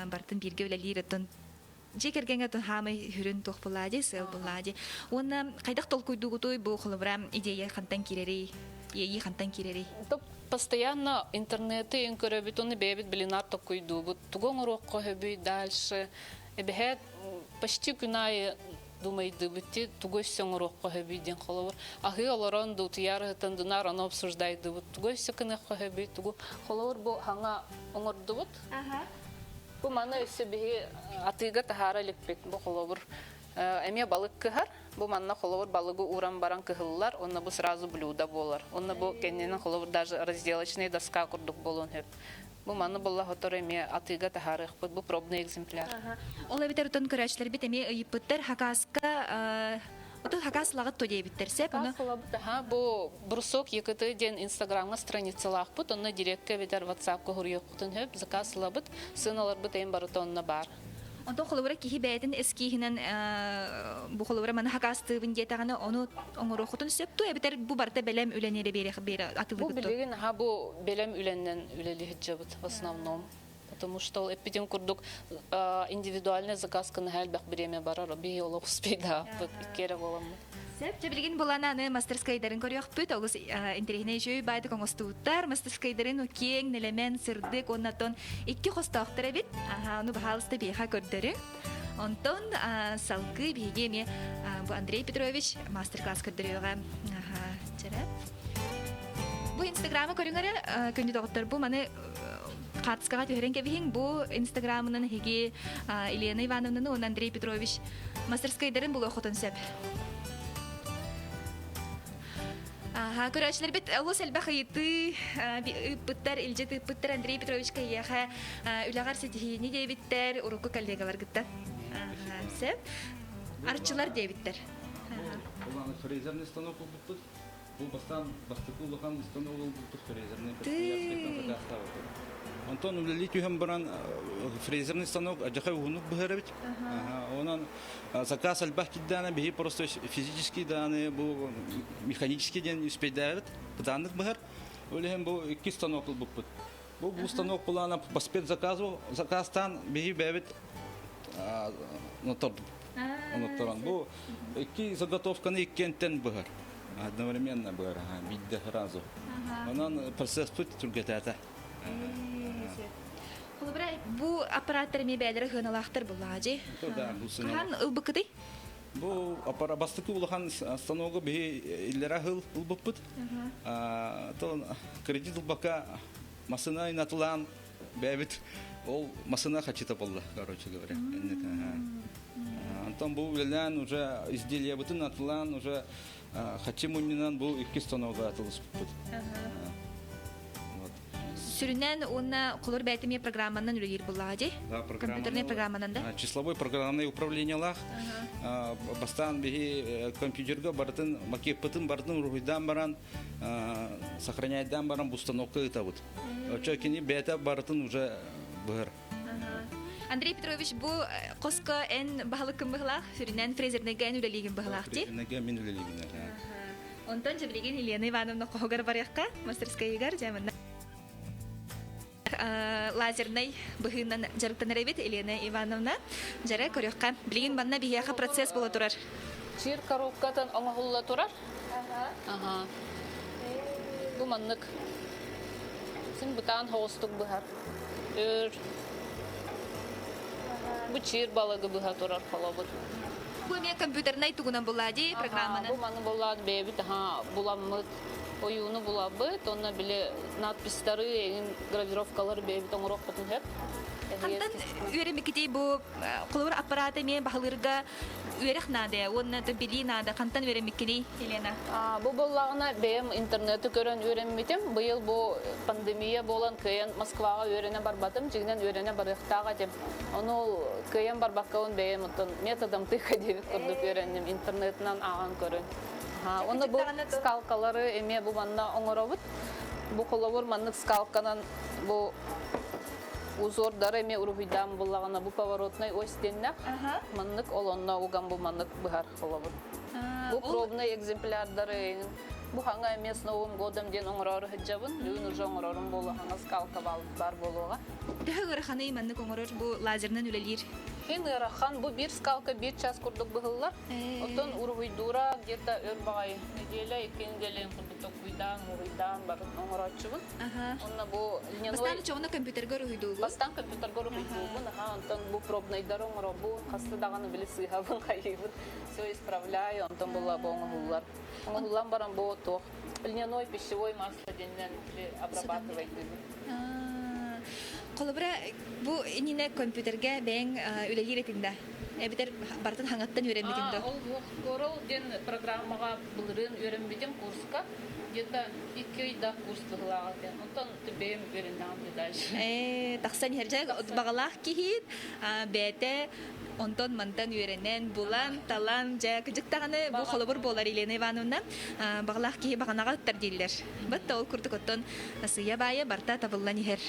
бартын бирге үлелир атын же кергенге тон хамы хүрүн тох булади, сыл булади. Уна кайдак толкуйдугутой бу холобра идея хантан кирери, ии хантан кирери. То постоянно интернеты инкөрөбүт, оны бебит билинар толкуйдугут. Тугон урокко хөбүй дальше. Эбехет почти күнай думайды бити, тугой сёң урокко хөбүйден холобор. Ахы олорон дутияр хытындынар аны обсуждайды бут. Тугой сёкыны хөбүй, тугу холобор бу хаңа оңордубут. Бу мана өсө биһи атыга тахара лекпет бу холобур. Эме балык кыхар, бу манна холобур балыгы уран баран кыхыллар, онна бу сразу блюдо болар. Онна бу кенненен холобур даже разделочный доска курдук болон хеп. Бу манна болла хотор эме атыга тахара хпыт, бу пробный экземпляр. Ола битер тон көрәчләр бит эме ыйыппыттар хакаска Ото хакас лагыт то дебиттер сеп аны. Бу брусок екыты ден Инстаграмга страницалах бут, онна директке битер WhatsApp-ка хурьёктун хеп заказ лабыт, сыналар бут эм барытонна бар. Онтон холобура кихи бәйтин эскихинен бу холобура мана хакасты биндетаганы оны оңорохутун сөптү эбитер бу барта белем үленере бере атылып. Бу билеген бу белем үленнен үлели хиджабыт в основном. Потому что эпидем курдук индивидуальный заказ кына хәлбәк биреме барар, би олох успейда кере болам. Сеп жебилген булананы мастерскайдарын көрөк бүт, олус интернет жөй байды коңостуттар, мастерскайдарын кең нелемен сырдык оннатон 2 хостактыр бит. Аны бахалысты биха көрдөрү. Онтон салкы биге бу Андрей Петрович мастер-класс көрдөрөгө. Жара. Бу Инстаграмы көрүңөр күндү доктор бу маны катыскага төһөрен кебиһин бу Инстаграмынан хиги Елена Ивановна он Андрей Петрович мастерскойдарын бул охотон сөп. Көрәчләр бит улус әлбәхәйты пыттар илҗет пыттар Андрей Петрович каяха үләгәр сетихини дебиттер урукы коллегалар гытта. Сөп арчылар дебиттер. Улан фрезерный станок булып, бу бастан бастыку улахан станок булып фрезерный предприятие заказ. Антон улели түйһәм баран фрезерный станок аҗаха угынып бәһәрбит. Онан заказ албах киддана бихи просто физически даны бу механически ден успейдәр. Даннык бәһәр. Улем бу 2 станок булып. Бу станок булана по спецзаказу заказтан бихи бәбит нотор. Онотторан бу 2 заготовканы иккентен бәһәр. Одновременно бәһәр. Бидде сразу. Онан процесс тут тургатата. Бу аппараттар мебелері хыналақтар булажы. Хан ылбыкыды? Бу аппарат бастыки улахан станогы бе иллера хыл ылбыппыт. То кредит ылбака масына инатылан бәбит ол масына хачита болла, короче говоря. Антон бу велян уже изделие бутын атылан уже хачимуннан бу 2 станогы атылыспыт. Сүрүнен онна кулур бәйтеме программанан үлгер булады. Компьютерный программанан да. Числовое программное управление лах. Бастан бихи компьютерга бартын макет бартын руйдан баран сохраняйдан баран установка это вот. Очакини бета бартын уже бер. Андрей Петрович бу коска эн бахалыкын бахлах сүрүнен фрезернеге эн үлелиген бахлах ти. Фрезернеге мен үлелиген. Онтон жабилеген Елена Ивановна когар барякка мастерскойгар жамында. Лазерный быһынан жарыктанар бит Елена Ивановна жара көрөккә билген банна бияха процесс була турар. Чир коробкадан аңгылла турар. Ага. Бу маннык. Син бутан хостук быһар. Бу чир балыгы быһа турар халабыт. Бу ме компьютерный тугунан булади программаны. Бу маны булад бебит ха буламыт. Оюну булабыт, онна биле надпистары, гравировкалар бебит оңрок бутун хеп. Антан үеремекитей бу кулур аппараты мен бахылырга үерек наде, онна да били нада, кантан үеремекини Елена? Бу боллагына бем интернетті көрөн үеремметем. Быйыл бу пандемия болан кыйын Москвага үерене барбатым, жигинен үерене барыктага дем. Onu кыйын барбаккаун бем методом тыка деп көрдүк үеренем интернетинен аган көрөн. Оны бу скалкалары эме бу манна оңоробут. Бу колобур маннык скалканан бу узордары эме урухуйдан буллагана бу поворотный ось деннак. Маннык олонна уган бу маннык быхар колобур. Бу пробный экземплярдары бу ханга эме с Новым годом ден оңорор хыджабын. Бүгүн уже оңорорун болу ханга скалка бар болуга. Дагы ханы маннык оңорор бу лазернен үлелир. Хин ырахан бу бир скалка 1 час курдук быгыллар. Отон ургуйдура где-то өрбагай неделя, 2 неделя курдук уйдан бар оңорочубун. Онна бу льняной. Бастан чоңна компьютерге ургуйду. Бастан компьютерге ургуйду. Онтон бу пробный дароңро бу касты даганы биле сыйгабын кайыбын. Все исправляю, онтон була бу оңуллар. Оңуллан баран бу тох. Льняной пищевой масло деннен обрабатывать. Колобра бу инине компьютерге бен үлелир этинде. Эбитер бартын хаңаттан үйренмедимдо. Ол корол ден программага булырын үйренмедим курска. Где-то 2 айда курс булган. Онтон тебем үйренем дальше. Таксан херже багалах кихит, бете онтон мантан үйренен булан талан жа кыжыктаганы бу колобур болар Елена Ивановна. Багалах кихи баганага өттөрдүлөр. Бат ол курдук оттон асыя бая барта табыллан ихер.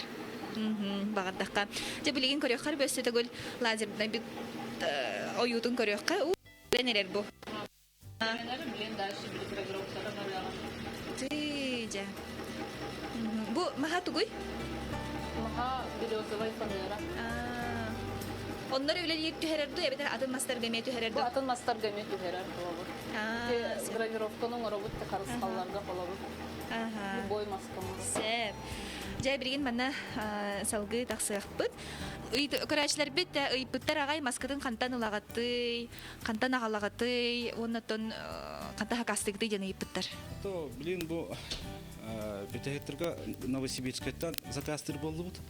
Багардакка. Же билген көрөккөр бөссө төгүл лазерден бит оютун көрөккө нелер бу. Билен дальше бил гравировкалар бар. Тыжа. Бу маха тугуй? Маха березовый фанера. Оннор үлелер түһәрәрдү, эбитер атын мастер геме түһәрәрдү. Атын мастер геме түһәрәр булабы. Гравировканың оробут карыскалларга булабы. Бой маскамы. Сәп. Жай бирген мана салгы таксыакпыт. Көрәчләр бит ыйпыттар агай маскатын кантан ылагаты, кантан агалагаты, оннотон канта хакастыгды жана ыйпыттар. То, блин, бу Бетехеттерга Новосибирскайттан заказтыр болды бұд.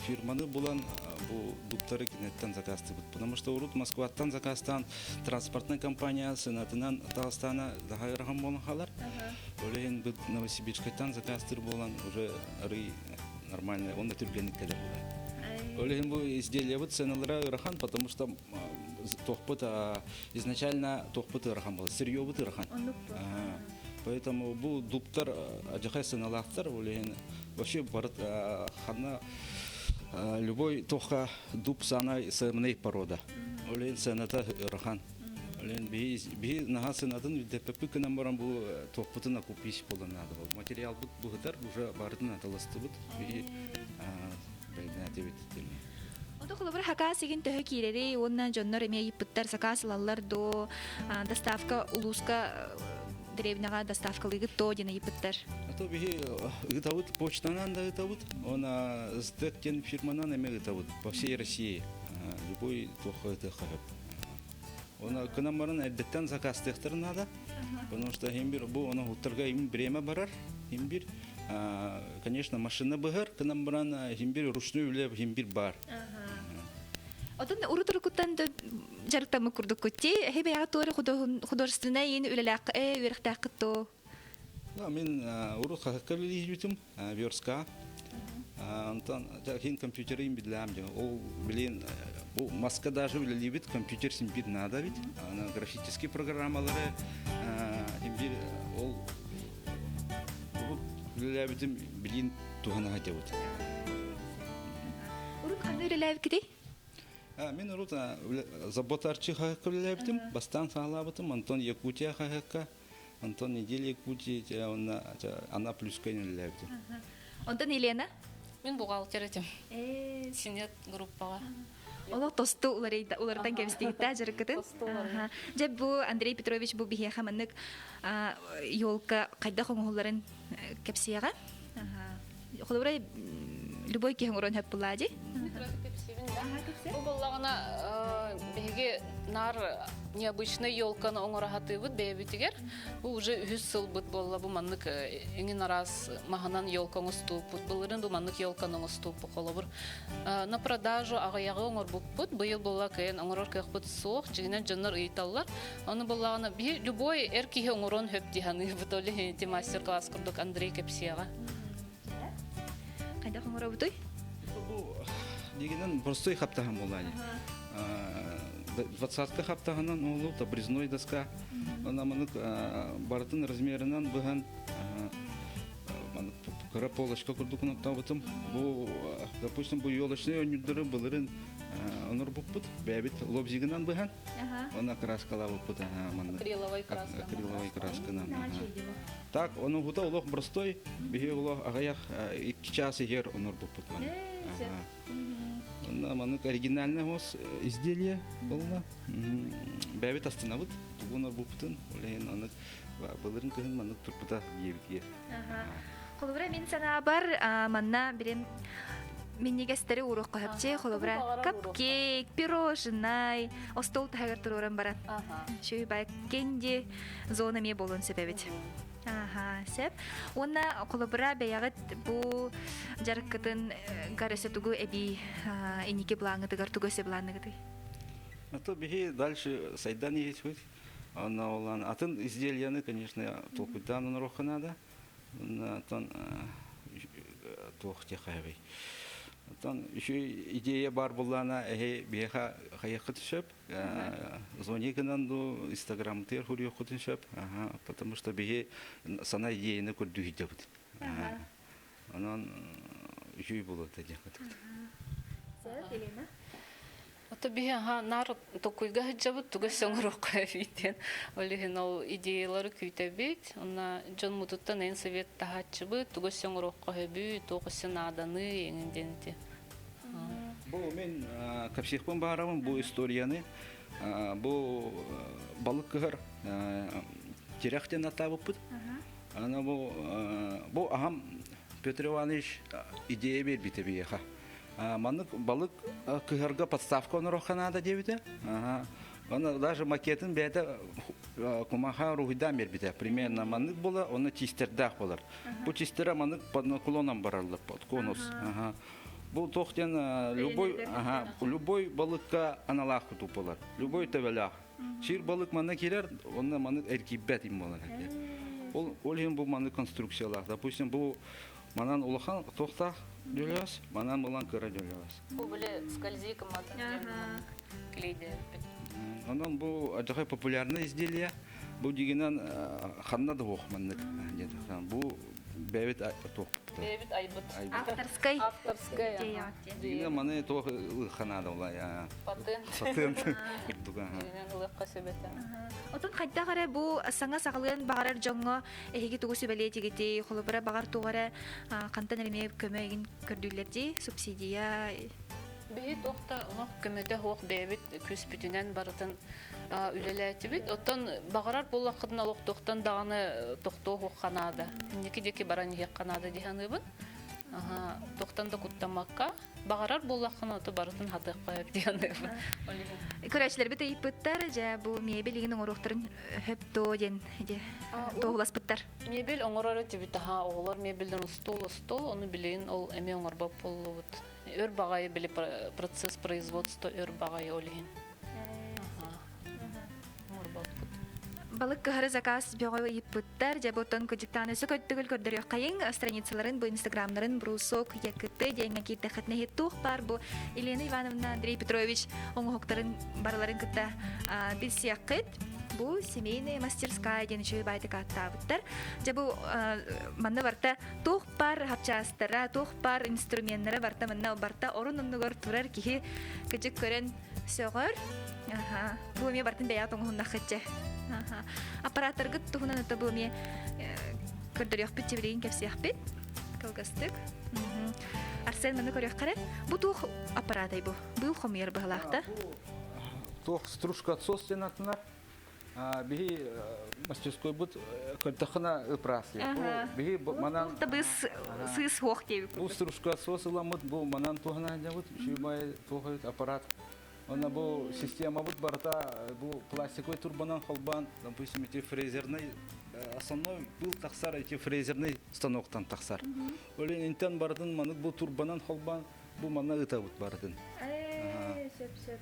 Фирманы бұлан бұл дұқтары кенеттен заказты бұд. Потому что урут Москваттан заказтан транспортный компания сынатынан Талстана дағайырған болын қалар. Олеген бұд Новосибирскайттан заказтыр болан уже ары нормально, он да түргенік кәлі болады. Олеген бұл изделия бұд сыналыра ұрахан, потому что изначально тоқпыт ұрахан болды, сырье бұд ұрахан. Поэтому бұл дұптар ажақай сыналақтар, вообще барыт хана любой тоқа дұп сана сымней порода. Олен сыната ұрахан. Олен бей наға сынатын үдеппі күнен баран бұл тоқпытына купиш болынады. Материал бұғыдар уже барытын аталасты бұд. Бей бәлден әтебет еттерме. Ода холобыр хака сеген төһө кирери, онна жоннор эме йыппыттар сакасылаллар до доставка улуска древняга доставкалыгы то дена йыппыттар. А то бихи ыгытабыт почтанан да ыгытабыт, она сдектен фирманан эме ыгытабыт по всей России. Любой тохо это хаб. Она кынамарын әддеттен заказ техтер надо, потому что химбир бу она утырга им время барар, химбир. Конечно, машина быгар, кынамбаран химбир ручной үлеп химбир бар. Одан урутуркуттан да жарыктамы курдук көтти, хебе ягатор художественная ен үлелак үрехтак то. Да, мен урут хаккабили битим, верска. Антон, хин компьютеры им бидлам, ол билин бу маска даже үлелибит, компьютер симбир надо бит, на графические программалары химбир ол үлелебитим билин тухана хатебут. Урут кандай үлелебит киди? Мен урут заботарчы хаккабилебитим, бастан саалабытым, Антон Якутия хакка, Антон Неделя Якутия, она плюска үлелебитим. Антон Елена? Мен бухгалтер этим. Синет группага. Олар тосту улардан кемстигитта жарыкытын. Жеп бу Андрей Петрович бу бихе хаманнык ёлка кайда хоңуларын кепсияга. Холобрай любой ки хоңорон хеп булади. Бу боллагана беге нар необычный ёлканы оңорахаты бут бебитигер. Бу уже 100 жыл бут болла бу маннык эңин арас маханан ёлканы ступ бут. Булырын бу маннык ёлканы ступ холобур. На продажу агаягы оңор бут. Быйыл болла кен оңорор кек бут соқ, жигинен жоннор ыйталлар. Аны боллагана би любой эрки оңорон хөп диханы бут оле ти мастер-класс курдук Андрей Кепсияга. Кайда хоңора бутой? Дегенен простой хаптахан болали. 20-ка хаптаханан олу обрезной доска. Она манык бартын размерынан быган кара полочка курдукун табытым. Бу, допустим, бу ёлочный өнүддөрү булырын онор буппут, бәбит лобзигынан быган. Она краскала буппут, манык. Акриловой краска. Акриловой краскынан. Так, он бута улох простой, биге улох агаях 2 часа егер онор буппут. Манык оригинальный гос изделие болна. Бәбит астынабыт, тугунар буппутын, олеген анык булырын кыгын манык турпута ебикке. Холобра мен сана бар манна берем минигестери урок кахапче холобра капкейк, пирожный, остол тагар туруран баран. Шуй бай кенди зона ме болон себебит. Сеп. Онна холобра беягат бу жаркытын гаресетугу эби энике блаңы тыгар тугу себланы гыты. А то беги дальше сайдан есть хоть. Она олан. Атын изделияны, конечно, толкудан он роха надо. Тон тохтехавый. Тон еще идея бар булана беха хаякыт шеп. Звоникынан до Инстаграм тер хурю хотин шеп. Потому что беги сана идеяны курдуги дебут. Анан еще и было это делать. Елена? Ото бие нар токуйга хажабыт туга соңрок кайфитен. Олеген ол идеялары күйтебит. Онна жон мутуттан эн совет тахачыбыт туга соңрок кайбы токусын аданы эңинденти. Бу мен капсихпен барамын бу историяны. Бу балык кыгар терехтен атабыппыт. Ана бу ахам Петр Иванович идея бербите бияха. Маннык балык кыгырга подставка онороханада дебите. Она даже макетін бәді кумаха рухидан бербіде. Примерно манык бола, оны чистердақ болар. Бұл чистера манык под наклоном барарлық, под конус. Бұл тоқтен любой балыққа аналақ құту болар. Любой тәвелақ. Шир балык мана келер, онна маны эркибет им болар. Ол ем бұл маны конструкциялар. Допустим, бұл манан улахан тоқтақ дөлөс, манан болан кыра дөлөс. Бұл біле скользиком клейде. Онан бұл ажақай популярны изделия. Бұл дегенен ханна да оқманнык. Бұл бәвет тоқ. Бәвет айбыт. Авторской. Дегенен маны тоқ ханада олай. Патент. Отон хайда гаре бу саңа сагалыгын багарар жоңго эһиги тугу сүбеле тигити холобара багар тугара кантан эреме көмөгин көрдүлерди субсидия Бейт оқта оңақ көмөдө хоқ бәбит күс бүтүнен барытын үлеләтибит. Оттан бағарар болақыдын алоқ тоқтан дағаны тоқтоо хоқ қанады. Неки баран ек қанады диханыбын. Тоқтан да құттамаққа бағарар болақын оты барытын хатық қойып диханыбын. Көрәчләр бит ыйпыттар, жа бу мебель игин оңорохтарын хөптө ден тоғылас быттар. Мебель оңорары тибит оғылар мебелден стол, оны билейін ол әме оңорба болуыт. Өр бағайы білі процесс производства өр бағайы олейін. Балык кыһары заказ бөгөй ыйпыттар, жа ботон көдүктаны сөкөттүгүл көрдөрү кайын страницаларын бу инстаграмнарын брусок якыты деңе китте хатны хиттух бар бу Елена Ивановна Андрей Петрович оңохтарын барларын кытта бис якыт. Бу семейная мастерская ден чөй байтык аттабыттар. Жа бу манна барта тух пар хапчастара, тух пар инструменттары барта манна барта орунунугор турар кихи кыжык көрөн сөгөр. Бу ме бартын бая тоңунна хытчы. Аппараттаргы тухунан ата бу ме көрдөрөк битчебирин кепсияхпит. Калгастык. Арсен маны көрөк кара. Бу тух аппаратай бу. Бу хомер баглакта. Тух стружка отсос денатынар. Биги мастерской бут көлтөхна ыпрасли. Биги манан табыс сыс хох деп. Бу стружка сосыламыт, бу манан тухна дебут, шубай тухайт аппарат. Она бу система бут барта, бу пластиковый турбанан холбан, допустим, эти фрезерный основной был таксар, эти фрезерный станоктан таксар. Олен интен бардын манык бу турбанан холбан, бу мана ыта бут бардын. Сеп.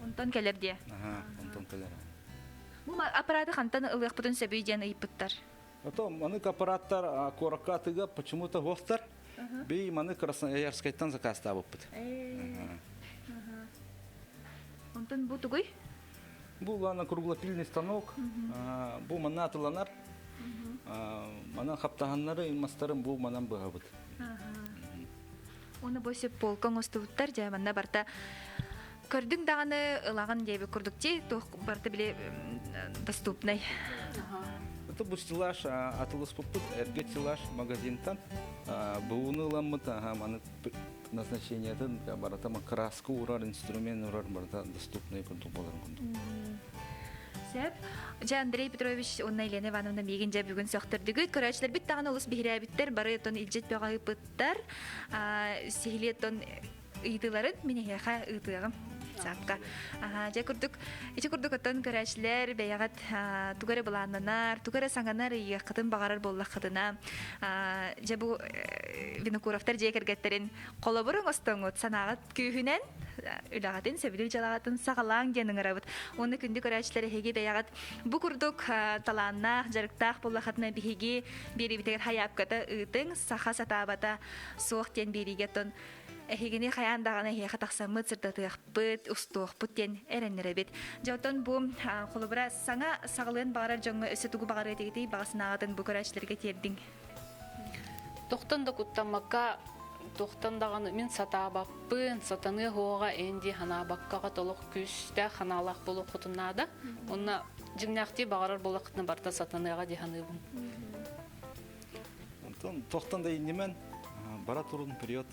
Онтон келер де. Онтон келер. Бу аппараты хантан ылык бутун сөбүйден ыйпыттар. Ото манык аппараттар коракка тыга почему-то вохтар. Бей манык Красноярскайдан заказ табыппыт. Онтон бу тугуй? Бу лана круглопильный станок. Бу мана тыланар. Манан хаптаганнары илмастарын бу манан быгабыт. Оны босе полкон остуттар жа манна барта көрдүң даганы ылаган дебе көрдүкти тох барта биле доступный. Это бу стеллаж атылыс попут, эрге стеллаж магазинтан. Буны ламыт маны назначениятын барата краска урар, инструмент урар барта доступный көрдүк болар. Жа Андрей Петрович, онна Елена Ивановна меген жа бүгін сөқтірдігі. Көрәчілер біт тағын олыс бігірәбіттер, бары етон илжет бөға үпіттер. Сехілі етон ұйдыларын, мене яқа ұйдығым. Сапка. Жа күрдік отон көрәчілер бәяғат тугары бұлананар, тугары саңанар үйе қытын бағарар болла қытына. Жа бұл винокуровтар жа кергеттерін қолы бұрын остыңыт санағат күйінен үлағатын, сөбілі жалағатын сағалаң денің арабыт. Оны күнді көрәчілер әйге бәяғат бұ күрдік таланна, жарықтақ болла қытына бігеге бері бітегер хайапката ұйтың, сақа сатабата соқ ден берігеттон Эхигини хаяндагана хеха таксамыт сыртатык быт устук бутен эреннере бит. Жотон бу холобра саңа сагалын багарар жоңго өсө тугу багары тегити багасынагатын бу көрәчләргә тердиң. Тоқтан да куттамакка тоқтан даганы мен сатабаппын, сатаны хоога энди ханабаккага толук күстә ханалак болу хутунада. Онна жиңнакти багарар болакытны барта сатаныга диханыбын. Антон тоқтан да индимен бара турун период.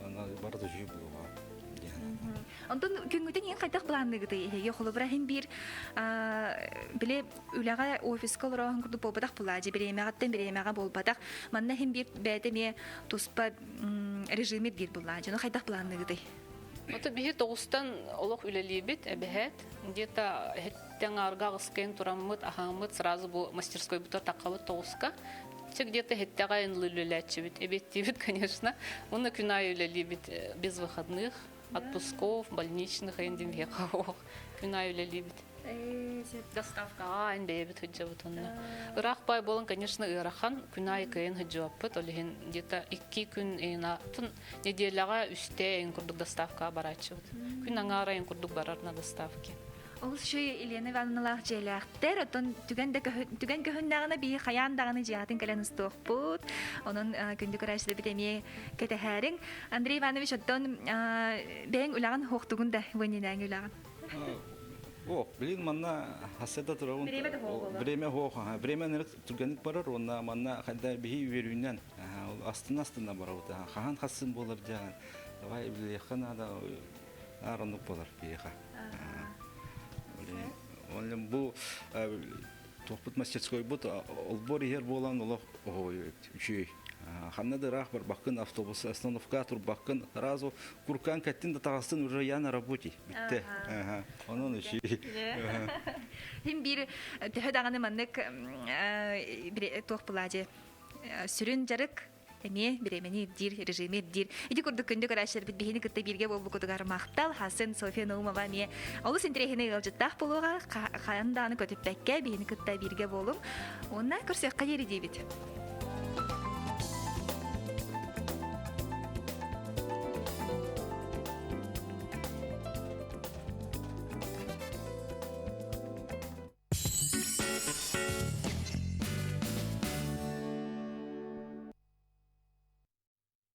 Она барды жүй болуға. Онтон күнгүтен ең қайтақ бұланныгыды. Еге қолы хем бир біле үліға офиска оларағын күрді болбадақ бұлады. Біремеғаттен біремеға болбадақ. Манна хем бир бәді ме туспа режимет бир бұлады. Жоны қайтақ бұланныгыды. Это бихи тоғыстан олық үлелейбет, әбіхет. Где-то хеттен арга ғыскен тураммыт, ахаммыт сразу бұл мастерской бұтар таққабыт тоғысқа. Где-то хеттеға енлі үлеләтші бит, конечно. Оны күнай үлелейбет без выходных, отпусков, больничных, енден веқа күнай үлелейбет. Доставкаға ен бәйбет хүджабыт онына. Ирақ бай болын, конечно, Ирахан күнай кайын хүджабыт. Олеген где-то 2 күн тұн неделяға үсте ен күрдік доставкаға барачыбыт. Күн аңара ен күрдік барарына доставки. Ол шөй Елена Ивановналар желяқтер, отон түген көхіндағына бей қаяндағыны жиғатын кәлін ұстық бұд. Оның күнді көрәшілі бітеме кәтәхәрің. Андрей Иванович, оттон бәйін үлаған хоқтығын да өңінәң үлаған. Блин, манна хаседа турагун. Время хоха. Время нерек турганит барар, онна манна хадда бихи верүннән. Астына барабыт. Хахан хасын болар жаган. Давай билехана да аранук болар биеха. Онлем бу топут мастерской бут олбор ер болан олох үчүй. Ханнады рах бар бакын автобус остановка тур бакын сразу куркан каттин да тагыстын уже я на работе. Битте. Онун үчүй. Хим бир төһөдаганы маннык бир тохпуладе. Сүрүн жарык эме биремени дир режиме дир. Иди курдук күндө карашыр бит бихини кытта бирге болбу кудугар мактал Хасын София Наумова ме. Олус интерехине ылжыттах болуга канданы көтүп бекке бихини кытта бирге болум. Онна көрсөккө жери дейбит.